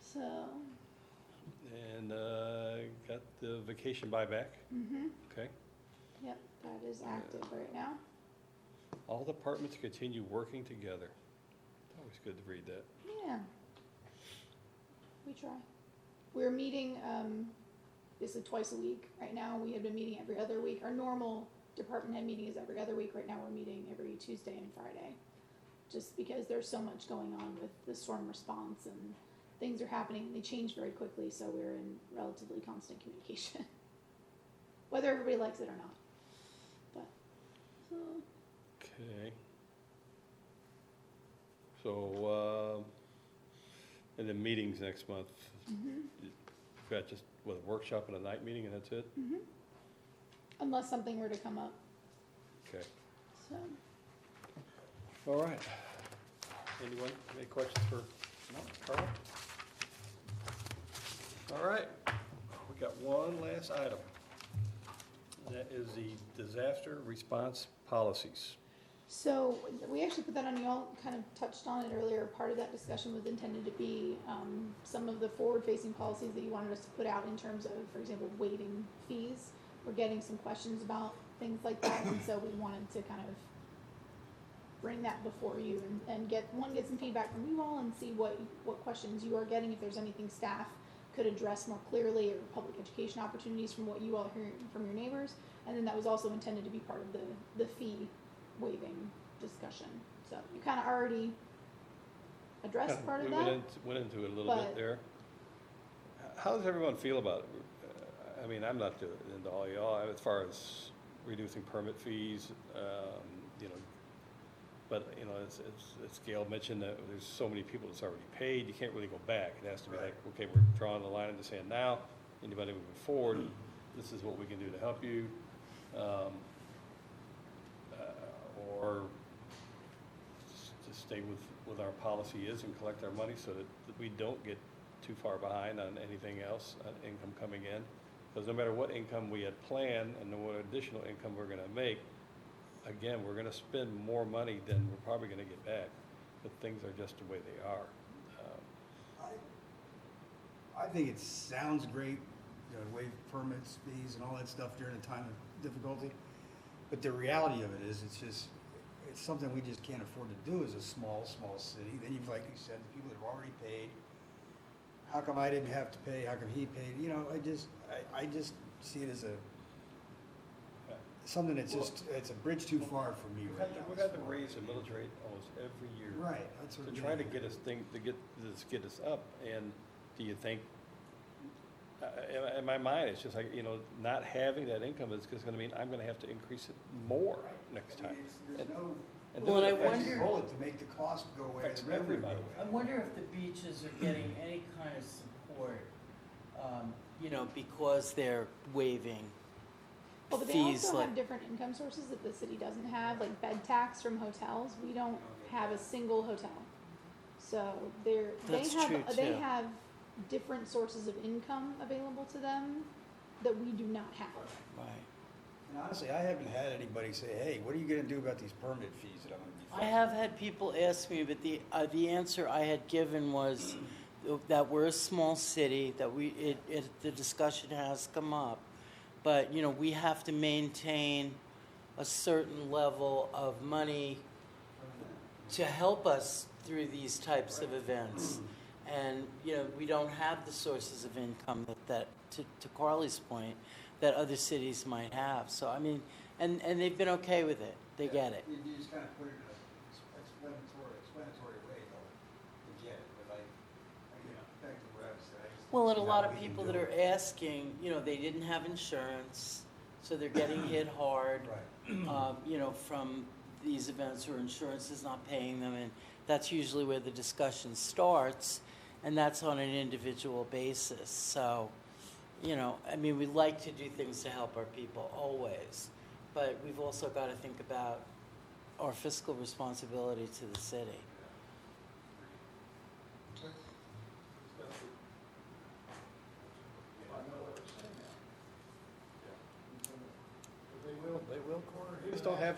So. And, got the vacation buyback, Mhm. okay? Yep, that is active right now. All departments continue working together. Always good to read that. Yeah. We try. We're meeting, basically twice a week. Right now, we have been meeting every other week. Our normal department head meeting is every other week. Right now, we're meeting every Tuesday and Friday. Just because there's so much going on with the storm response and things are happening and they change very quickly, so we're in relatively constant communication. Whether everybody likes it or not. But, so, Okay. So, and then meetings next month. mhm, You've got just, what, a workshop and a night meeting and that's it? mhm. Unless something were to come up, Okay. so. All right. Anyone, any questions for Carl? All right, we got one last item. And that is the disaster response policies. So we actually put that on, you all kind of touched on it earlier. Part of that discussion was intended to be some of the forward-facing policies that you wanted us to put out in terms of, for example, waiving fees. We're getting some questions about things like that, and so we wanted to kind of bring that before you and get some feedback from you all and see what questions you are getting, if there's anything staff could address more clearly, or public education opportunities from what you all are hearing from your neighbors. And then that was also intended to be part of the fee waiving discussion. So you kind of already addressed part of We that. went into it a little bit but- there. How does everyone feel about it? I mean, I'm not into all y'all, as far as reducing permit fees, you know, but, you know, as Gail mentioned, that there's so many people that's already paid, you can't really go back. It has to be like, okay, we're drawing the line in the sand now, anybody moving forward, this is what we can do to help you. Or just stay with our policy is and collect our money so that we don't get too far behind on anything else, income coming in. Because no matter what income we had planned and what additional income we're gonna make, again, we're gonna spend more money than we're probably gonna get back. But things are just the way they are. I think it sounds great, you know, to waive permits, fees, and all that stuff during a time of difficulty. But the reality of it is, it's something we just can't afford to do as a small city. Then you've, like you said, the people that have already paid. How come I didn't have to pay? How come he paid? You know, I just see it as something that's it's a bridge too far for me right now. We've got to raise the millage rate almost every year. Right, that's what To we're try to doing. get us up, and do you think, in my mind, it's just like, you know, not having that income is just gonna mean I'm gonna have to increase it more next time. There's no And Well, then and it I affects- wonder- bullet to make the cost go away. affects the revenue go everybody. away. I wonder if the beaches are getting any kind of support, you know, because they're waiving Well, but they fees also like. have different income sources that the city doesn't have, like bed tax from hotels. We don't have a single hotel. So That's true, they too. have different sources of income available to them that we do not have. Right. And honestly, I haven't had anybody say, hey, what are you gonna do about these permit fees that I'm gonna be I paying? have had people ask me, but the answer I had given was that we're a small city, that the discussion has come up, but, you know, we have to maintain a certain level of money to help us through these types of events. And, you know, we don't have the sources of income that to Carly's point, that other cities might have. So, I mean, and they've been okay with it. They get it. You just kind of put it in an explanatory way, though, to get it, but back to what I said. I just Well, don't and a see lot how of we can people do that are it. asking, you know, they didn't have insurance, so they're getting hit hard, Right. you know, from these events, or insurance is not paying them, and that's usually where the discussion starts, and that's on an individual basis. So, you know, I mean, we like to do things to help our people always, but we've also got to think about our fiscal responsibility to the city.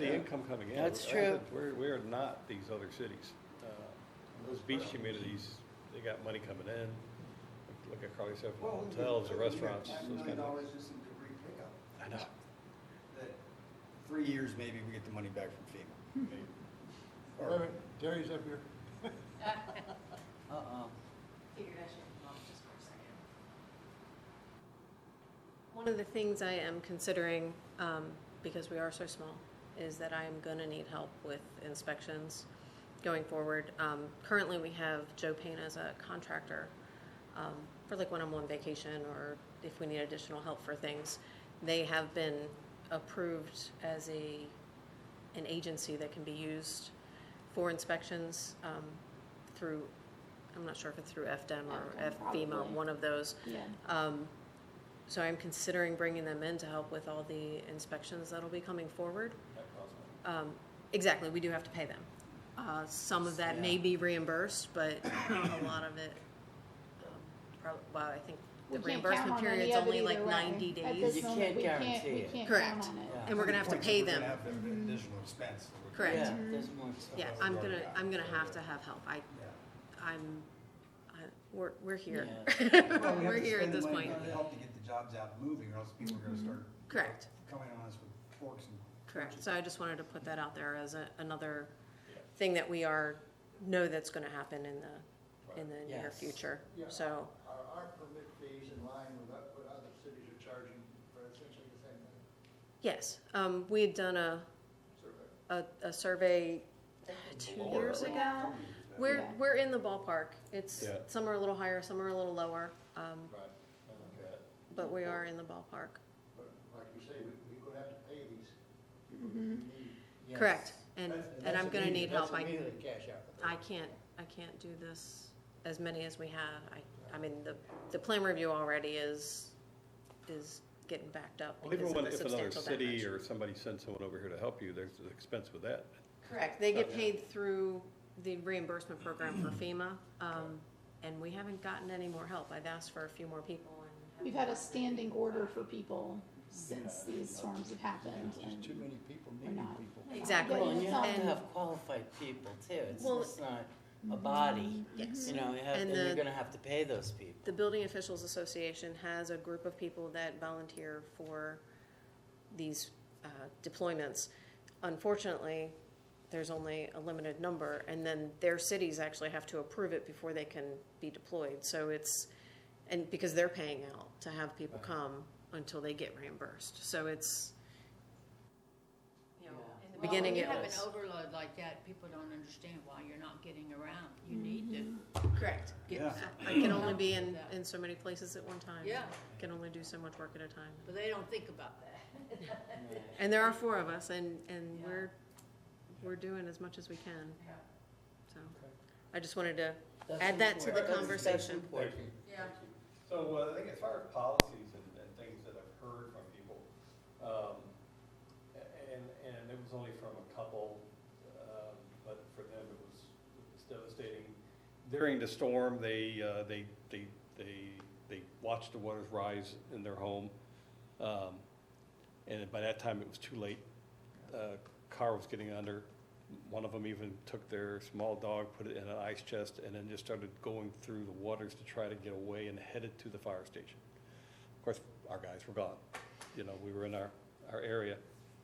the income coming in. That's Like I true. said, we're not these other cities. Those beach communities, they got money coming in. Look at Carly said, hotels, the restaurants, those kind of things. $9 just in debris pickup. I know. That 3 years, maybe we get the money back from FEMA. Wait a minute, Terry's up here. Uh-oh. Figured I should come off just for a second. One of the things I am considering, because we are so small, is that I am gonna need help with inspections going forward. Currently, we have Joe Payne as a contractor, for like when I'm on vacation or if we need additional help for things. They have been approved as an agency that can be used for inspections, through, I'm not sure if it's through FDEM or FEMA, Probably. one of those. Yeah. So I'm considering bringing them in to help with all the inspections that'll be coming forward. Exactly, we do have to pay them. Some of that may be reimbursed, but a lot of it, well, I think the We can't count reimbursement on any period's of it only like either way. 90 At days. this You moment, can't we guarantee we it. can't Correct. count on it. And we're gonna have to Point, pay so we're them. gonna have an additional expense. that we're Correct. Yeah, there's more stuff. Yeah, I'm gonna have to have help. We're here. Well, we have We're to here at spend the this money point. to help to get the jobs out and moving, or else people are gonna start Correct. coming on us with forks and. Correct, so I just wanted to put that out there as another thing that we know that's gonna happen in the near Yes. future, Yeah, so. Are our permit fees in line with what other cities are charging for essentially the same thing? Yes, we had done a survey 2 years ago. We're in the ballpark. It's, Yeah. some are a little higher, some are a little lower, Right. but we are in the ballpark. But like you say, we're gonna have to pay these people that we need. Yes. Correct, and That's I'm gonna need help. That's immediate cash out. I can't do this as many as we have. I mean, the plan review already is getting backed up Well, because even of the if another substantial city damage. or somebody sends someone over here to help you, there's an expense with that. Correct, they get paid through the reimbursement program for FEMA, and we haven't gotten any more help. I've asked for a few more people and. We've had a standing order for people since these storms have happened, and Too many people we're needing not. people. Exactly. Well, and you have to And- have qualified people too. It's Well, just not a body. Yes. You know, And and you're the- gonna have to pay those people. The Building Officials Association has a group of people that volunteer for these deployments. Unfortunately, there's only a limited number, and then their cities actually have to approve it before they can be deployed. So and because they're paying out to have people come until they get reimbursed. So it's, in the beginning it Well, when was. you have an overload like that, people don't understand why you're not getting around. You need to Correct. get. I can only be in so many places at one time. Yeah. Can only do so much work at a time. But they don't think about that. And there are 4 of us, and we're doing as much as we can. So, I just wanted to add that to the That's conversation. important. Yeah. So I think as far as policies and things that I've heard from people, and it was only from a couple, but for them it was devastating. During the storm, they watched the waters rise in their home, and by that time it was too late. Car was getting under. One of them even took their small dog, put it in an ice chest, and then just started going through the waters to try to get away and headed to the fire station. Of course, our guys were gone. You know, we were in our area.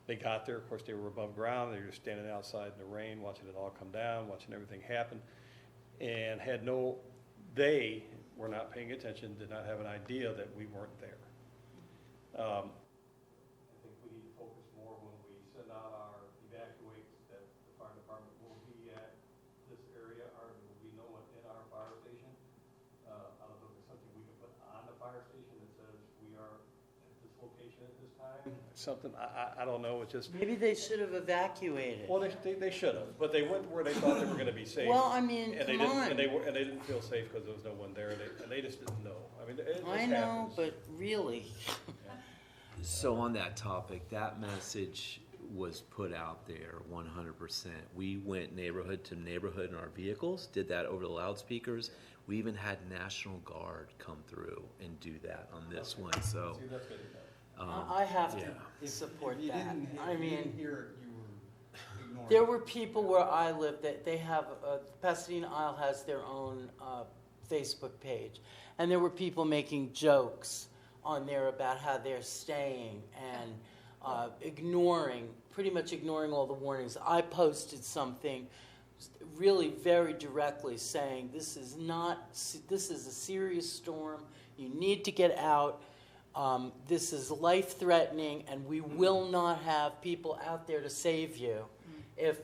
They got there, of course, they were above ground. They were just standing outside in the rain, watching it all come down, watching everything happen, and they were not paying attention, did not have an idea that we weren't there. I think we need to focus more when we send out our evacuates that the fire department will be at this area, or will be no one in our fire station. I don't know if there's something we can put on the fire station that says we are at this location at this time. Something, I don't know, it's just, Maybe they should have evacuated. well, they should have, but they went where they thought they were gonna be safe. Well, I mean, And they come didn't, on. and they didn't feel safe because there was no one there, and they just didn't know. I mean, it just I know, happens. but really. So on that topic, that message was put out there 100%. We went neighborhood to neighborhood in our vehicles, did that over the loudspeakers. We even had National Guard come through and do that on this one, so. See, that's good. I have yeah. to support If you that. didn't- I if you mean, didn't hear it, you were There were people where I lived that they have, Pasadena Isle has their own Facebook page. And there were people making jokes on there about how they're staying and pretty much ignoring all the warnings. I posted something really very directly saying this is a serious storm. You need to get out. This is life-threatening, and we will not have people out there to save you if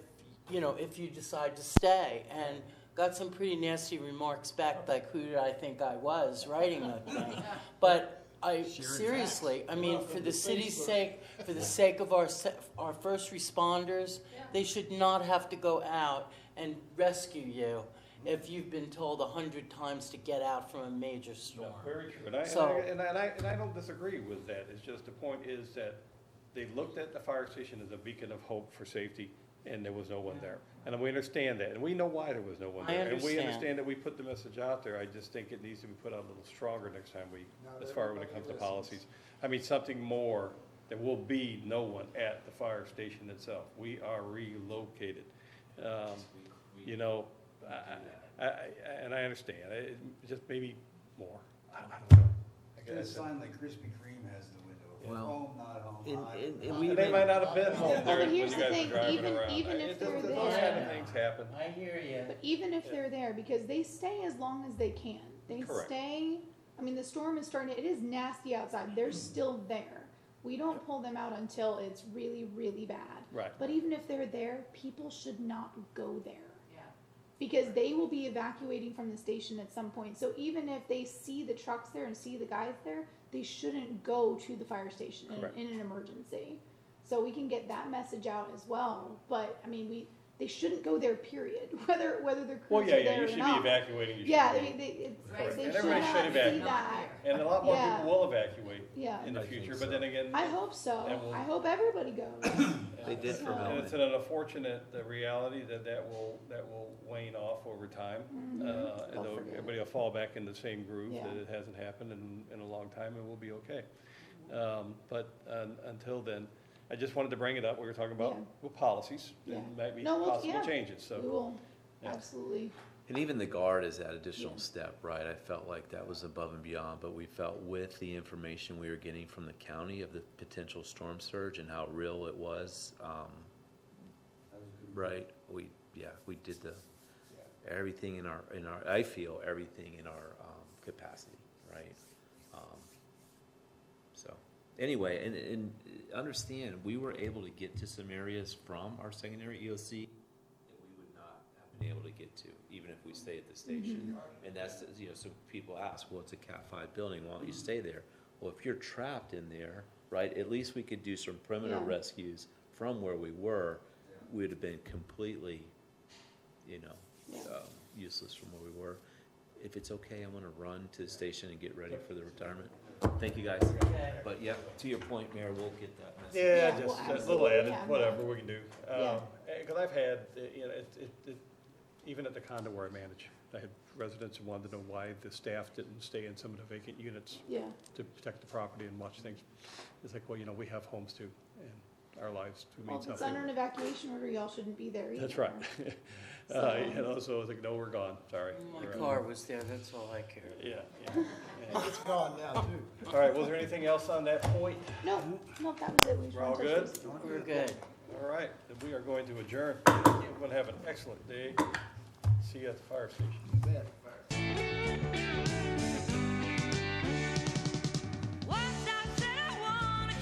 you decide to stay. And got some pretty nasty remarks back, like who did I think I was writing that thing? But seriously, I mean, for the city's sake, for the sake of our first responders, they should not have to go out and rescue you if you've been told 100 times to get out from a major storm. No, very true. And I don't disagree with that. It's just the point is that they looked at the fire station as a beacon of hope for safety, and there was no one there. And we understand that, and we know why there was no one there. And we understand that we put the message out there. I just think it needs to be put out a little stronger next time as far as when it comes to policies. I mean, something more. There will be no one at the fire station itself. We are relocated. And I understand. It just maybe more. I don't know. Get a sign like Krispy Kreme has the window. Well, Home, not home. we They might not have been home Well, there but when you here's guys the were thing, driving around. even if they're Those kind of there, things happen. I hear you. but even if they're there, because they stay as long as they can. They Correct. stay, I mean, the storm is starting, it is nasty outside. They're still there. We don't pull them out until it's really, really bad. Right. But even if they're there, people should not go there. Because they will be evacuating from the station at some point. So even if they see the trucks there and see the guys there, they shouldn't go to the fire station in an emergency. So we can get that message out as well. But I mean, they shouldn't go there. Period. Whether their crews are there You or should not. be evacuating. You Yeah, should be. they Correct. should And everybody not should see evacuate. that. And a lot more Yeah. people will evacuate Yeah. in the I think future. so. But then again, I hope so. And we'll- I hope everybody goes. They did for and Melanie. it's an unfortunate reality that will wane off over time. They'll And forget everybody will fall back in the same groove Yeah. that it hasn't happened in a long time, and we'll be okay. But until then, I just wanted to bring it up. We were talking about policies Yeah. and maybe No, possible changes. We So will yeah. absolutely. And even the guard is that additional step, right? I felt like that was above and beyond, but we felt with the information we were getting from the county of the potential storm surge and how real it was, right? We did everything in our, I feel everything in our capacity, right? So anyway, and understand, we were able to get to some areas from our secondary EOC that we would not have been able to get to, even if we stay at the station. And that's, so people ask, well, it's a Cat 5 building, why don't you stay there? Well, if you're trapped in there, right, at least we could do some perimeter rescues from where we were. We'd have been completely, useless from where we were. If it's okay, I'm gonna run to the station and get ready for the retirement. Thank you, guys. But yeah, to your point, Mayor, we'll get that message. Yeah, Yeah, just we'll a little absolutely added, have whatever that. we can do. Yeah. Because I've had, even at the condo where I manage, I had residents who wanted to know why the staff didn't stay in some of the vacant units Yeah. to protect the property and watch things. It's like, well, we have homes too, and our lives do Well, mean if it's under an something. evacuation order, y'all shouldn't be there either. That's right. So- So it's like, no, we're gone, sorry. My We're out. car was there, that's all I cared. Yeah, yeah. It's gone now, too. All right, was there anything else on that point? No, that was it. We just We're all wanted to touch good? base. We're good. All right, then we are going to adjourn. Everyone have an excellent day. See you at the fire station. You bet.